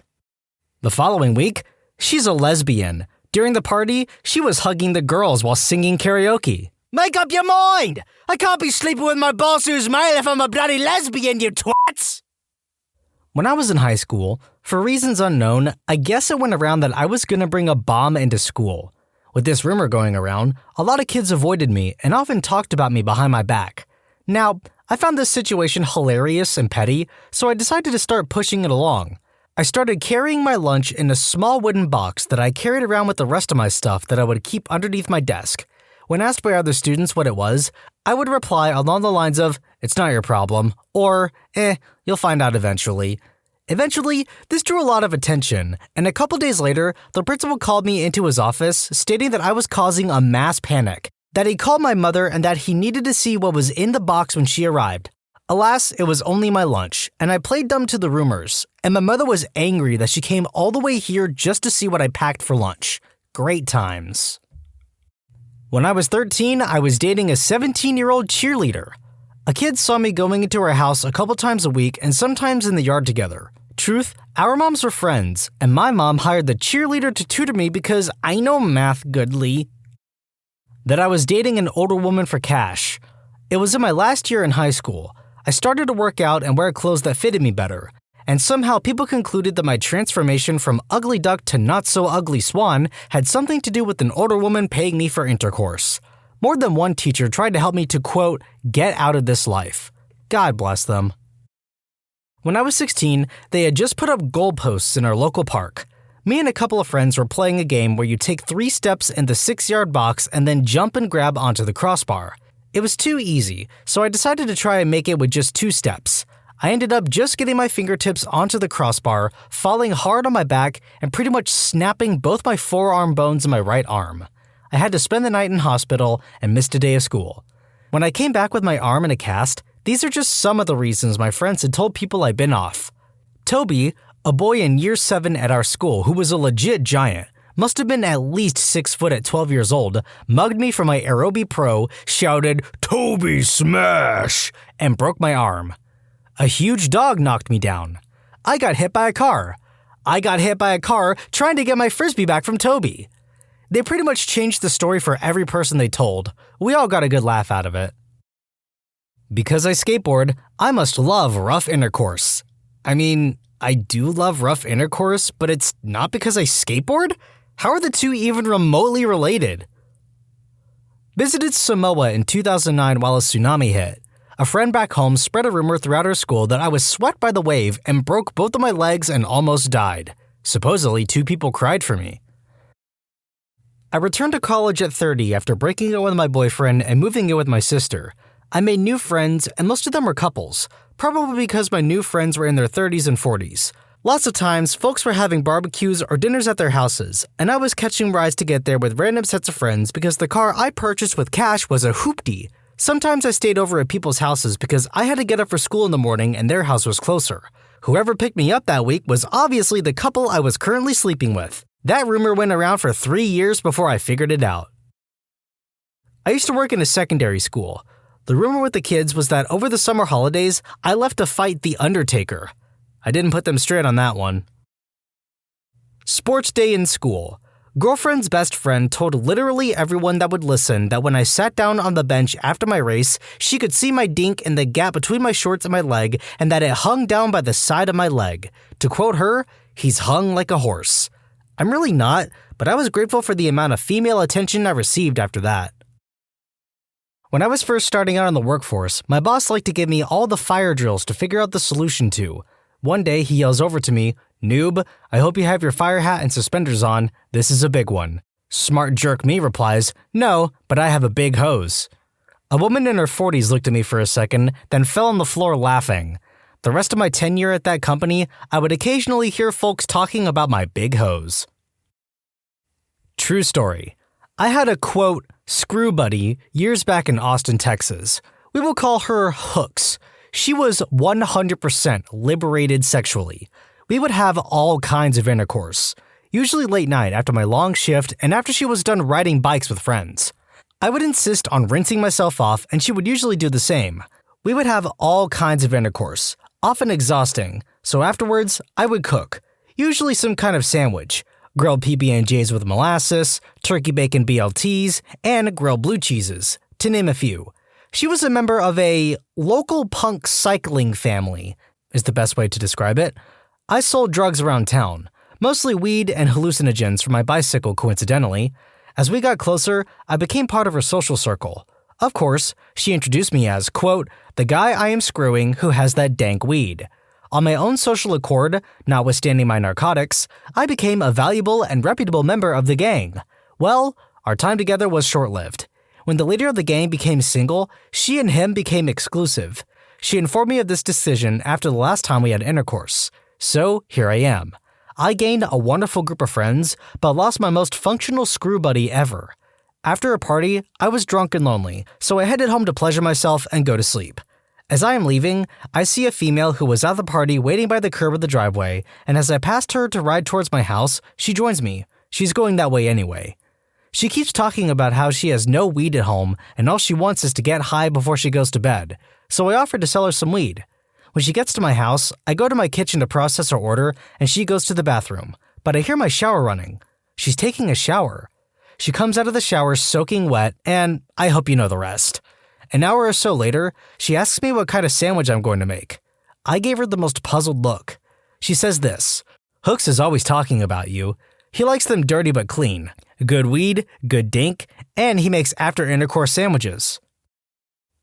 The following week, she's a lesbian. During the party, she was hugging the girls while singing karaoke. Make up your mind! I can't be sleeping with my boss who's male if I'm a bloody lesbian, you twats! When I was in high school, for reasons unknown, I guess it went around that I was gonna bring a bomb into school. With this rumor going around, a lot of kids avoided me and often talked about me behind my back. Now, I found this situation hilarious and petty, so I decided to start pushing it along. I started carrying my lunch in a small wooden box that I carried around with the rest of my stuff that I would keep underneath my desk. When asked by other students what it was, I would reply along the lines of, "It's not your problem," or, "You'll find out eventually." Eventually, this drew a lot of attention, and a couple days later, the principal called me into his office, stating that I was causing a mass panic, that he called my mother and that he needed to see what was in the box when she arrived. Alas, it was only my lunch, and I played dumb to the rumors, and my mother was angry that she came all the way here just to see what I packed for lunch. Great times. When I was 13, I was dating a 17-year-old cheerleader. A kid saw me going into her house a couple times a week and sometimes in the yard together. Truth, our moms were friends, and my mom hired the cheerleader to tutor me because I know math goodly. That I was dating an older woman for cash. It was in my last year in high school. I started to work out and wear clothes that fitted me better, and somehow people concluded that my transformation from ugly duck to not-so-ugly swan had something to do with an older woman paying me for intercourse. More than one teacher tried to help me to, quote, get out of this life. God bless them. When I was 16, they had just put up goalposts in our local park. Me and a couple of friends were playing a game where you take 3 steps in the 6-yard box and then jump and grab onto the crossbar. It was too easy, so I decided to try and make it with just 2 steps. I ended up just getting my fingertips onto the crossbar, falling hard on my back, and pretty much snapping both my forearm bones in my right arm. I had to spend the night in hospital and missed a day of school. When I came back with my arm in a cast, these are just some of the reasons my friends had told people I'd been off. Toby, a boy in year 7 at our school who was a legit giant, must have been at least 6 foot at 12 years old, mugged me for my Aerobie Pro, shouted, "Toby smash!" and broke my arm. A huge dog knocked me down. I got hit by a car. I got hit by a car trying to get my Frisbee back from Toby. They pretty much changed the story for every person they told. We all got a good laugh out of it. Because I skateboard, I must love rough intercourse. I mean, I do love rough intercourse, but it's not because I skateboard? How are the two even remotely related? Visited Samoa in 2009 while a tsunami hit. A friend back home spread a rumor throughout our school that I was swept by the wave and broke both of my legs and almost died. Supposedly, 2 people cried for me. I returned to college at 30 after breaking up with my boyfriend and moving in with my sister. I made new friends, and most of them were couples, probably because my new friends were in their 30s and 40s. Lots of times, folks were having barbecues or dinners at their houses, and I was catching rides to get there with random sets of friends because the car I purchased with cash was a hoopty. Sometimes I stayed over at people's houses because I had to get up for school in the morning and their house was closer. Whoever picked me up that week was obviously the couple I was currently sleeping with. That rumor went around for 3 years before I figured it out. I used to work in a secondary school. The rumor with the kids was that over the summer holidays, I left to fight The Undertaker. I didn't put them straight on that one. Sports day in school. Girlfriend's best friend told literally everyone that would listen that when I sat down on the bench after my race, she could see my dink in the gap between my shorts and my leg and that it hung down by the side of my leg. To quote her, "He's hung like a horse." I'm really not, but I was grateful for the amount of female attention I received after that. When I was first starting out in the workforce, my boss liked to give me all the fire drills to figure out the solution to. One day, he yells over to me, "Noob, I hope you have your fire hat and suspenders on. This is a big one." Smart jerk me replies, "No, but I have a big hose." A woman in her 40s looked at me for a second, then fell on the floor laughing. The rest of my tenure at that company, I would occasionally hear folks talking about my big hose. True story. I had a, quote, screw buddy years back in Austin, Texas. We will call her Hooks. She was 100% liberated sexually. We would have all kinds of intercourse, usually late night after my long shift and after she was done riding bikes with friends. I would insist on rinsing myself off and she would usually do the same. We would have all kinds of intercourse, often exhausting, so afterwards I would cook, usually some kind of sandwich. Grilled PB&Js with molasses, turkey bacon BLTs, and grilled blue cheeses, to name a few. She was a member of a local punk cycling family, is the best way to describe it. I sold drugs around town, mostly weed and hallucinogens for my bicycle coincidentally. As we got closer, I became part of her social circle. Of course, she introduced me as, quote, the guy I am screwing who has that dank weed. On my own social accord, notwithstanding my narcotics, I became a valuable and reputable member of the gang. Well, our time together was short-lived. When the leader of the gang became single, she and him became exclusive. She informed me of this decision after the last time we had intercourse. So, here I am. I gained a wonderful group of friends, but lost my most functional screw buddy ever. After a party, I was drunk and lonely, so I headed home to pleasure myself and go to sleep. As I am leaving, I see a female who was at the party waiting by the curb of the driveway, and as I passed her to ride towards my house, she joins me. She's going that way anyway. She keeps talking about how she has no weed at home and all she wants is to get high before she goes to bed, so I offered to sell her some weed. When she gets to my house, I go to my kitchen to process her order and she goes to the bathroom, but I hear my shower running. She's taking a shower. She comes out of the shower soaking wet and I hope you know the rest. An hour or so later, she asks me what kind of sandwich I'm going to make. I gave her the most puzzled look. She says this, "Hooks is always talking about you. He likes them dirty but clean. Good weed, good dink, and he makes after-intercourse sandwiches."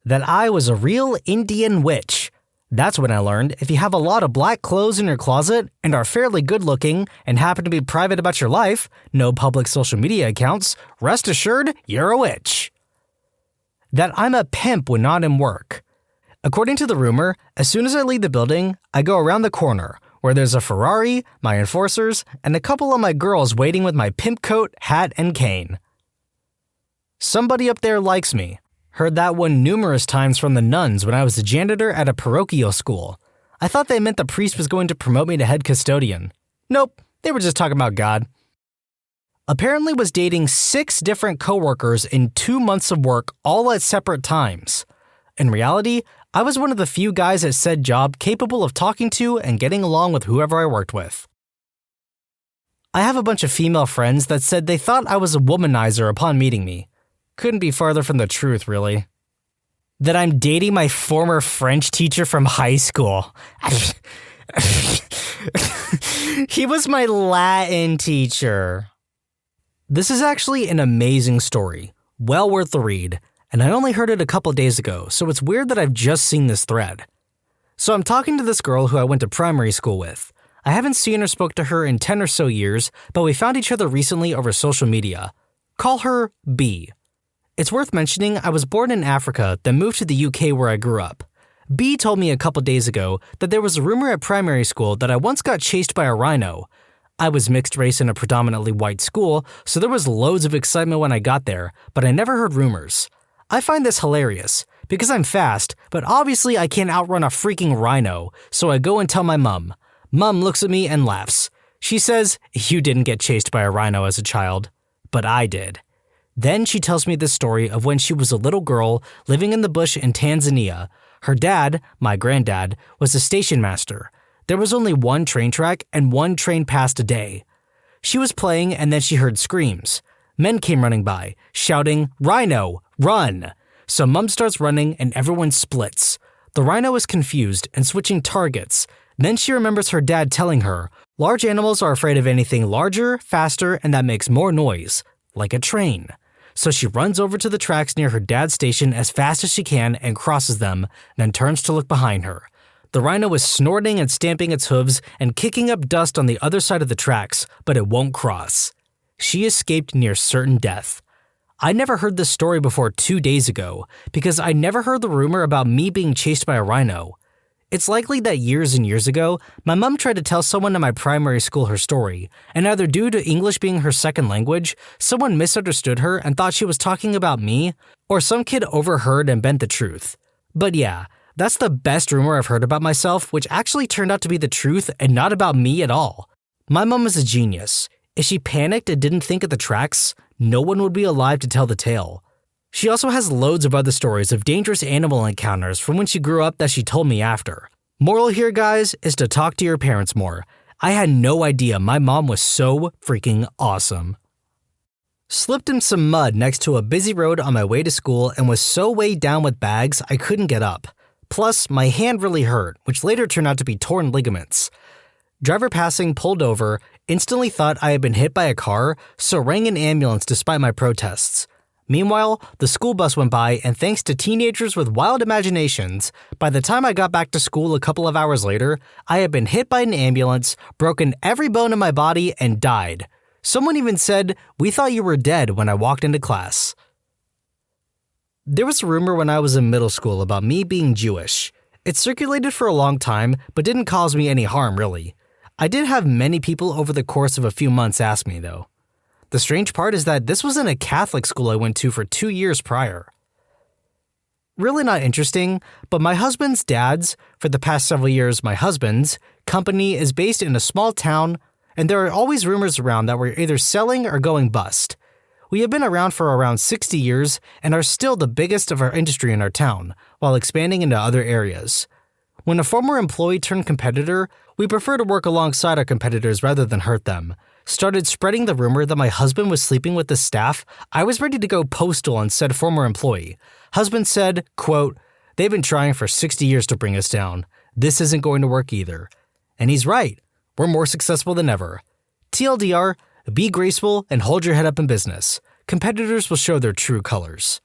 That I was a real Indian witch. That's when I learned if you have a lot of black clothes in your closet and are fairly good-looking and happen to be private about your life, no public social media accounts, rest assured you're a witch. That I'm a pimp when not in work. According to the rumor, as soon as I leave the building, I go around the corner, where there's a Ferrari, my enforcers, and a couple of my girls waiting with my pimp coat, hat, and cane. Somebody up there likes me. Heard that one numerous times from the nuns when I was a janitor at a parochial school. I thought they meant the priest was going to promote me to head custodian. Nope, they were just talking about God. Apparently was dating 6 different coworkers in 2 months of work, all at separate times. In reality, I was one of the few guys at said job capable of talking to and getting along with whoever I worked with. I have a bunch of female friends that said they thought I was a womanizer upon meeting me. Couldn't be farther from the truth, really. That I'm dating my former French teacher from high school. He was my Latin teacher. This is actually an amazing story, well worth the read, and I only heard it a couple days ago, so it's weird that I've just seen this thread. So I'm talking to this girl who I went to primary school with. I haven't seen or spoke to her in 10 or so years, but we found each other recently over social media. Call her B. It's worth mentioning I was born in Africa, then moved to the UK where I grew up. B told me a couple days ago that there was a rumor at primary school that I once got chased by a rhino. I was mixed race in a predominantly white school, so there was loads of excitement when I got there, but I never heard rumors. I find this hilarious, because I'm fast, but obviously I can't outrun a freaking rhino, so I go and tell my mom. Mom looks at me and laughs. She says, "You didn't get chased by a rhino as a child, but I did." Then she tells me the story of when she was a little girl living in the bush in Tanzania. Her dad, my granddad, was a station master. There was only one train track and one train passed a day. She was playing and then she heard screams. Men came running by, shouting, "Rhino, run!" So Mum starts running and everyone splits. The rhino is confused and switching targets. Then she remembers her dad telling her, large animals are afraid of anything larger, faster, and that makes more noise, like a train. So she runs over to the tracks near her dad's station as fast as she can and crosses them, then turns to look behind her. The rhino is snorting and stamping its hooves and kicking up dust on the other side of the tracks, but it won't cross. She escaped near certain death. I never heard this story before 2 days ago, because I never heard the rumor about me being chased by a rhino. It's likely that years and years ago, my mom tried to tell someone in my primary school her story, and either due to English being her second language, someone misunderstood her and thought she was talking about me, or some kid overheard and bent the truth. But yeah, that's the best rumor I've heard about myself, which actually turned out to be the truth and not about me at all. My mom is a genius. If she panicked and didn't think of the tracks, no one would be alive to tell the tale. She also has loads of other stories of dangerous animal encounters from when she grew up that she told me after. Moral here, guys, is to talk to your parents more. I had no idea my mom was so freaking awesome. Slipped in some mud next to a busy road on my way to school and was so weighed down with bags I couldn't get up. Plus, my hand really hurt, which later turned out to be torn ligaments. Driver passing pulled over, instantly thought I had been hit by a car, so rang an ambulance despite my protests. Meanwhile, the school bus went by, and thanks to teenagers with wild imaginations, by the time I got back to school a couple of hours later, I had been hit by an ambulance, broken every bone in my body, and died. Someone even said, "We thought you were dead," when I walked into class. There was a rumor when I was in middle school about me being Jewish. It circulated for a long time, but didn't cause me any harm, really. I did have many people over the course of a few months ask me, though. The strange part is that this was in a Catholic school I went to for 2 years prior. Really not interesting, but my husband's dad's, for the past several years my husband's, company is based in a small town, and there are always rumors around that we're either selling or going bust. We have been around for around 60 years and are still the biggest of our industry in our town, while expanding into other areas. When a former employee turned competitor, we prefer to work alongside our competitors rather than hurt them. started spreading the rumor that my husband was sleeping with the staff, I was ready to go postal on said former employee. Husband said, quote, "They've been trying for 60 years to bring us down. This isn't going to work either." And he's right. We're more successful than ever. TLDR, be graceful and hold your head up in business. Competitors will show their true colors.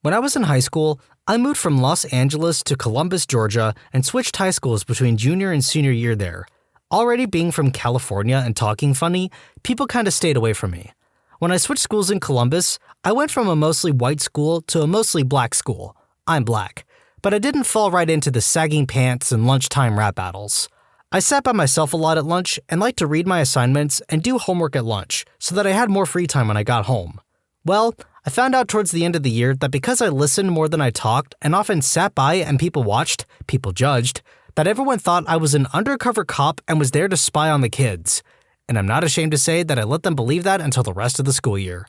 When I was in high school, I moved from Los Angeles to Columbus, Georgia, and switched high schools between junior and senior year there. Already being from California and talking funny, people kind of stayed away from me. When I switched schools in Columbus, I went from a mostly white school to a mostly black school. I'm black, but I didn't fall right into the sagging pants and lunchtime rap battles. I sat by myself a lot at lunch and liked to read my assignments and do homework at lunch so that I had more free time when I got home. Well, I found out towards the end of the year that because I listened more than I talked and often sat by and people watched, people judged, that everyone thought I was an undercover cop and was there to spy on the kids. And I'm not ashamed to say that I let them believe that until the rest of the school year.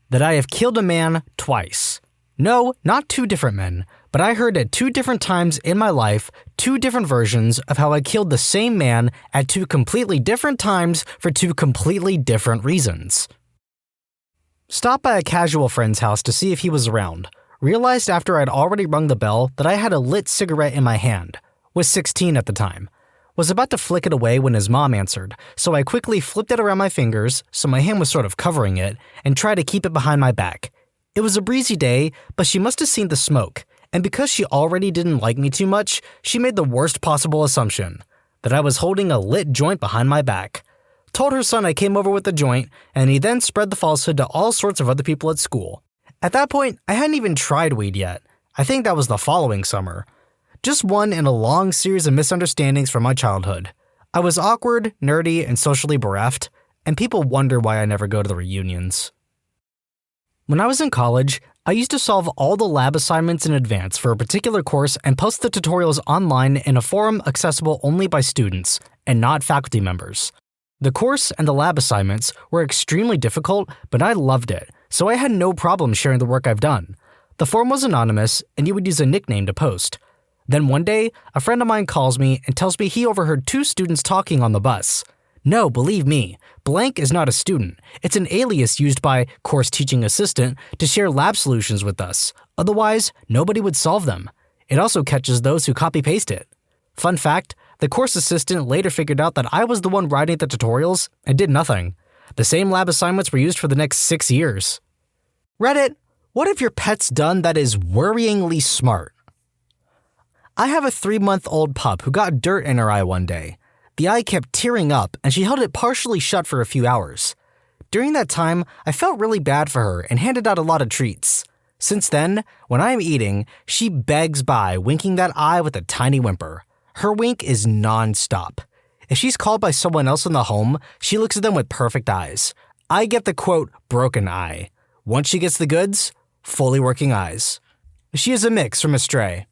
That I have killed a man twice. No, not two different men, but I heard at two different times in my life, two different versions of how I killed the same man at two completely different times for two completely different reasons. Stopped by a casual friend's house to see if he was around. Realized after I'd already rung the bell that I had a lit cigarette in my hand. Was 16 at the time. Was about to flick it away when his mom answered, so I quickly flipped it around my fingers, so my hand was sort of covering it, and tried to keep it behind my back. It was a breezy day, but she must have seen the smoke, and because she already didn't like me too much, she made the worst possible assumption, that I was holding a lit joint behind my back. Told her son I came over with the joint, and he then spread the falsehood to all sorts of other people at school. At that point, I hadn't even tried weed yet. I think that was the following summer. Just one in a long series of misunderstandings from my childhood. I was awkward, nerdy, and socially bereft, and people wonder why I never go to the reunions. When I was in college, I used to solve all the lab assignments in advance for a particular course and post the tutorials online in a forum accessible only by students, and not faculty members. The course and the lab assignments were extremely difficult, but I loved it, so I had no problem sharing the work I've done. The forum was anonymous, and you would use a nickname to post. Then one day, a friend of mine calls me and tells me he overheard two students talking on the bus. No, believe me, blank is not a student. It's an alias used by course teaching assistant to share lab solutions with us. Otherwise, nobody would solve them. It also catches those who copy-paste it. Fun fact, the course assistant later figured out that I was the one writing the tutorials and did nothing. The same lab assignments were used for the next 6 years. Reddit, what have your pets done that is worryingly smart? I have a 3-month-old pup who got dirt in her eye one day. The eye kept tearing up, and she held it partially shut for a few hours. During that time, I felt really bad for her and handed out a lot of treats. Since then, when I am eating, she begs by, winking that eye with a tiny whimper. Her wink is non-stop. If she's called by someone else in the home, she looks at them with perfect eyes. I get the, quote, broken eye. Once she gets the goods, fully working eyes. She is a mix from a stray.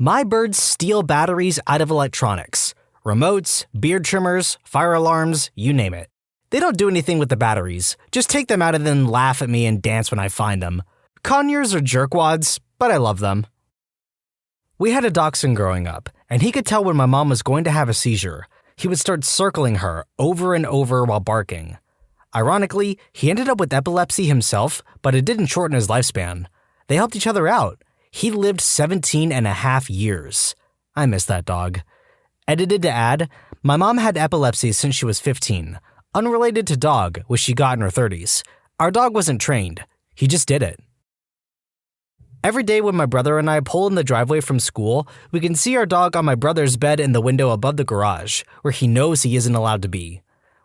My birds steal batteries out of electronics. Remotes, beard trimmers, fire alarms, you name it. They don't do anything with the batteries. Just take them out and then laugh at me and dance when I find them. Conures are jerkwads, but I love them. We had a dachshund growing up, and he could tell when my mom was going to have a seizure. He would start circling her over and over while barking. Ironically, he ended up with epilepsy himself, but it didn't shorten his lifespan. They helped each other out. He lived 17 and a half years. I miss that dog. Edited to add, my mom had epilepsy since she was 15, unrelated to dog, which she got in her 30s. Our dog wasn't trained. He just did it. Every day when my brother and I pull in the driveway from school, we can see our dog on my brother's bed in the window above the garage, where he knows he isn't allowed to be.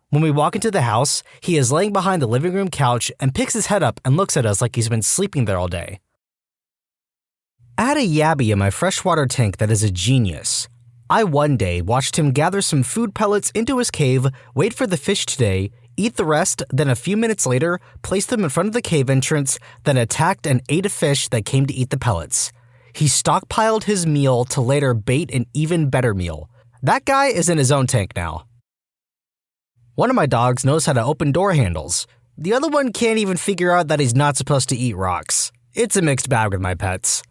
When we walk into the house, he is laying behind the living room couch and picks his head up and looks at us like he's been sleeping there all day. I had a yabby in my freshwater tank that is a genius. I one day watched him gather some food pellets into his cave, wait for the fish today, eat the rest, then a few minutes later, place them in front of the cave entrance, then attacked and ate a fish that came to eat the pellets. He stockpiled his meal to later bait an even better meal. That guy is in his own tank now. One of my dogs knows how to open door handles. The other one can't even figure out that he's not supposed to eat rocks. It's a mixed bag with my pets.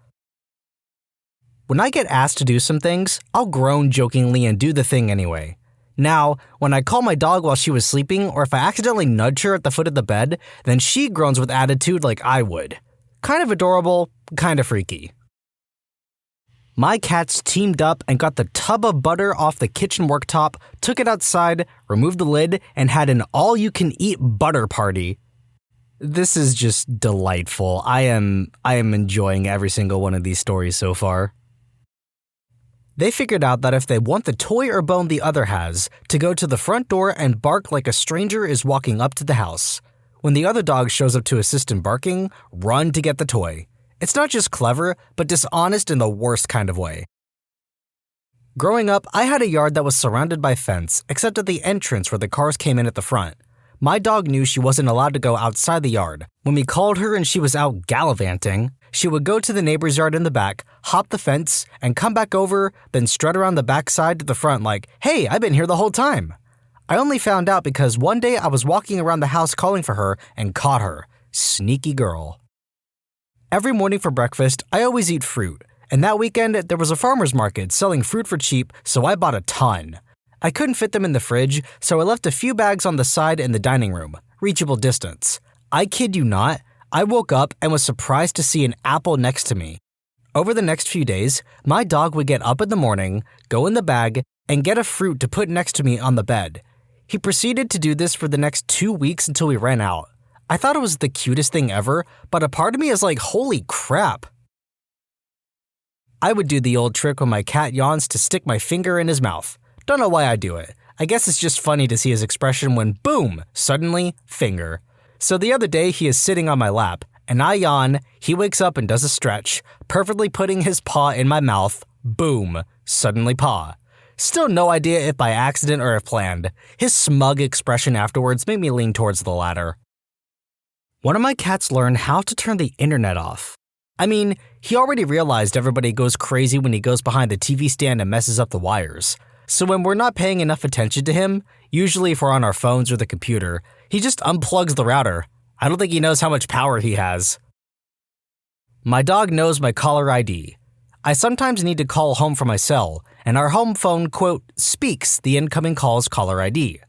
When I get asked to do some things, I'll groan jokingly and do the thing anyway. Now, when I call my dog while she was sleeping, or if I accidentally nudge her at the foot of the bed, then she groans with attitude like I would. Kind of adorable, kind of freaky. My cats teamed up and got the tub of butter off the kitchen worktop, took it outside, removed the lid, and had an all-you-can-eat butter party. This is just delightful. I am enjoying every single one of these stories so far. They figured out that if they want the toy or bone the other has, to go to the front door and bark like a stranger is walking up to the house. When the other dog shows up to assist in barking, run to get the toy. It's not just clever, but dishonest in the worst kind of way. Growing up, I had a yard that was surrounded by fence, except at the entrance where the cars came in at the front. My dog knew she wasn't allowed to go outside the yard. When we called her and she was out gallivanting, she would go to the neighbor's yard in the back, hop the fence, and come back over, then strut around the backside to the front like, "Hey, I've been here the whole time." I only found out because one day I was walking around the house calling for her and caught her. Sneaky girl. Every morning for breakfast, I always eat fruit, and that weekend there was a farmer's market selling fruit for cheap, so I bought a ton. I couldn't fit them in the fridge, so I left a few bags on the side in the dining room, reachable distance. I kid you not, I woke up and was surprised to see an apple next to me. Over the next few days, my dog would get up in the morning, go in the bag, and get a fruit to put next to me on the bed. He proceeded to do this for the next 2 weeks until we ran out. I thought it was the cutest thing ever, but a part of me is like, holy crap. I would do the old trick when my cat yawns to stick my finger in his mouth. Don't know why I do it. I guess it's just funny to see his expression when boom, suddenly, finger. So the other day he is sitting on my lap, and I yawn, he wakes up and does a stretch, perfectly putting his paw in my mouth, boom, suddenly paw. Still no idea if by accident or if planned. His smug expression afterwards made me lean towards the latter. One of my cats learned how to turn the internet off. I mean, he already realized everybody goes crazy when he goes behind the TV stand and messes up the wires. So when we're not paying enough attention to him, usually if we're on our phones or the computer, he just unplugs the router. I don't think he knows how much power he has. My dog knows my caller ID. I sometimes need to call home from my cell, and our home phone, quote, speaks the incoming call's caller ID.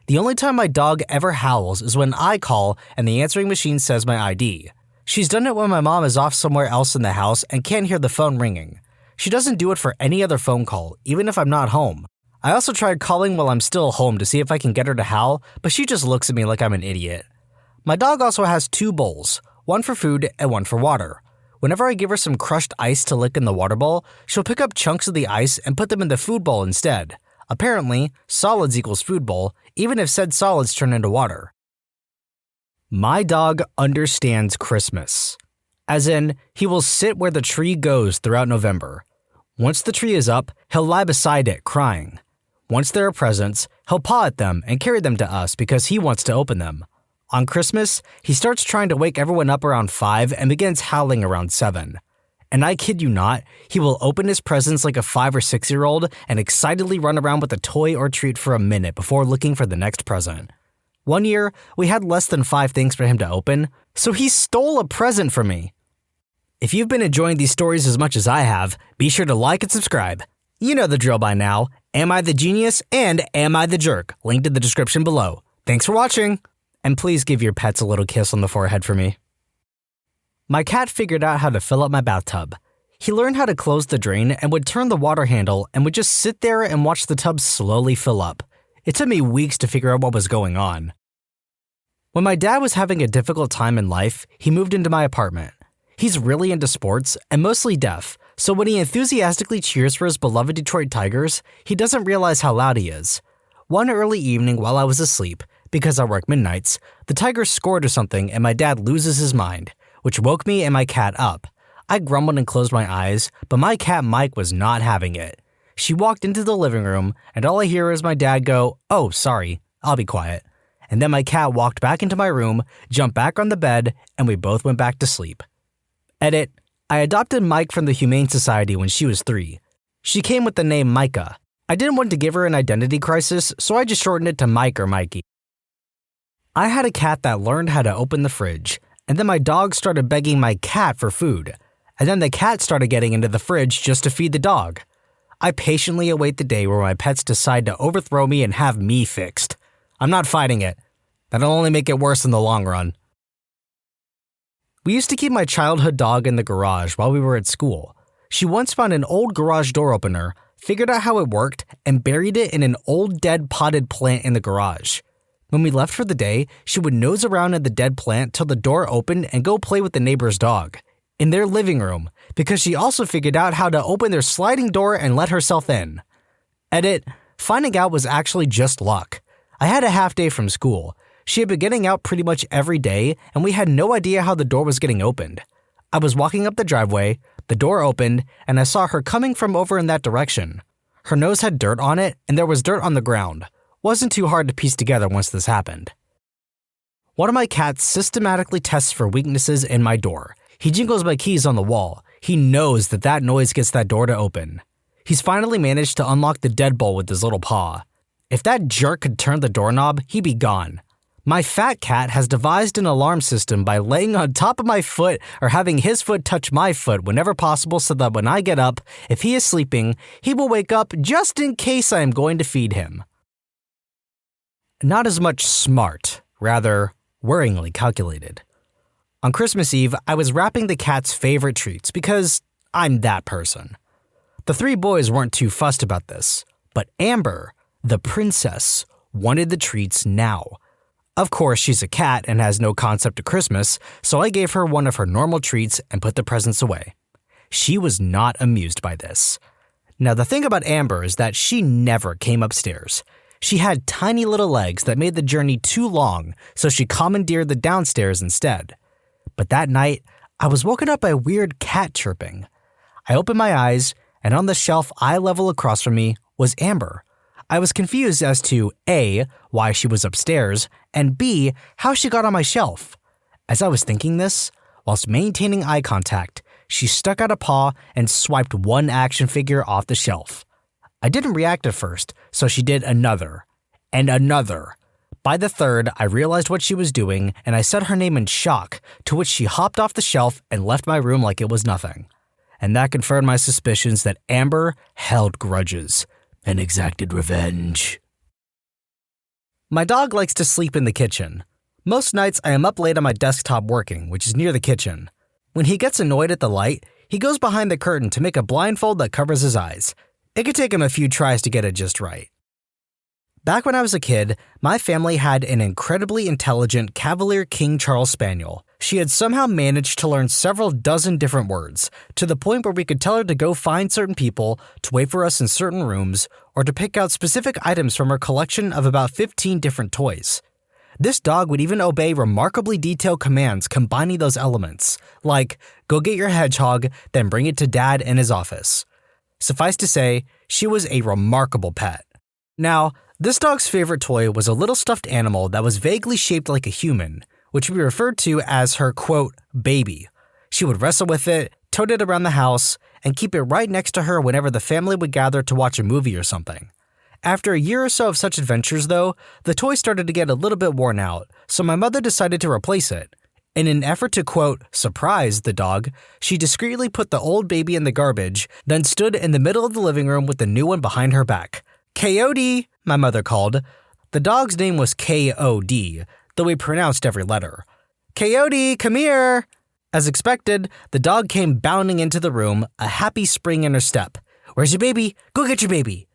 The only time my dog ever howls is when I call and the answering machine says my ID. She's done it when my mom is off somewhere else in the house and can't hear the phone ringing. She doesn't do it for any other phone call, even if I'm not home. I also tried calling while I'm still home to see if I can get her to howl, but she just looks at me like I'm an idiot. My dog also has 2 bowls, one for food and one for water. Whenever I give her some crushed ice to lick in the water bowl, she'll pick up chunks of the ice and put them in the food bowl instead. Apparently, solids equals food bowl, even if said solids turn into water. My dog understands Christmas. As in, he will sit where the tree goes throughout November. Once the tree is up, he'll lie beside it, crying. Once there are presents, he'll paw at them and carry them to us because he wants to open them. On Christmas, he starts trying to wake everyone up around 5 and begins howling around 7. And I kid you not, he will open his presents like a 5 or 6-year-old and excitedly run around with a toy or treat for a minute before looking for the next present. One year, we had less than 5 things for him to open, so he stole a present from me. If you've been enjoying these stories as much as I have, be sure to like and subscribe. You know the drill by now. Am I the Genius and Am I the Jerk? Linked in the description below. Thanks for watching, and please give your pets a little kiss on the forehead for me. My cat figured out how to fill up my bathtub. He learned how to close the drain and would turn the water handle and would just sit there and watch the tub slowly fill up. It took me weeks to figure out what was going on. When my dad was having a difficult time in life, he moved into my apartment. He's really into sports and mostly deaf, so when he enthusiastically cheers for his beloved Detroit Tigers, he doesn't realize how loud he is. One early evening while I was asleep, because I work midnights, the Tigers scored or something and my dad loses his mind, which woke me and my cat up. I grumbled and closed my eyes, but my cat Mike was not having it. She walked into the living room, and all I hear is my dad go, "Oh, sorry, I'll be quiet." And then my cat walked back into my room, jumped back on the bed, and we both went back to sleep. Edit: I adopted Mike from the Humane Society when she was 3. She came with the name Micah. I didn't want to give her an identity crisis, so I just shortened it to Mike or Mikey. I had a cat that learned how to open the fridge, and then my dog started begging my cat for food, and then the cat started getting into the fridge just to feed the dog. I patiently await the day where my pets decide to overthrow me and have me fixed. I'm not fighting it. That'll only make it worse in the long run. We used to keep my childhood dog in the garage while we were at school. She once found an old garage door opener, figured out how it worked, and buried it in an old dead potted plant in the garage. When we left for the day, she would nose around in the dead plant till the door opened and go play with the neighbor's dog in their living room, because she also figured out how to open their sliding door and let herself in. Edit, finding out was actually just luck. I had a half day from school. She had been getting out pretty much every day, and we had no idea how the door was getting opened. I was walking up the driveway, the door opened, and I saw her coming from over in that direction. Her nose had dirt on it, and there was dirt on the ground. Wasn't too hard to piece together once this happened. One of my cats systematically tests for weaknesses in my door. He jingles my keys on the wall. He knows that noise gets that door to open. He's finally managed to unlock the deadbolt with his little paw. If that jerk could turn the doorknob, he'd be gone. My fat cat has devised an alarm system by laying on top of my foot or having his foot touch my foot whenever possible so that when I get up, if he is sleeping, he will wake up just in case I am going to feed him. Not as much smart, rather worryingly calculated. On Christmas Eve, I was wrapping the cat's favorite treats because I'm that person. The three boys weren't too fussed about this, but Amber, the princess, wanted the treats now. Of course, she's a cat and has no concept of Christmas, so I gave her one of her normal treats and put the presents away. She was not amused by this. Now, the thing about Amber is that she never came upstairs. She had tiny little legs that made the journey too long, so she commandeered the downstairs instead. But that night, I was woken up by weird cat chirping. I opened my eyes, and on the shelf eye level across from me was Amber. I was confused as to A, why she was upstairs, and B, how she got on my shelf. As I was thinking this, whilst maintaining eye contact, she stuck out a paw and swiped one action figure off the shelf. I didn't react at first, so she did another, and another. By the third, I realized what she was doing, and I said her name in shock, to which she hopped off the shelf and left my room like it was nothing. And that confirmed my suspicions that Amber held grudges and exacted revenge. My dog likes to sleep in the kitchen. Most nights I am up late on my desktop working, which is near the kitchen. When he gets annoyed at the light, he goes behind the curtain to make a blindfold that covers his eyes. It could take him a few tries to get it just right. Back when I was a kid, my family had an incredibly intelligent Cavalier King Charles Spaniel. She had somehow managed to learn several dozen different words, to the point where we could tell her to go find certain people, to wait for us in certain rooms, or to pick out specific items from her collection of about 15 different toys. This dog would even obey remarkably detailed commands combining those elements, like, go get your hedgehog, then bring it to Dad in his office. Suffice to say, she was a remarkable pet. Now, this dog's favorite toy was a little stuffed animal that was vaguely shaped like a human, which we referred to as her, quote, baby. She would wrestle with it, tote it around the house, and keep it right next to her whenever the family would gather to watch a movie or something. After a year or so of such adventures, though, the toy started to get a little bit worn out, so my mother decided to replace it. In an effort to, quote, surprise the dog, she discreetly put the old baby in the garbage, then stood in the middle of the living room with the new one behind her back. Coyote, my mother called. The dog's name was K-O-D, though we pronounced every letter. Coyote, come here! As expected, the dog came bounding into the room, a happy spring in her step. Where's your baby? Go get your baby!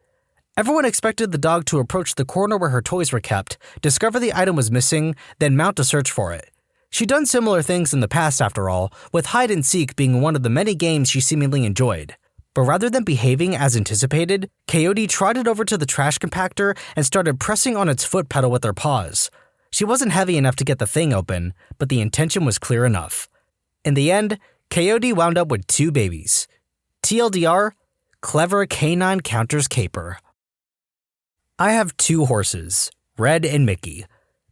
Everyone expected the dog to approach the corner where her toys were kept, discover the item was missing, then mount a search for it. She'd done similar things in the past after all, with hide and seek being one of the many games she seemingly enjoyed. But rather than behaving as anticipated, Coyote trotted over to the trash compactor and started pressing on its foot pedal with her paws. She wasn't heavy enough to get the thing open, but the intention was clear enough. In the end, Coyote wound up with 2 babies. TLDR, clever canine counters caper. I have 2 horses, Red and Mickey.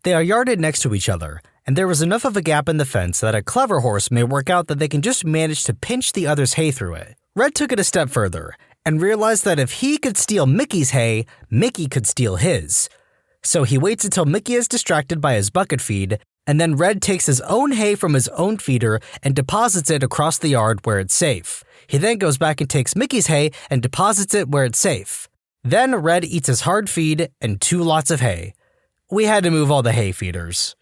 They are yarded next to each other, and there was enough of a gap in the fence that a clever horse may work out that they can just manage to pinch the other's hay through it. Red took it a step further, and realized that if he could steal Mickey's hay, Mickey could steal his. So he waits until Mickey is distracted by his bucket feed, And then Red takes his own hay from his own feeder and deposits it across the yard where it's safe. He then goes back and takes Mickey's hay and deposits it where it's safe. Then Red eats his hard feed and 2 lots of hay. We had to move all the hay feeders.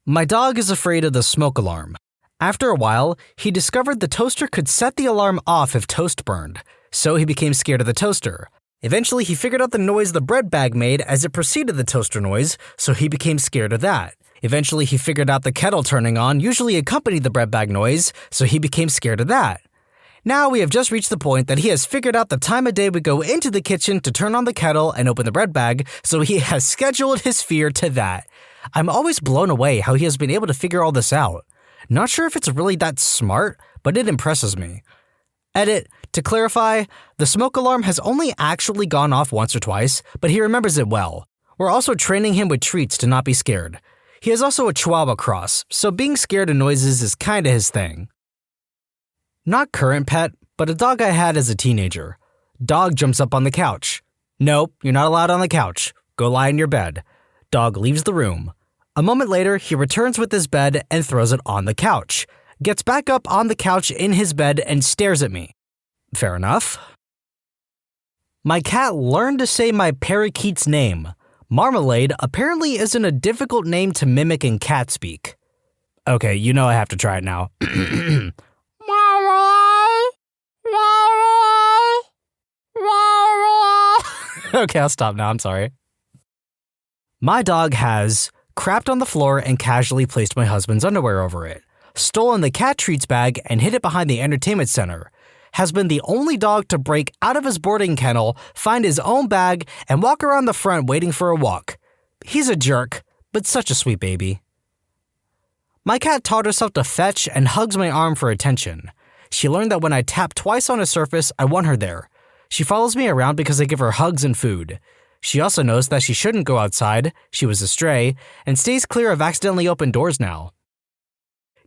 My dog is afraid of the smoke alarm. After a while, he discovered the toaster could set the alarm off if toast burned, so he became scared of the toaster. Eventually, he figured out the noise the bread bag made as it preceded the toaster noise, so he became scared of that. Eventually, he figured out the kettle turning on usually accompanied the bread bag noise, so he became scared of that. Now we have just reached the point that he has figured out the time of day we go into the kitchen to turn on the kettle and open the bread bag, so he has scheduled his fear to that. I'm always blown away how he has been able to figure all this out. Not sure if it's really that smart, but it impresses me. Edit. To clarify, the smoke alarm has only actually gone off once or twice, but he remembers it well. We're also training him with treats to not be scared. He is also a Chihuahua cross, so being scared of noises is kinda his thing. Not current pet, but a dog I had as a teenager. Dog jumps up on the couch. Nope, you're not allowed on the couch. Go lie in your bed. Dog leaves the room. A moment later, he returns with his bed and throws it on the couch. Gets back up on the couch in his bed and stares at me. Fair enough. My cat learned to say my parakeet's name. Marmalade apparently isn't a difficult name to mimic in cat speak. Okay, you know I have to try it now. Okay, I'll stop now, I'm sorry. My dog has crapped on the floor and casually placed my husband's underwear over it, stolen the cat treats bag and hid it behind the entertainment center, has been the only dog to break out of his boarding kennel, find his own bag, and walk around the front waiting for a walk. He's a jerk, but such a sweet baby. My cat taught herself to fetch and hugs my arm for attention. She learned that when I tap twice on a surface, I want her there. She follows me around because I give her hugs and food. She also knows that she shouldn't go outside, she was a stray, and stays clear of accidentally opened doors now.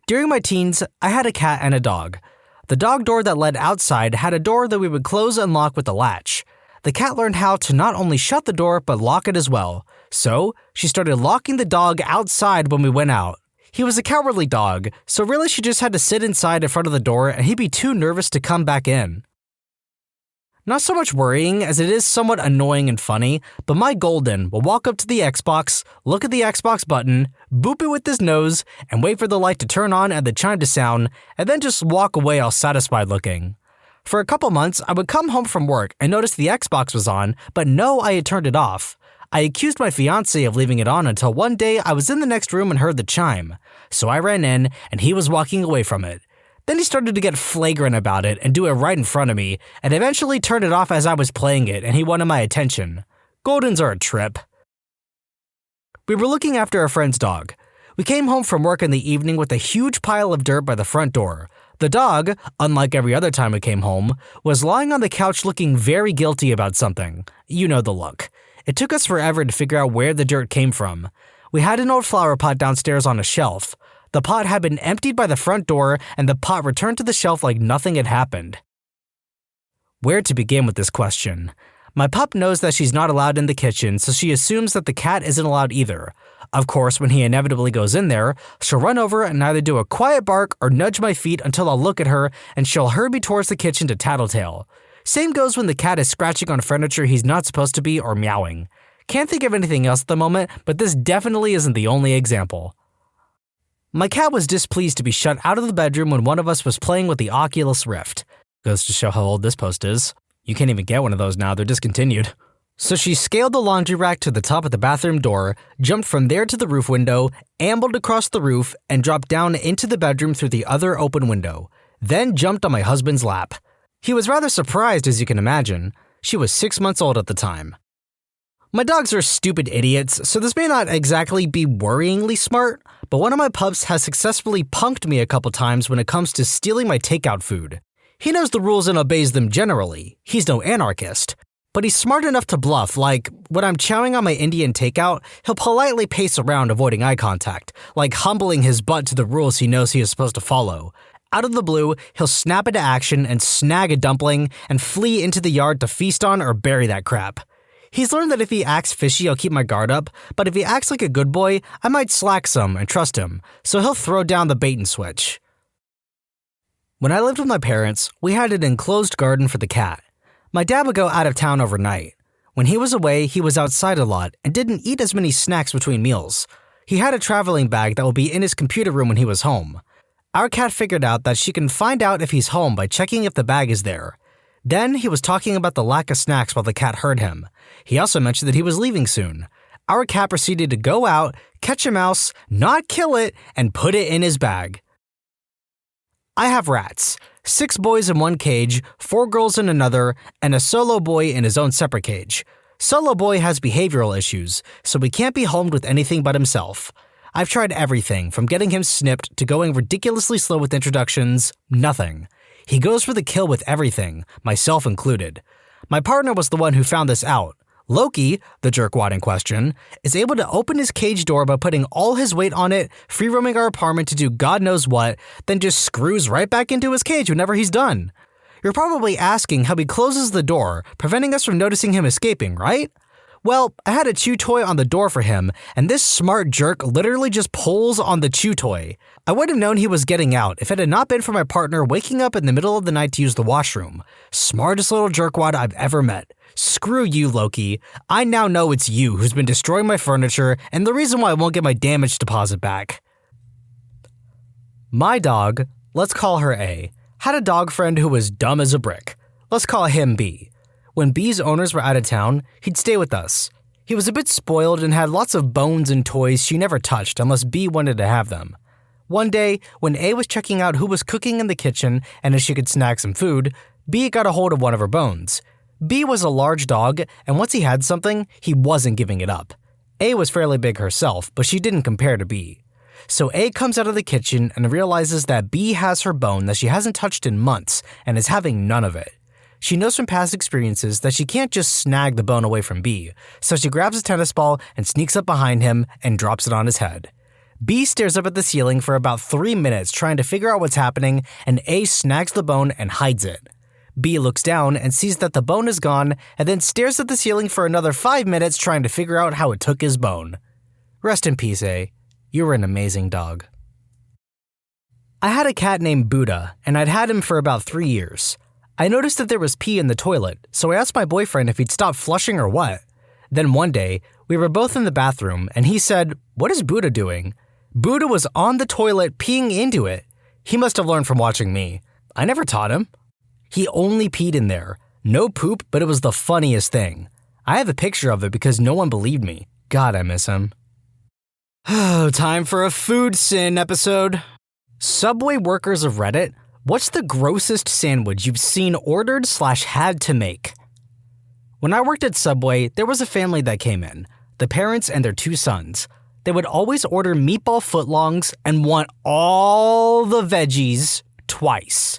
During my teens, I had a cat and a dog. The dog door that led outside had a door that we would close and lock with a latch. The cat learned how to not only shut the door, but lock it as well. So, she started locking the dog outside when we went out. He was a cowardly dog, so really she just had to sit inside in front of the door and he'd be too nervous to come back in. Not so much worrying as it is somewhat annoying and funny, but my Golden will walk up to the Xbox, look at the Xbox button, boop it with his nose, and wait for the light to turn on and the chime to sound, and then just walk away all satisfied looking. For a couple months, I would come home from work and notice the Xbox was on, but no, I had turned it off. I accused my fiancé of leaving it on until one day I was in the next room and heard the chime. So I ran in, and he was walking away from it. Then he started to get flagrant about it and do it right in front of me, and eventually turned it off as I was playing it, and he wanted my attention. Goldens are a trip. We were looking after a friend's dog. We came home from work in the evening with a huge pile of dirt by the front door. The dog, unlike every other time we came home, was lying on the couch looking very guilty about something. You know the look. It took us forever to figure out where the dirt came from. We had an old flower pot downstairs on a shelf. The pot had been emptied by the front door, and the pot returned to the shelf like nothing had happened. Where to begin with this question? My pup knows that she's not allowed in the kitchen, so she assumes that the cat isn't allowed either. Of course, when he inevitably goes in there, she'll run over and either do a quiet bark or nudge my feet until I'll look at her, and she'll hurry me towards the kitchen to tattletale. Same goes when the cat is scratching on furniture he's not supposed to be or meowing. Can't think of anything else at the moment, but this definitely isn't the only example. My cat was displeased to be shut out of the bedroom when one of us was playing with the Oculus Rift. Goes to show how old this post is. You can't even get one of those now, they're discontinued. So she scaled the laundry rack to the top of the bathroom door, jumped from there to the roof window, ambled across the roof, and dropped down into the bedroom through the other open window. Then jumped on my husband's lap. He was rather surprised, as you can imagine. She was 6 months old at the time. My dogs are stupid idiots, so this may not exactly be worryingly smart, but one of my pups has successfully punked me a couple times when it comes to stealing my takeout food. He knows the rules and obeys them generally. He's no anarchist. But he's smart enough to bluff, like, when I'm chowing on my Indian takeout, he'll politely pace around avoiding eye contact, like humbling his butt to the rules he knows he is supposed to follow. Out of the blue, he'll snap into action and snag a dumpling and flee into the yard to feast on or bury that crap. He's learned that if he acts fishy, I'll keep my guard up, but if he acts like a good boy, I might slack some and trust him, so he'll throw down the bait and switch. When I lived with my parents, we had an enclosed garden for the cat. My dad would go out of town overnight. When he was away, he was outside a lot and didn't eat as many snacks between meals. He had a traveling bag that would be in his computer room when he was home. Our cat figured out that she can find out if he's home by checking if the bag is there. Then he was talking about the lack of snacks while the cat heard him. He also mentioned that he was leaving soon. Our cat proceeded to go out, catch a mouse, not kill it, and put it in his bag. I have rats. 6 boys in one cage, 4 girls in another, and a solo boy in his own separate cage. Solo boy has behavioral issues, so he can't be homed with anything but himself. I've tried everything, from getting him snipped to going ridiculously slow with introductions, nothing. He goes for the kill with everything, myself included. My partner was the one who found this out. Loki, the jerkwad in question, is able to open his cage door by putting all his weight on it, free-roaming our apartment to do God knows what, then just screws right back into his cage whenever he's done. You're probably asking how he closes the door, preventing us from noticing him escaping, right? Well, I had a chew toy on the door for him, and this smart jerk literally just pulls on the chew toy. I would have known he was getting out if it had not been for my partner waking up in the middle of the night to use the washroom. Smartest little jerkwad I've ever met. Screw you, Loki. I now know it's you who's been destroying my furniture and the reason why I won't get my damage deposit back. My dog, let's call her A, had a dog friend who was dumb as a brick. Let's call him B. When B's owners were out of town, he'd stay with us. He was a bit spoiled and had lots of bones and toys she never touched unless B wanted to have them. One day, when A was checking out who was cooking in the kitchen and if she could snag some food, B got a hold of one of her bones. B was a large dog, and once he had something, he wasn't giving it up. A was fairly big herself, but she didn't compare to B. So A comes out of the kitchen and realizes that B has her bone that she hasn't touched in months and is having none of it. She knows from past experiences that she can't just snag the bone away from B, so she grabs a tennis ball and sneaks up behind him and drops it on his head. B stares up at the ceiling for about 3 minutes trying to figure out what's happening, and A snags the bone and hides it. B looks down and sees that the bone is gone and then stares at the ceiling for another 5 minutes trying to figure out how it took his bone. Rest in peace, A. You were an amazing dog. I had a cat named Buddha, and I'd had him for about 3 years. I noticed that there was pee in the toilet, so I asked my boyfriend if he'd stop flushing or what. Then one day, we were both in the bathroom, and he said, "What is Buddha doing?" Buddha was on the toilet peeing into it. He must have learned from watching me. I never taught him. He only peed in there. No poop, but it was the funniest thing. I have a picture of it because no one believed me. God, I miss him. Oh, time for a food sin episode. Subway workers of Reddit, what's the grossest sandwich you've seen ordered/had to make? When I worked at Subway, there was a family that came in, the parents and their 2 sons. They would always order meatball footlongs and want all the veggies twice.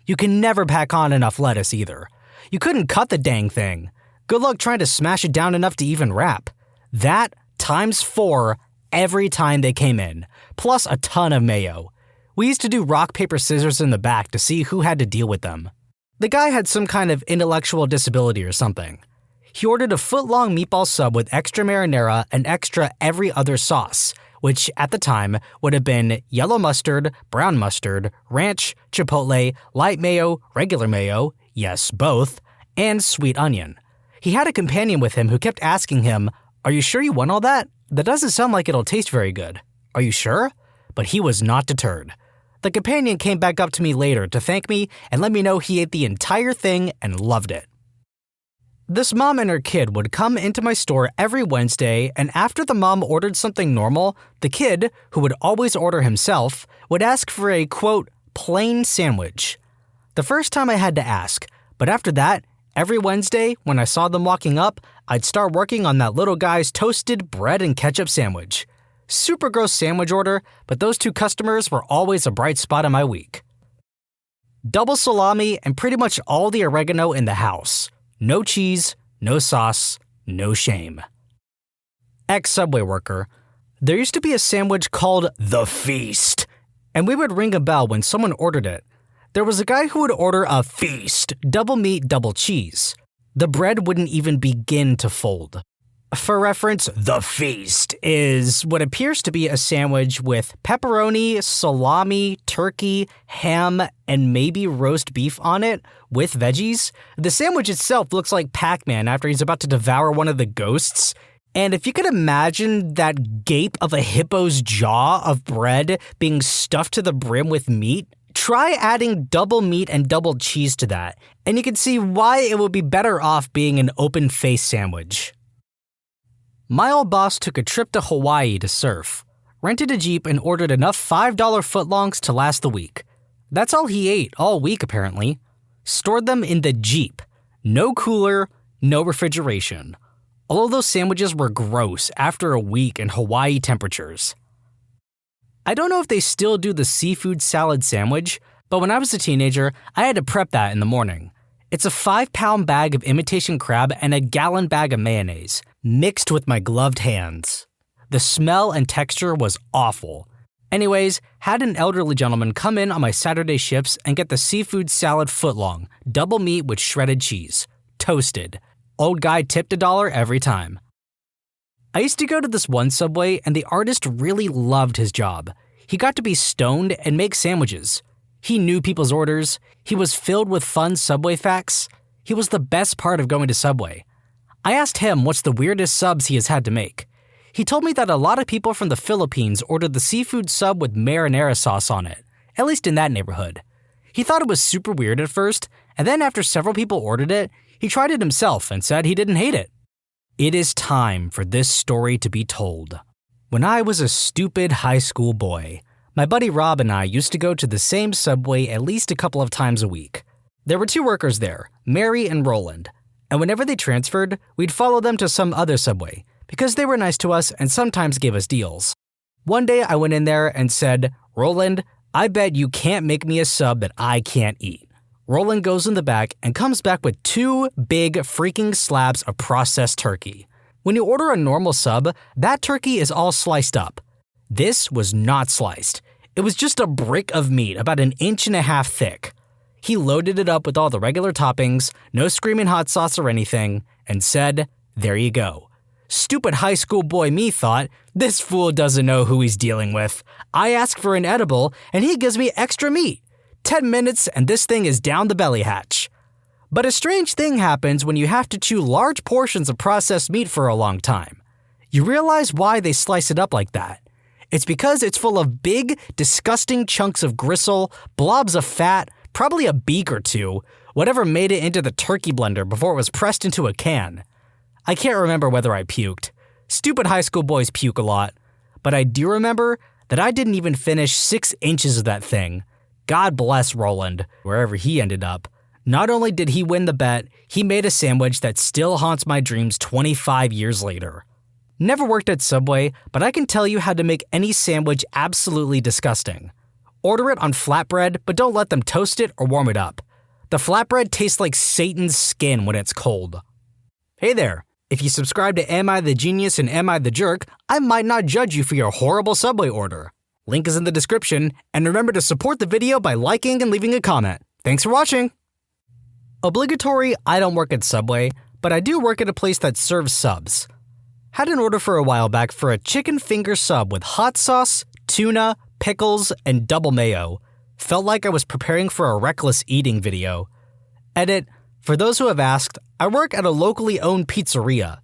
You can never pack on enough lettuce either. You couldn't cut the dang thing. Good luck trying to smash it down enough to even wrap. That times 4 every time they came in, plus a ton of mayo. We used to do rock, paper, scissors in the back to see who had to deal with them. The guy had some kind of intellectual disability or something. He ordered a foot-long meatball sub with extra marinara and extra every other sauce, which at the time would have been yellow mustard, brown mustard, ranch, chipotle, light mayo, regular mayo, yes, both, and sweet onion. He had a companion with him who kept asking him, "Are you sure you want all that? That doesn't sound like it'll taste very good. Are you sure?" But he was not deterred. The companion came back up to me later to thank me and let me know he ate the entire thing and loved it. This mom and her kid would come into my store every Wednesday, and after the mom ordered something normal, the kid, who would always order himself, would ask for a, quote, plain sandwich. The first time I had to ask, but after that, every Wednesday, when I saw them walking up, I'd start working on that little guy's toasted bread and ketchup sandwich. Super gross sandwich order, but those 2 customers were always a bright spot in my week. Double salami and pretty much all the oregano in the house. No cheese, no sauce, no shame. Ex-Subway worker. There used to be a sandwich called The Feast, and we would ring a bell when someone ordered it. There was a guy who would order a feast, double meat, double cheese. The bread wouldn't even begin to fold. For reference, the feast is what appears to be a sandwich with pepperoni, salami, turkey, ham, and maybe roast beef on it with veggies. The sandwich itself looks like Pac-Man after he's about to devour one of the ghosts. And if you could imagine that gape of a hippo's jaw of bread being stuffed to the brim with meat, try adding double meat and double cheese to that, and you can see why it would be better off being an open-faced sandwich. My old boss took a trip to Hawaii to surf, rented a Jeep, and ordered enough $5 footlongs to last the week. That's all he ate all week, apparently. Stored them in the Jeep. No cooler, no refrigeration. All of those sandwiches were gross after a week in Hawaii temperatures. I don't know if they still do the seafood salad sandwich, but when I was a teenager, I had to prep that in the morning. It's a 5-pound bag of imitation crab and a gallon bag of mayonnaise, mixed with my gloved hands. The smell and texture was awful. Anyways, had an elderly gentleman come in on my Saturday shifts and get the seafood salad footlong, double meat with shredded cheese, toasted. Old guy tipped $1 every time. I used to go to this one Subway and the artist really loved his job. He got to be stoned and make sandwiches. He knew people's orders. He was filled with fun Subway facts. He was the best part of going to Subway. I asked him what's the weirdest subs he has had to make. He told me that a lot of people from the Philippines ordered the seafood sub with marinara sauce on it, at least in that neighborhood. He thought it was super weird at first, and then after several people ordered it, he tried it himself and said he didn't hate it. It is time for this story to be told. When I was a stupid high school boy, my buddy Rob and I used to go to the same Subway at least a couple of times a week. There were 2 workers there, Mary and Roland, and whenever they transferred, we'd follow them to some other Subway, because they were nice to us and sometimes gave us deals. One day I went in there and said, "Roland, I bet you can't make me a sub that I can't eat." Roland goes in the back and comes back with 2 big freaking slabs of processed turkey. When you order a normal sub, that turkey is all sliced up. This was not sliced. It was just a brick of meat about 1.5 inches thick. He loaded it up with all the regular toppings, no screaming hot sauce or anything, and said, "There you go." Stupid high school boy me thought, this fool doesn't know who he's dealing with. I ask for an edible, and he gives me extra meat. 10 minutes and this thing is down the belly hatch. But a strange thing happens when you have to chew large portions of processed meat for a long time. You realize why they slice it up like that. It's because it's full of big, disgusting chunks of gristle, blobs of fat, probably a beak or 2, whatever made it into the turkey blender before it was pressed into a can. I can't remember whether I puked. Stupid high school boys puke a lot. But I do remember that I didn't even finish 6 inches of that thing. God bless Roland, wherever he ended up. Not only did he win the bet, he made a sandwich that still haunts my dreams 25 years later. Never worked at Subway, but I can tell you how to make any sandwich absolutely disgusting. Order it on flatbread, but don't let them toast it or warm it up. The flatbread tastes like Satan's skin when it's cold. Hey there, if you subscribe to Am I the Genius and Am I the Jerk, I might not judge you for your horrible Subway order. Link is in the description, and remember to support the video by liking and leaving a comment. Thanks for watching! Obligatory, I don't work at Subway, but I do work at a place that serves subs. Had an order for a while back for a chicken finger sub with hot sauce, tuna, pickles, and double mayo. Felt like I was preparing for a reckless eating video. Edit, for those who have asked, I work at a locally owned pizzeria.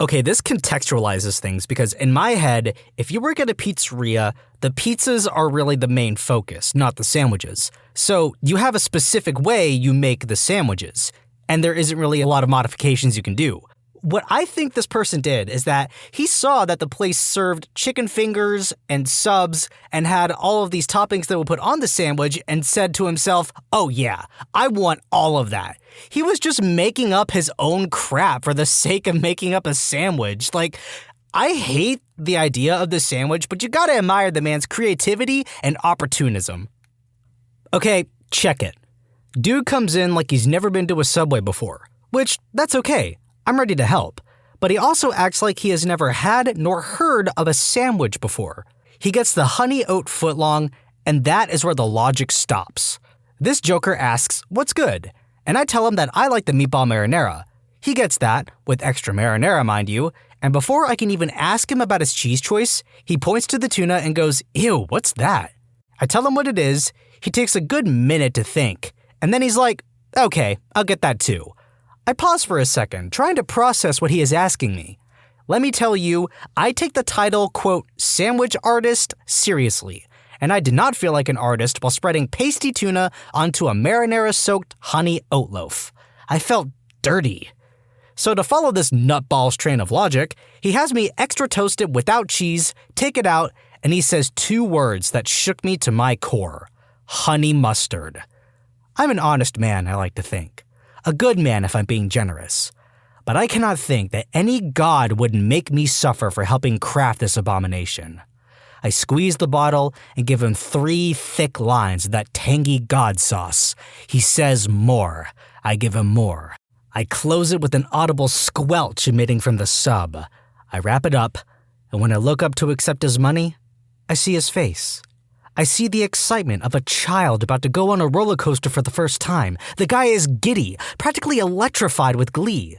Okay, this contextualizes things because in my head, if you work at a pizzeria, the pizzas are really the main focus, not the sandwiches. So you have a specific way you make the sandwiches, and there isn't really a lot of modifications you can do. What I think this person did is that he saw that the place served chicken fingers and subs and had all of these toppings that were put on the sandwich and said to himself, "Oh yeah, I want all of that." He was just making up his own crap for the sake of making up a sandwich. Like, I hate the idea of the sandwich, but you gotta admire the man's creativity and opportunism. Okay, check it. Dude comes in like he's never been to a Subway before, which, that's okay. I'm ready to help. But he also acts like he has never had nor heard of a sandwich before. He gets the honey oat footlong, and that is where the logic stops. This joker asks, "What's good?" And I tell him that I like the meatball marinara, He gets that, with extra marinara mind you, and before I can even ask him about his cheese choice, he points to the tuna and goes, "Ew, what's that?" I tell him what it is, he takes a good minute to think, and then he's like, "Okay, I'll get that too." I pause for a second, trying to process what he is asking me. Let me tell you, I take the title, quote, sandwich artist, seriously, and I did not feel like an artist while spreading pasty tuna onto a marinara-soaked honey oat loaf. I felt dirty. So to follow this nutball's train of logic, he has me extra toast it without cheese, take it out, and he says 2 words that shook me to my core. Honey mustard. I'm an honest man, I like to think. A good man if I'm being generous. But I cannot think that any god would make me suffer for helping craft this abomination. I squeeze the bottle and give him 3 thick lines of that tangy god sauce. He says more. I give him more. I close it with an audible squelch emitting from the sub. I wrap it up, and when I look up to accept his money, I see his face. I see the excitement of a child about to go on a roller coaster for the first time. The guy is giddy, practically electrified with glee.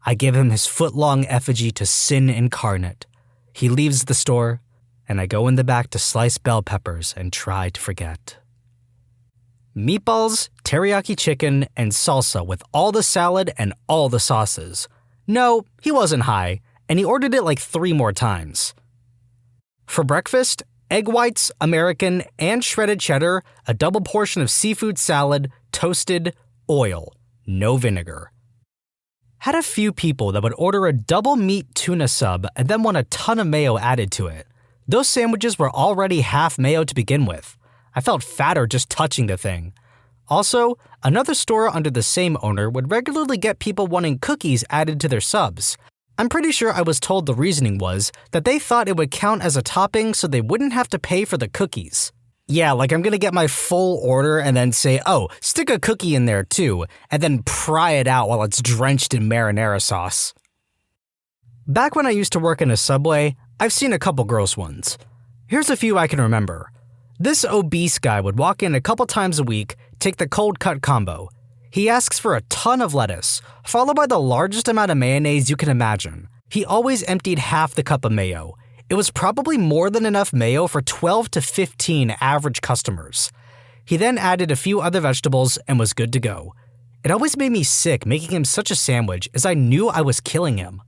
I give him his foot-long effigy to sin incarnate. He leaves the store, and I go in the back to slice bell peppers and try to forget. Meatballs, teriyaki chicken, and salsa with all the salad and all the sauces. No, he wasn't high, and he ordered it like 3 more times. For breakfast, egg whites, American, and shredded cheddar, a double portion of seafood salad, toasted, oil, no vinegar. Had a few people that would order a double meat tuna sub and then want a ton of mayo added to it. Those sandwiches were already half mayo to begin with. I felt fatter just touching the thing. Also, another store under the same owner would regularly get people wanting cookies added to their subs. I'm pretty sure I was told the reasoning was that they thought it would count as a topping so they wouldn't have to pay for the cookies. Yeah, like I'm gonna get my full order and then say, "Oh, stick a cookie in there too," and then pry it out while it's drenched in marinara sauce. Back when I used to work in a Subway, I've seen a couple gross ones. Here's a few I can remember. This obese guy would walk in a couple times a week, take the cold cut combo. He asks for a ton of lettuce, followed by the largest amount of mayonnaise you can imagine. He always emptied half the cup of mayo. It was probably more than enough mayo for 12 to 15 average customers. He then added a few other vegetables and was good to go. It always made me sick making him such a sandwich as I knew I was killing him.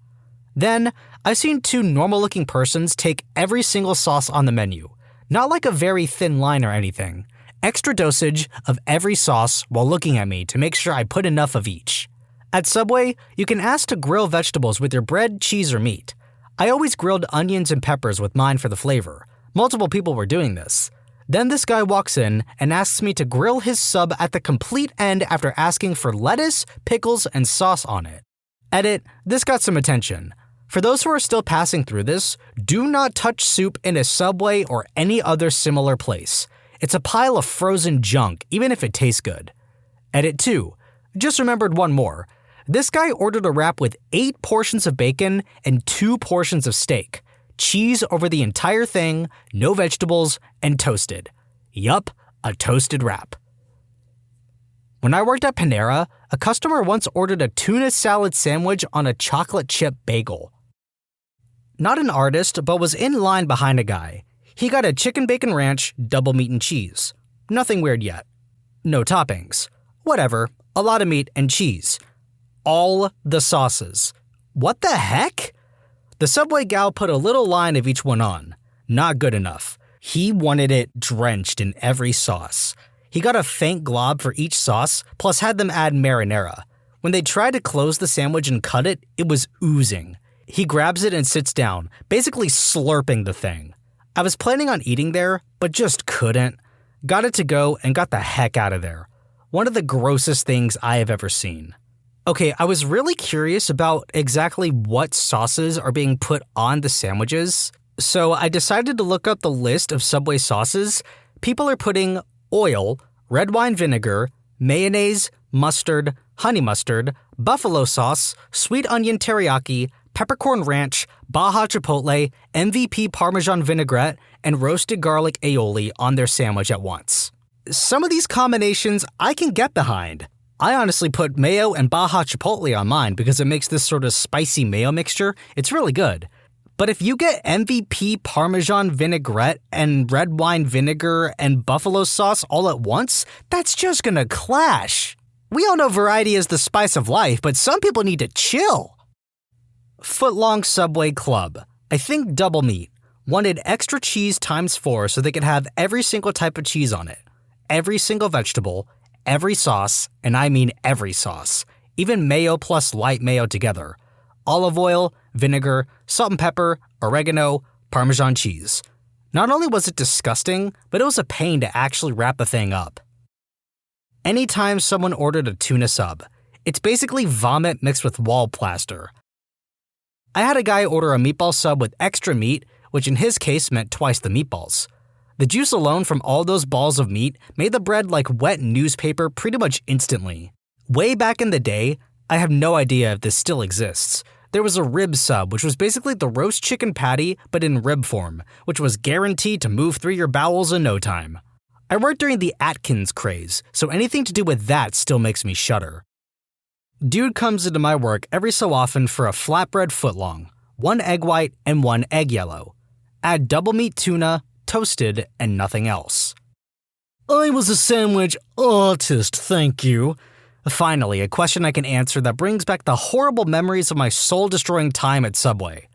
Then, I've seen 2 normal-looking persons take every single sauce on the menu. Not like a very thin line or anything. Extra dosage of every sauce while looking at me to make sure I put enough of each. At Subway, you can ask to grill vegetables with your bread, cheese, or meat. I always grilled onions and peppers with mine for the flavor. Multiple people were doing this. Then this guy walks in and asks me to grill his sub at the complete end after asking for lettuce, pickles, and sauce on it. Edit, this got some attention. For those who are still passing through this, do not touch soup in a Subway or any other similar place. It's a pile of frozen junk, even if it tastes good. Edit 2. Just remembered one more. This guy ordered a wrap with 8 portions of bacon and 2 portions of steak. Cheese over the entire thing, no vegetables, and toasted. Yup, a toasted wrap. When I worked at Panera, a customer once ordered a tuna salad sandwich on a chocolate chip bagel. Not an artist, but was in line behind a guy. He got a chicken bacon ranch, double meat and cheese. Nothing weird yet. No toppings. Whatever, a lot of meat and cheese. All the sauces. What the heck? The Subway gal put a little line of each one on. Not good enough. He wanted it drenched in every sauce. He got a faint glob for each sauce, plus had them add marinara. When they tried to close the sandwich and cut it, it was oozing. He grabs it and sits down, basically slurping the thing. I was planning on eating there, but just couldn't. Got it to go and got the heck out of there. One of the grossest things I have ever seen. Okay, I was really curious about exactly what sauces are being put on the sandwiches, so I decided to look up the list of Subway sauces. People are putting oil, red wine vinegar, mayonnaise, mustard, honey mustard, buffalo sauce, sweet onion teriyaki, peppercorn ranch, Baja Chipotle, MVP Parmesan vinaigrette, and roasted garlic aioli on their sandwich at once. Some of these combinations I can get behind. I honestly put mayo and Baja Chipotle on mine because it makes this sort of spicy mayo mixture. It's really good. But if you get MVP Parmesan vinaigrette and red wine vinegar and buffalo sauce all at once, that's just gonna clash. We all know variety is the spice of life, but some people need to chill. Footlong Subway Club. I think double meat. Wanted extra cheese ×4 so they could have every single type of cheese on it. Every single vegetable, every sauce, and I mean every sauce. Even mayo plus light mayo together. Olive oil, vinegar, salt and pepper, oregano, Parmesan cheese. Not only was it disgusting, but it was a pain to actually wrap the thing up. Anytime someone ordered a tuna sub, it's basically vomit mixed with wall plaster. I had a guy order a meatball sub with extra meat, which in his case meant twice the meatballs. The juice alone from all those balls of meat made the bread like wet newspaper pretty much instantly. Way back in the day, I have no idea if this still exists. There was a rib sub, which was basically the roast chicken patty, but in rib form, which was guaranteed to move through your bowels in no time. I worked during the Atkins craze, so anything to do with that still makes me shudder. Dude comes into my work every so often for a flatbread footlong, 1 egg white and 1 egg yellow. Add double meat tuna, toasted, and nothing else. I was a sandwich artist, thank you. Finally, a question I can answer that brings back the horrible memories of my soul-destroying time at Subway.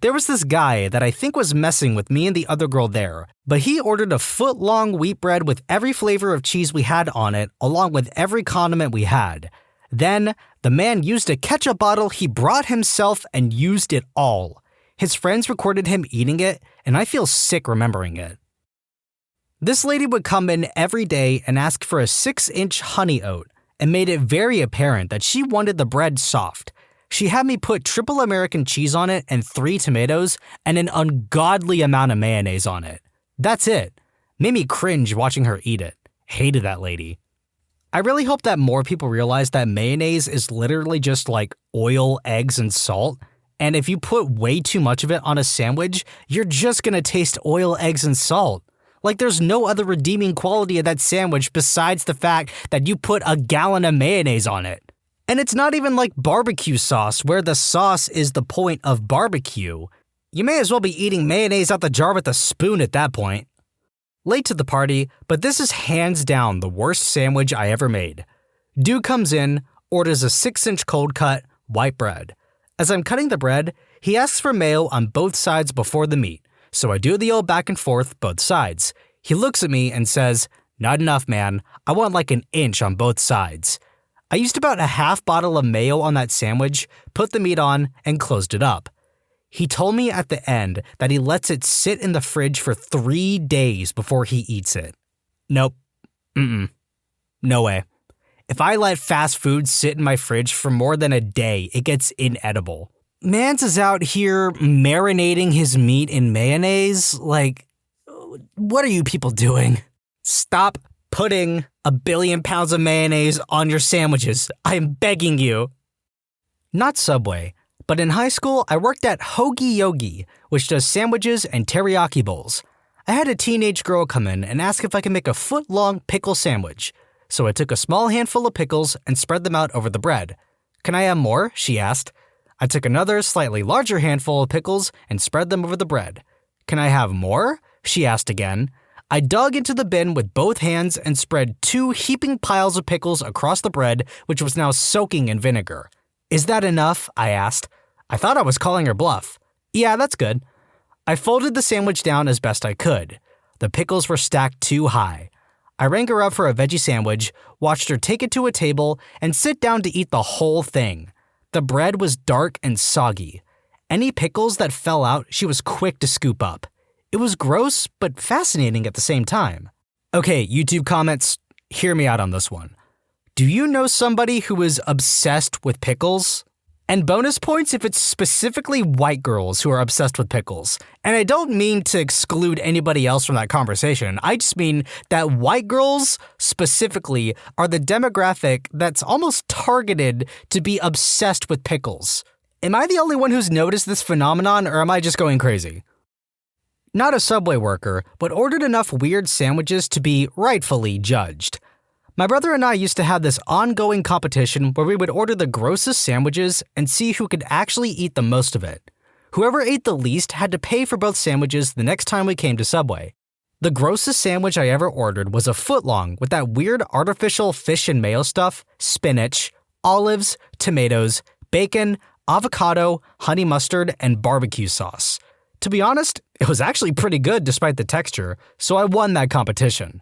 There was this guy that I think was messing with me and the other girl there, but he ordered a foot-long wheat bread with every flavor of cheese we had on it, along with every condiment we had. Then, the man used a ketchup bottle he brought himself and used it all. His friends recorded him eating it, and I feel sick remembering it. This lady would come in every day and ask for a 6-inch honey oat, and made it very apparent that she wanted the bread soft. She had me put triple American cheese on it and 3 tomatoes and an ungodly amount of mayonnaise on it. That's it. Made me cringe watching her eat it. Hated that lady. I really hope that more people realize that mayonnaise is literally just like oil, eggs, and salt. And if you put way too much of it on a sandwich, you're just gonna taste oil, eggs, and salt. Like there's no other redeeming quality of that sandwich besides the fact that you put a gallon of mayonnaise on it. And it's not even like barbecue sauce, where the sauce is the point of barbecue. You may as well be eating mayonnaise out the jar with a spoon at that point. Late to the party, but this is hands down the worst sandwich I ever made. Dude comes in, orders a 6-inch cold cut, white bread. As I'm cutting the bread, he asks for mayo on both sides before the meat. So I do the old back and forth, both sides. He looks at me and says, "Not enough, man. I want like an inch on both sides." I used about a half bottle of mayo on that sandwich, put the meat on, and closed it up. He told me at the end that he lets it sit in the fridge for 3 days before he eats it. Nope. No way. If I let fast food sit in my fridge for more than a day, it gets inedible. Mans is out here marinating his meat in mayonnaise. Like, what are you people doing? Stop putting 1 billion pounds of mayonnaise on your sandwiches. I am begging you. Not Subway, but in high school, I worked at Hoagie Yogi, which does sandwiches and teriyaki bowls. I had a teenage girl come in and ask if I could make a foot-long pickle sandwich. So I took a small handful of pickles and spread them out over the bread. "Can I have more?" she asked. I took another, slightly larger handful of pickles and spread them over the bread. "Can I have more?" she asked again. I dug into the bin with both hands and spread 2 heaping piles of pickles across the bread, which was now soaking in vinegar. "Is that enough?" I asked. I thought I was calling her bluff. "Yeah, that's good." I folded the sandwich down as best I could. The pickles were stacked too high. I rang her up for a veggie sandwich, watched her take it to a table, and sit down to eat the whole thing. The bread was dark and soggy. Any pickles that fell out, she was quick to scoop up. It was gross, but fascinating at the same time. Okay, YouTube comments, hear me out on this one. Do you know somebody who is obsessed with pickles? And bonus points if it's specifically white girls who are obsessed with pickles. And I don't mean to exclude anybody else from that conversation. I just mean that white girls specifically are the demographic that's almost targeted to be obsessed with pickles. Am I the only one who's noticed this phenomenon, or am I just going crazy? Not a Subway worker, but ordered enough weird sandwiches to be rightfully judged. My brother and I used to have this ongoing competition where we would order the grossest sandwiches and see who could actually eat the most of it. Whoever ate the least had to pay for both sandwiches the next time we came to Subway. The grossest sandwich I ever ordered was a foot-long with that weird artificial fish and mayo stuff, spinach, olives, tomatoes, bacon, avocado, honey mustard, and barbecue sauce. To be honest, it was actually pretty good despite the texture, so I won that competition.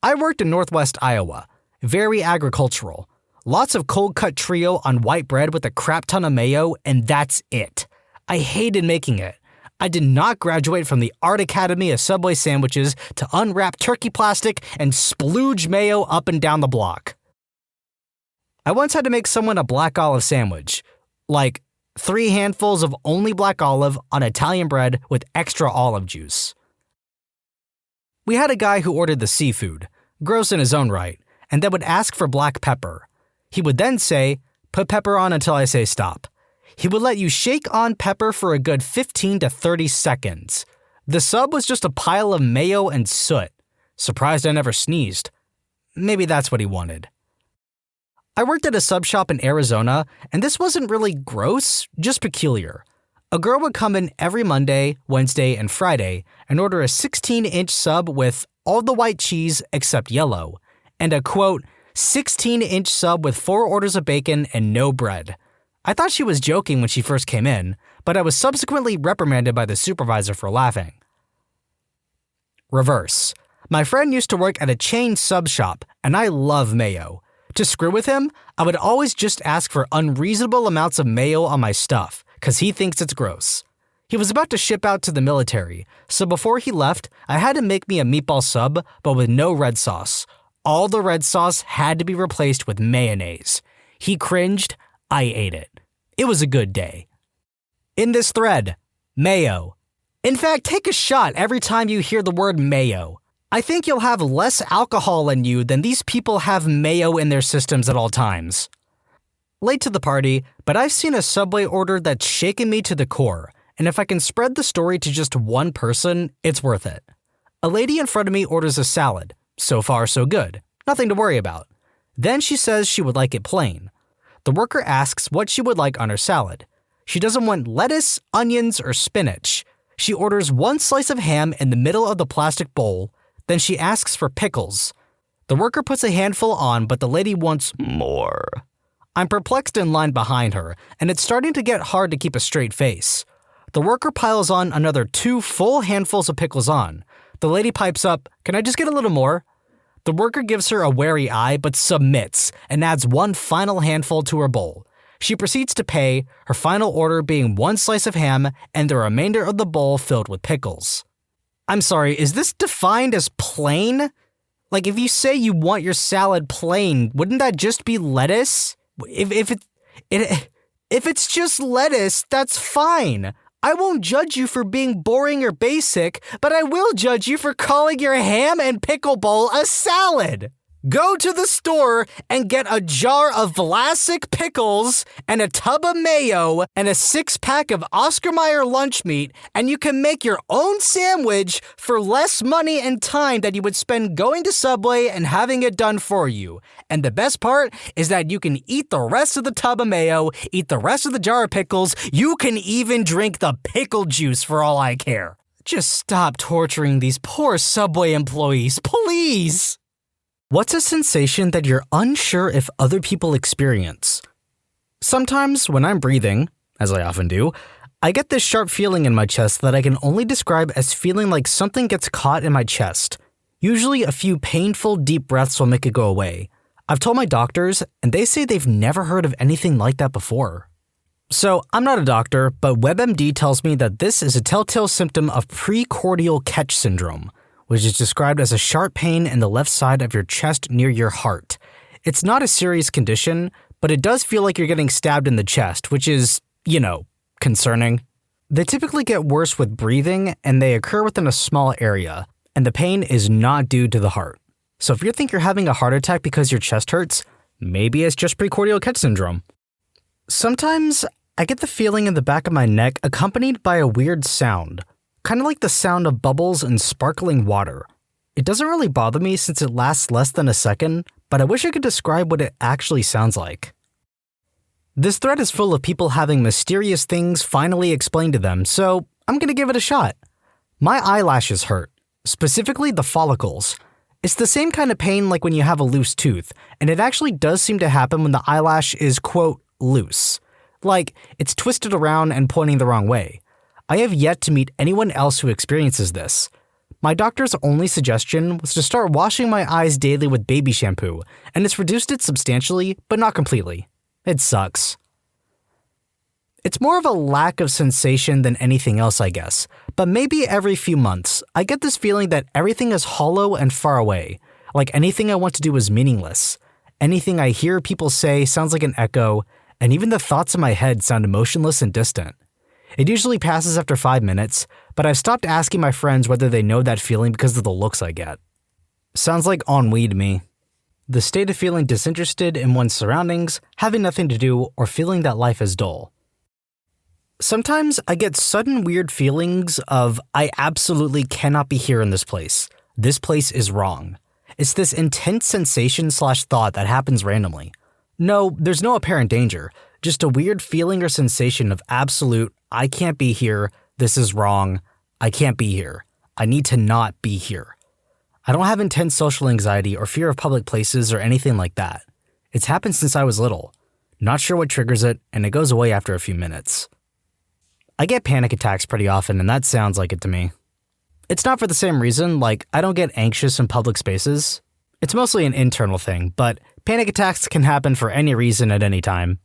I worked in Northwest Iowa, very agricultural. Lots of cold-cut trio on white bread with a crap ton of mayo, and that's it. I hated making it. I did not graduate from the Art Academy of Subway sandwiches to unwrap turkey plastic and splooge mayo up and down the block. I once had to make someone a black olive sandwich, like 3 handfuls of only black olive on Italian bread with extra olive juice. We had a guy who ordered the seafood, gross in his own right, and then would ask for black pepper. He would then say, "Put pepper on until I say stop." He would let you shake on pepper for a good 15 to 30 seconds. The sub was just a pile of mayo and soot. Surprised I never sneezed. Maybe that's what he wanted. I worked at a sub shop in Arizona, and this wasn't really gross, just peculiar. A girl would come in every Monday, Wednesday, and Friday and order a 16-inch sub with all the white cheese except yellow, and a, quote, 16-inch sub with 4 orders of bacon and no bread. I thought she was joking when she first came in, but I was subsequently reprimanded by the supervisor for laughing. Reverse. My friend used to work at a chain sub shop, and I love mayo. To screw with him, I would always just ask for unreasonable amounts of mayo on my stuff, because he thinks it's gross. He was about to ship out to the military, so before he left, I had to make me a meatball sub, but with no red sauce. All the red sauce had to be replaced with mayonnaise. He cringed, I ate it. It was a good day. In this thread, mayo. In fact, take a shot every time you hear the word mayo. I think you'll have less alcohol in you than these people have mayo in their systems at all times. Late to the party, but I've seen a Subway order that's shaken me to the core, and if I can spread the story to just one person, it's worth it. A lady in front of me orders a salad. So far, so good. Nothing to worry about. Then she says she would like it plain. The worker asks what she would like on her salad. She doesn't want lettuce, onions, or spinach. She orders 1 slice of ham in the middle of the plastic bowl. Then she asks for pickles. The worker puts a handful on, but the lady wants more. I'm perplexed in line behind her, and it's starting to get hard to keep a straight face. The worker piles on another 2 full handfuls of pickles on. The lady pipes up, "Can I just get a little more?" The worker gives her a wary eye but submits and adds 1 final handful to her bowl. She proceeds to pay, her final order being 1 slice of ham and the remainder of the bowl filled with pickles. I'm sorry, is this defined as plain? Like, if you say you want your salad plain, wouldn't that just be lettuce? If it's just lettuce, that's fine. I won't judge you for being boring or basic, but I will judge you for calling your ham and pickle bowl a salad. Go to the store and get a jar of Vlasic pickles and a tub of mayo and a 6-pack of Oscar Mayer lunch meat, and you can make your own sandwich for less money and time that you would spend going to Subway and having it done for you. And the best part is that you can eat the rest of the tub of mayo, eat the rest of the jar of pickles, you can even drink the pickle juice for all I care. Just stop torturing these poor Subway employees, please! What's a sensation that you're unsure if other people experience? Sometimes when I'm breathing, as I often do, I get this sharp feeling in my chest that I can only describe as feeling like something gets caught in my chest. Usually a few painful, deep breaths will make it go away. I've told my doctors, and they say they've never heard of anything like that before. So, I'm not a doctor, but WebMD tells me that this is a telltale symptom of precordial catch syndrome, which is described as a sharp pain in the left side of your chest near your heart. It's not a serious condition, but it does feel like you're getting stabbed in the chest, which is, concerning. They typically get worse with breathing, and they occur within a small area, and the pain is not due to the heart. So if you think you're having a heart attack because your chest hurts, maybe it's just precordial catch syndrome. Sometimes I get the feeling in the back of my neck accompanied by a weird sound, kind of like the sound of bubbles and sparkling water. It doesn't really bother me since it lasts less than a second, but I wish I could describe what it actually sounds like. This thread is full of people having mysterious things finally explained to them, so I'm gonna give it a shot. My eyelashes hurt, specifically the follicles. It's the same kind of pain like when you have a loose tooth, and it actually does seem to happen when the eyelash is, quote, loose. Like, it's twisted around and pointing the wrong way. I have yet to meet anyone else who experiences this. My doctor's only suggestion was to start washing my eyes daily with baby shampoo, and it's reduced it substantially, but not completely. It sucks. It's more of a lack of sensation than anything else, I guess, but maybe every few months, I get this feeling that everything is hollow and far away, like anything I want to do is meaningless. Anything I hear people say sounds like an echo, and even the thoughts in my head sound emotionless and distant. It usually passes after 5 minutes, but I've stopped asking my friends whether they know that feeling because of the looks I get. Sounds like ennui to me. The state of feeling disinterested in one's surroundings, having nothing to do, or feeling that life is dull. Sometimes I get sudden weird feelings of, I absolutely cannot be here in this place. This place is wrong. It's this intense sensation/thought that happens randomly. No, there's no apparent danger, just a weird feeling or sensation of absolute, I can't be here, this is wrong, I can't be here, I need to not be here. I don't have intense social anxiety or fear of public places or anything like that. It's happened since I was little. Not sure what triggers it, and it goes away after a few minutes. I get panic attacks pretty often, and that sounds like it to me. It's not for the same reason, like I don't get anxious in public spaces. It's mostly an internal thing, but panic attacks can happen for any reason at any time.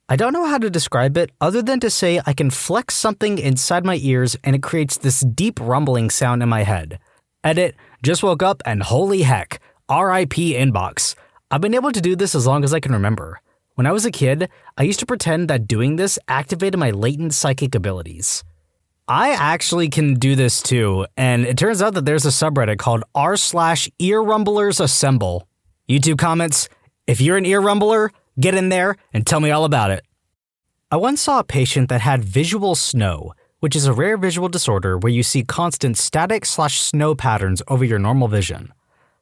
I don't know how to describe it other than to say I can flex something inside my ears and it creates this deep rumbling sound in my head. Edit, just woke up and holy heck, RIP inbox. I've been able to do this as long as I can remember. When I was a kid, I used to pretend that doing this activated my latent psychic abilities. I actually can do this too, and it turns out that there's a subreddit called r/earrumblers assemble. YouTube comments, if you're an ear rumbler, get in there and tell me all about it. I once saw a patient that had visual snow, which is a rare visual disorder where you see constant static/snow patterns over your normal vision.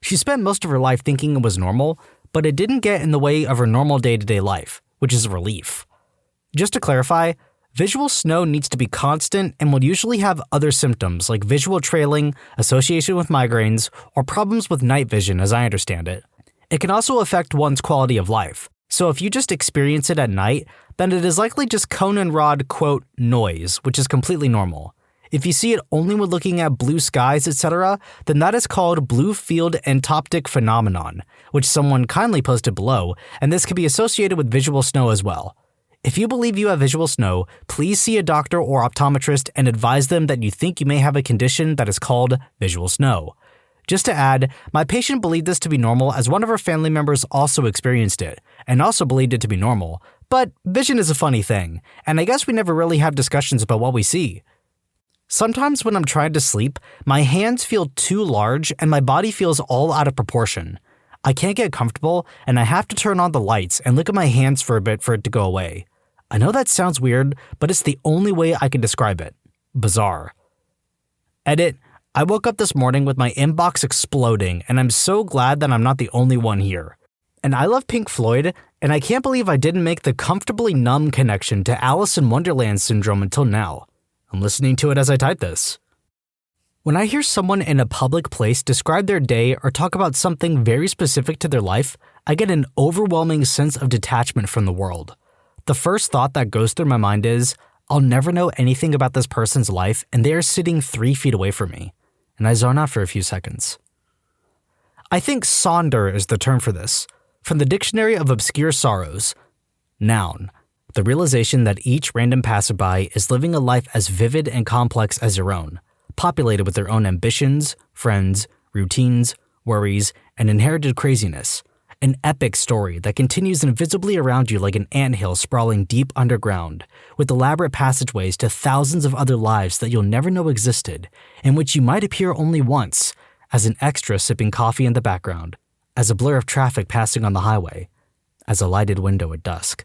She spent most of her life thinking it was normal, but it didn't get in the way of her normal day-to-day life, which is a relief. Just to clarify, visual snow needs to be constant and will usually have other symptoms like visual trailing, association with migraines, or problems with night vision as I understand it. It can also affect one's quality of life, so if you just experience it at night, then it is likely just cone and rod, quote, noise, which is completely normal. If you see it only when looking at blue skies, etc., then that is called blue field entoptic phenomenon, which someone kindly posted below, and this can be associated with visual snow as well. If you believe you have visual snow, please see a doctor or optometrist and advise them that you think you may have a condition that is called visual snow. Just to add, my patient believed this to be normal as one of her family members also experienced it, and also believed it to be normal. But vision is a funny thing, and I guess we never really have discussions about what we see. Sometimes when I'm trying to sleep, my hands feel too large and my body feels all out of proportion. I can't get comfortable and I have to turn on the lights and look at my hands for a bit for it to go away. I know that sounds weird, but it's the only way I can describe it. Bizarre. Edit, I woke up this morning with my inbox exploding and I'm so glad that I'm not the only one here. And I love Pink Floyd, and I can't believe I didn't make the comfortably numb connection to Alice in Wonderland syndrome until now. I'm listening to it as I type this. When I hear someone in a public place describe their day or talk about something very specific to their life, I get an overwhelming sense of detachment from the world. The first thought that goes through my mind is, I'll never know anything about this person's life and they are sitting 3 feet away from me, and I zone out for a few seconds. I think sonder is the term for this, from the Dictionary of Obscure Sorrows. Noun. The realization that each random passerby is living a life as vivid and complex as your own, populated with their own ambitions, friends, routines, worries, and inherited craziness. An epic story that continues invisibly around you like an anthill sprawling deep underground, with elaborate passageways to thousands of other lives that you'll never know existed, in which you might appear only once, as an extra sipping coffee in the background, as a blur of traffic passing on the highway, as a lighted window at dusk.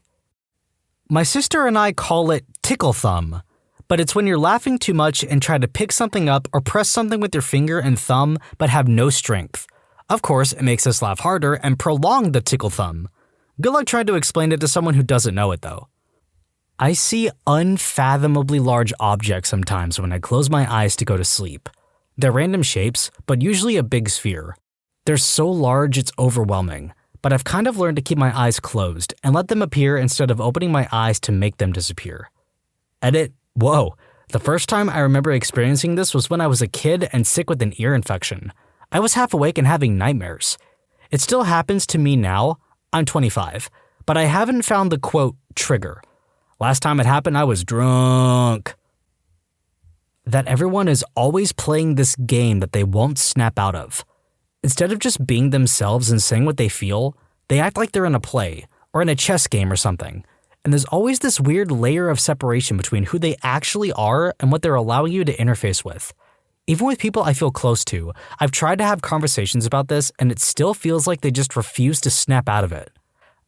My sister and I call it tickle thumb, but it's when you're laughing too much and try to pick something up or press something with your finger and thumb but have no strength. Of course, it makes us laugh harder and prolong the tickle thumb. Good luck trying to explain it to someone who doesn't know it though. I see unfathomably large objects sometimes when I close my eyes to go to sleep. They're random shapes, but usually a big sphere. They're so large it's overwhelming, but I've kind of learned to keep my eyes closed and let them appear instead of opening my eyes to make them disappear. Edit. Whoa. The first time I remember experiencing this was when I was a kid and sick with an ear infection. I was half awake and having nightmares. It still happens to me now. I'm 25, but I haven't found the quote trigger. Last time it happened, I was drunk. That everyone is always playing this game that they won't snap out of. Instead of just being themselves and saying what they feel, they act like they're in a play or in a chess game or something. And there's always this weird layer of separation between who they actually are and what they're allowing you to interface with. Even with people I feel close to, I've tried to have conversations about this and it still feels like they just refuse to snap out of it.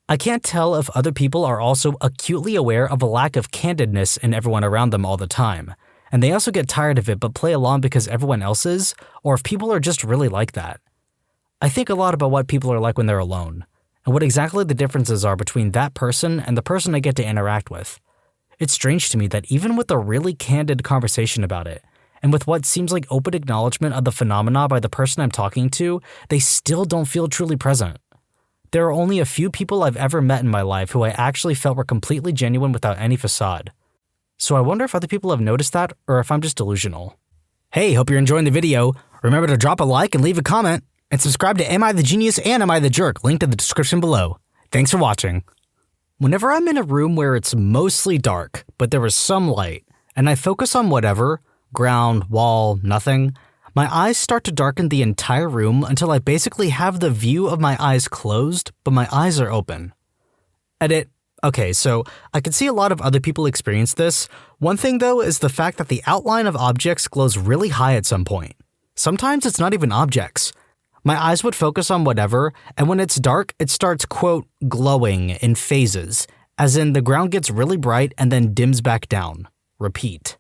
I can't tell if other people are also acutely aware of a lack of candidness in everyone around them all the time, and they also get tired of it but play along because everyone else is, or if people are just really like that. I think a lot about what people are like when they're alone, and what exactly the differences are between that person and the person I get to interact with. It's strange to me that even with a really candid conversation about it, and with what seems like open acknowledgement of the phenomena by the person I'm talking to, they still don't feel truly present. There are only a few people I've ever met in my life who I actually felt were completely genuine without any facade. So I wonder if other people have noticed that, or if I'm just delusional. Hey, hope you're enjoying the video. Remember to drop a like and leave a comment, and subscribe to Am I the Genius and Am I the Jerk, linked in the description below. Thanks for watching. Whenever I'm in a room where it's mostly dark, but there is some light, and I focus on whatever, ground, wall, nothing, my eyes start to darken the entire room until I basically have the view of my eyes closed, but my eyes are open. Edit. Okay, so I can see a lot of other people experience this. One thing though is the fact that the outline of objects glows really high at some point. Sometimes it's not even objects. My eyes would focus on whatever, and when it's dark, it starts, quote, glowing in phases, as in the ground gets really bright and then dims back down. Repeat.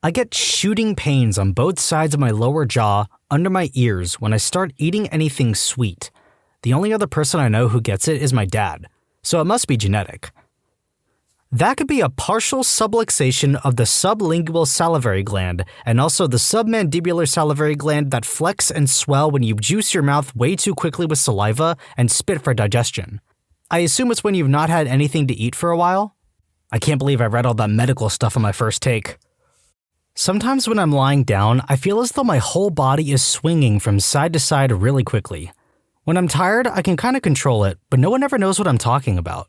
I get shooting pains on both sides of my lower jaw, under my ears, when I start eating anything sweet. The only other person I know who gets it is my dad, so it must be genetic. That could be a partial subluxation of the sublingual salivary gland and also the submandibular salivary gland that flex and swell when you juice your mouth way too quickly with saliva and spit for digestion. I assume it's when you've not had anything to eat for a while? I can't believe I read all that medical stuff on my first take. Sometimes when I'm lying down, I feel as though my whole body is swinging from side to side really quickly. When I'm tired, I can kind of control it, but no one ever knows what I'm talking about.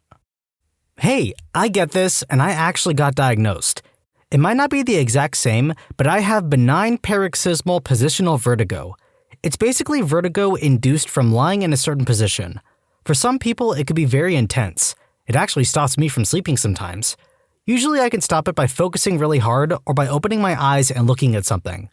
Hey, I get this, and I actually got diagnosed. It might not be the exact same, but I have benign paroxysmal positional vertigo. It's basically vertigo induced from lying in a certain position. For some people, it could be very intense. It actually stops me from sleeping sometimes. Usually I can stop it by focusing really hard or by opening my eyes and looking at something.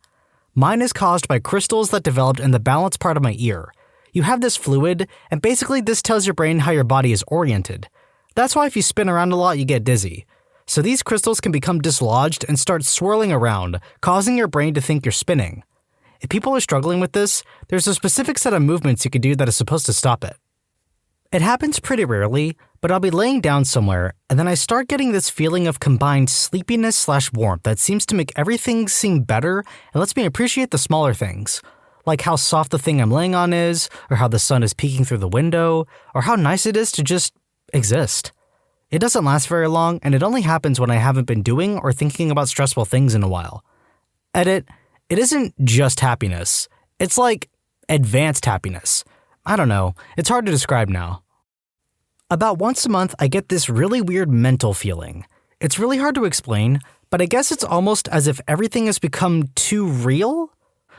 Mine is caused by crystals that developed in the balance part of my ear. You have this fluid, and basically this tells your brain how your body is oriented. That's why if you spin around a lot, you get dizzy. So these crystals can become dislodged and start swirling around, causing your brain to think you're spinning. If people are struggling with this, there's a specific set of movements you can do that is supposed to stop it. It happens pretty rarely, but I'll be laying down somewhere, and then I start getting this feeling of combined sleepiness/warmth that seems to make everything seem better and lets me appreciate the smaller things, like how soft the thing I'm laying on is, or how the sun is peeking through the window, or how nice it is to just exist. It doesn't last very long, and it only happens when I haven't been doing or thinking about stressful things in a while. Edit. It isn't just happiness. It's like advanced happiness. I don't know. It's hard to describe now. About once a month, I get this really weird mental feeling. It's really hard to explain, but I guess it's almost as if everything has become too real?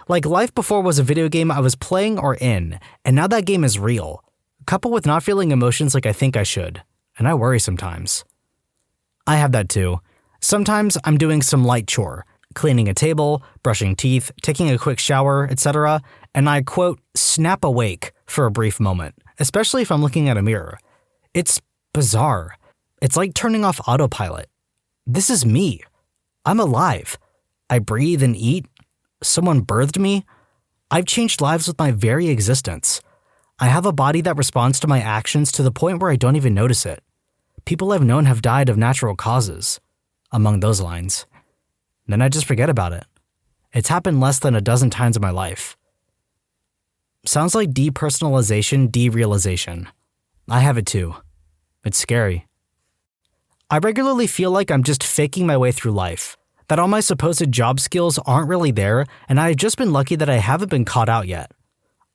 Like life before was a video game I was playing or in, and now that game is real. Coupled with not feeling emotions like I think I should, and I worry sometimes. I have that too. Sometimes I'm doing some light chore, cleaning a table, brushing teeth, taking a quick shower, etc., and I, quote, snap awake for a brief moment, especially if I'm looking at a mirror. It's bizarre. It's like turning off autopilot. This is me. I'm alive. I breathe and eat. Someone birthed me. I've changed lives with my very existence. I have a body that responds to my actions to the point where I don't even notice it. People I've known have died of natural causes, among those lines. Then I just forget about it. It's happened less than a dozen times in my life. Sounds like depersonalization, derealization. I have it too. It's scary. I regularly feel like I'm just faking my way through life, that all my supposed job skills aren't really there, and I've just been lucky that I haven't been caught out yet.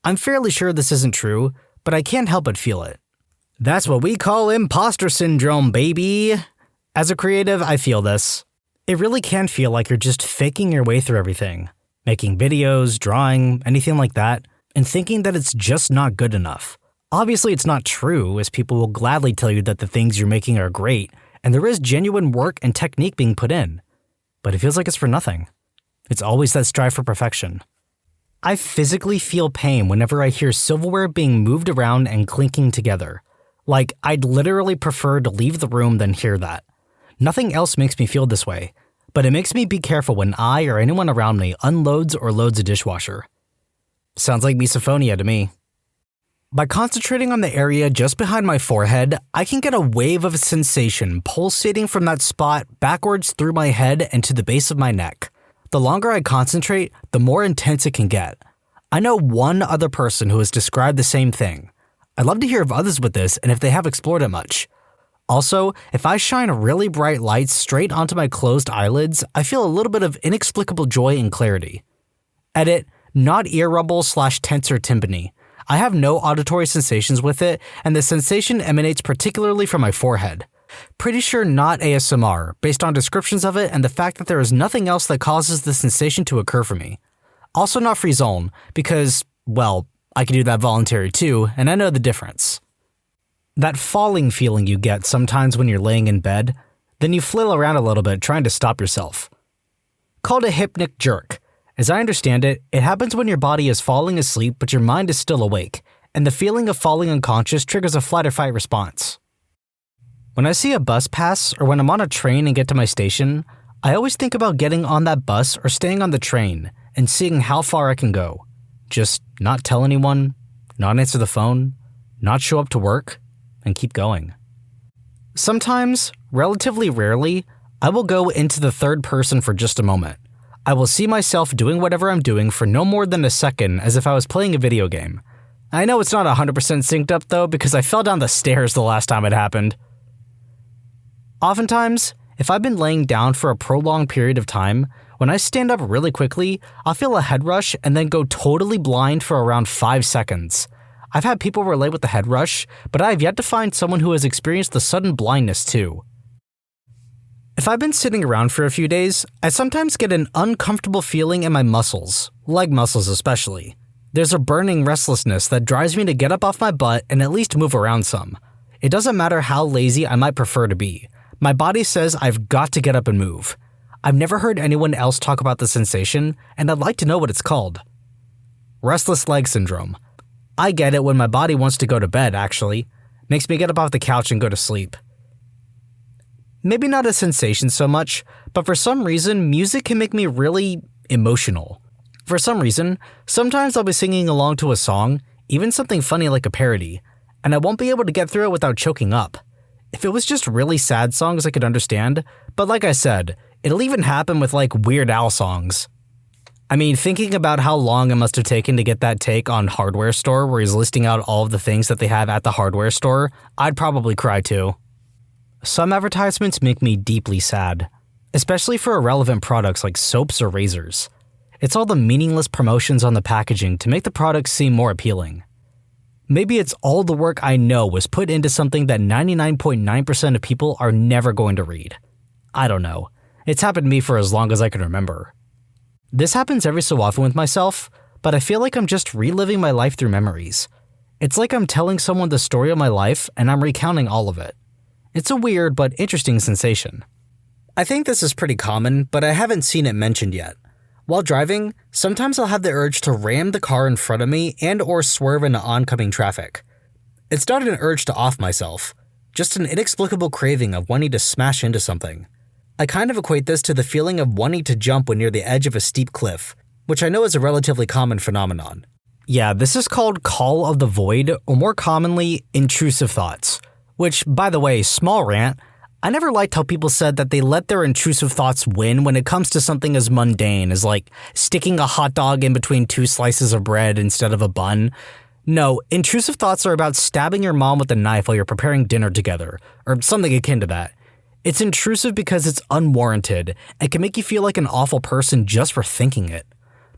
I'm fairly sure this isn't true, but I can't help but feel it. That's what we call imposter syndrome, baby. As a creative, I feel this. It really can feel like you're just faking your way through everything, making videos, drawing, anything like that, and thinking that it's just not good enough. Obviously, it's not true, as people will gladly tell you that the things you're making are great, and there is genuine work and technique being put in. But it feels like it's for nothing. It's always that strive for perfection. I physically feel pain whenever I hear silverware being moved around and clinking together. Like, I'd literally prefer to leave the room than hear that. Nothing else makes me feel this way, but it makes me be careful when I or anyone around me unloads or loads a dishwasher. Sounds like misophonia to me. By concentrating on the area just behind my forehead, I can get a wave of sensation pulsating from that spot backwards through my head and to the base of my neck. The longer I concentrate, the more intense it can get. I know one other person who has described the same thing. I'd love to hear of others with this and if they have explored it much. Also, if I shine really bright lights straight onto my closed eyelids, I feel a little bit of inexplicable joy and clarity. Edit, not ear rumble/tensor tympani. I have no auditory sensations with it, and the sensation emanates particularly from my forehead. Pretty sure not ASMR, based on descriptions of it and the fact that there is nothing else that causes the sensation to occur for me. Also not free zone, because, well, I can do that voluntary too, and I know the difference. That falling feeling you get sometimes when you're laying in bed, then you flail around a little bit trying to stop yourself. Called a hypnic jerk. As I understand it, it happens when your body is falling asleep but your mind is still awake, and the feeling of falling unconscious triggers a flight or fight response. When I see a bus pass or when I'm on a train and get to my station, I always think about getting on that bus or staying on the train and seeing how far I can go. Just not tell anyone, not answer the phone, not show up to work, and keep going. Sometimes, relatively rarely, I will go into the third person for just a moment. I will see myself doing whatever I'm doing for no more than a second as if I was playing a video game. I know it's not 100% synced up though because I fell down the stairs the last time it happened. Oftentimes, if I've been laying down for a prolonged period of time, when I stand up really quickly, I'll feel a head rush and then go totally blind for around 5 seconds. I've had people relate with the head rush, but I have yet to find someone who has experienced the sudden blindness too. If I've been sitting around for a few days, I sometimes get an uncomfortable feeling in my muscles, leg muscles especially. There's a burning restlessness that drives me to get up off my butt and at least move around some. It doesn't matter how lazy I might prefer to be. My body says I've got to get up and move. I've never heard anyone else talk about the sensation, and I'd like to know what it's called. Restless leg syndrome. I get it when my body wants to go to bed, actually. Makes me get up off the couch and go to sleep. Maybe not a sensation so much, but for some reason, music can make me really emotional. For some reason, sometimes I'll be singing along to a song, even something funny like a parody, and I won't be able to get through it without choking up. If it was just really sad songs, I could understand, but like I said, it'll even happen with like Weird Al songs. I mean, thinking about how long it must have taken to get that take on Hardware Store where he's listing out all of the things that they have at the hardware store, I'd probably cry too. Some advertisements make me deeply sad, especially for irrelevant products like soaps or razors. It's all the meaningless promotions on the packaging to make the products seem more appealing. Maybe it's all the work I know was put into something that 99.9% of people are never going to read. I don't know. It's happened to me for as long as I can remember. This happens every so often with myself, but I feel like I'm just reliving my life through memories. It's like I'm telling someone the story of my life and I'm recounting all of it. It's a weird but interesting sensation. I think this is pretty common, but I haven't seen it mentioned yet. While driving, sometimes I'll have the urge to ram the car in front of me and or swerve into oncoming traffic. It's not an urge to off myself, just an inexplicable craving of wanting to smash into something. I kind of equate this to the feeling of wanting to jump when near the edge of a steep cliff, which I know is a relatively common phenomenon. Yeah, this is called call of the void, or more commonly, intrusive thoughts. Which, by the way, small rant, I never liked how people said that they let their intrusive thoughts win when it comes to something as mundane as like sticking a hot dog in between 2 slices of bread instead of a bun. No, intrusive thoughts are about stabbing your mom with a knife while you're preparing dinner together, or something akin to that. It's intrusive because it's unwarranted and can make you feel like an awful person just for thinking it.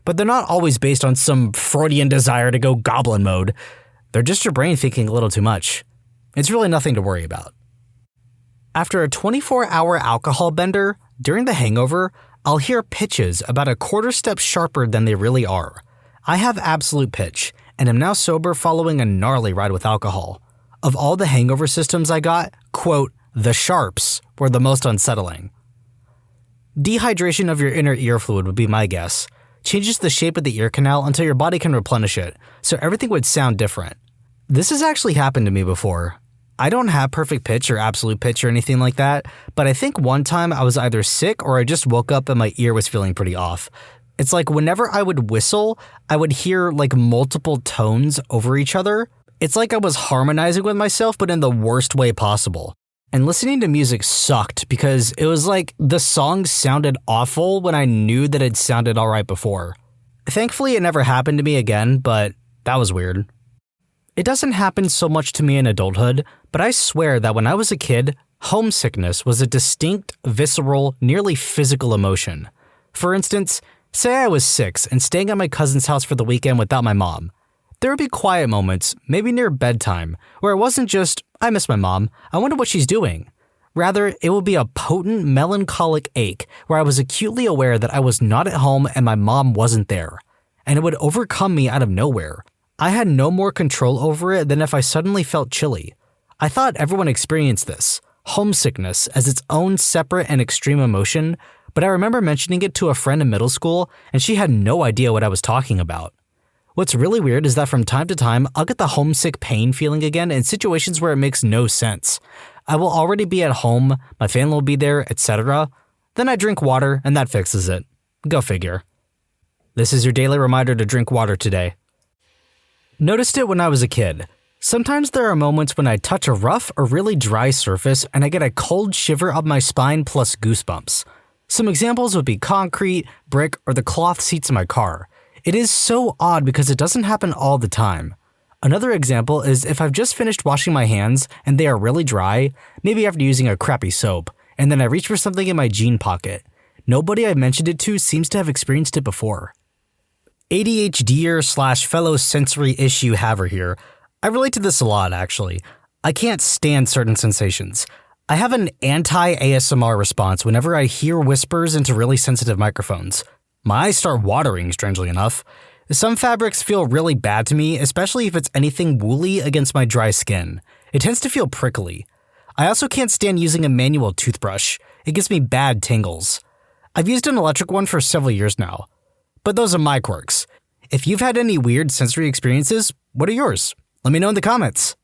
But they're not always based on some Freudian desire to go goblin mode. They're just your brain thinking a little too much. It's really nothing to worry about. After a 24-hour alcohol bender, during the hangover, I'll hear pitches about a quarter step sharper than they really are. I have absolute pitch, and am now sober following a gnarly ride with alcohol. Of all the hangover systems I got, quote, the sharps were the most unsettling. Dehydration of your inner ear fluid would be my guess. Changes the shape of the ear canal until your body can replenish it, so everything would sound different. This has actually happened to me before. I don't have perfect pitch or absolute pitch or anything like that, but I think one time I was either sick or I just woke up and my ear was feeling pretty off. It's like whenever I would whistle, I would hear like multiple tones over each other. It's like I was harmonizing with myself, but in the worst way possible. And listening to music sucked because it was like the song sounded awful when I knew that it sounded alright before. Thankfully, it never happened to me again, but that was weird. It doesn't happen so much to me in adulthood, but I swear that when I was a kid, homesickness was a distinct, visceral, nearly physical emotion. For instance, say I was 6 and staying at my cousin's house for the weekend without my mom. There would be quiet moments, maybe near bedtime, where it wasn't just, I miss my mom, I wonder what she's doing. Rather, it would be a potent, melancholic ache where I was acutely aware that I was not at home and my mom wasn't there. And it would overcome me out of nowhere. I had no more control over it than if I suddenly felt chilly. I thought everyone experienced this, homesickness, as its own separate and extreme emotion, but I remember mentioning it to a friend in middle school, and she had no idea what I was talking about. What's really weird is that from time to time, I'll get the homesick pain feeling again in situations where it makes no sense. I will already be at home, my family will be there, etc. Then I drink water, and that fixes it. Go figure. This is your daily reminder to drink water today. Noticed it when I was a kid. Sometimes there are moments when I touch a rough or really dry surface and I get a cold shiver up my spine plus goosebumps. Some examples would be concrete, brick, or the cloth seats in my car. It is so odd because it doesn't happen all the time. Another example is if I've just finished washing my hands and they are really dry, maybe after using a crappy soap, and then I reach for something in my jean pocket. Nobody I've mentioned it to seems to have experienced it before. ADHDer / fellow sensory issue haver here. I relate to this a lot, actually. I can't stand certain sensations. I have an anti-ASMR response whenever I hear whispers into really sensitive microphones. My eyes start watering, strangely enough. Some fabrics feel really bad to me, especially if it's anything woolly against my dry skin. It tends to feel prickly. I also can't stand using a manual toothbrush. It gives me bad tingles. I've used an electric one for several years now. But those are my quirks. If you've had any weird sensory experiences, what are yours? Let me know in the comments.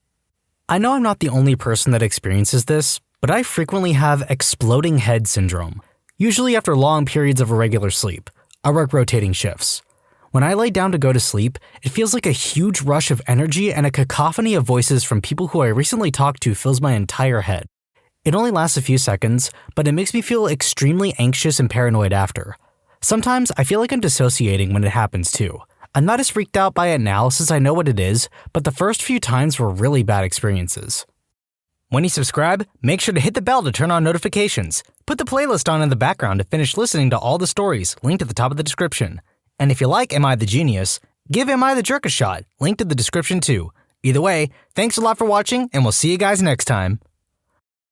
I know I'm not the only person that experiences this, but I frequently have exploding head syndrome, usually after long periods of irregular sleep. I work rotating shifts. When I lay down to go to sleep, it feels like a huge rush of energy and a cacophony of voices from people who I recently talked to fills my entire head. It only lasts a few seconds, but it makes me feel extremely anxious and paranoid after. Sometimes I feel like I'm dissociating when it happens too. I'm not as freaked out by it now since I know what it is, but the first few times were really bad experiences. When you subscribe, make sure to hit the bell to turn on notifications. Put the playlist on in the background to finish listening to all the stories, linked at the top of the description. And if you like Am I the Genius, give Am I the Jerk a shot, linked in the description too. Either way, thanks a lot for watching, and we'll see you guys next time.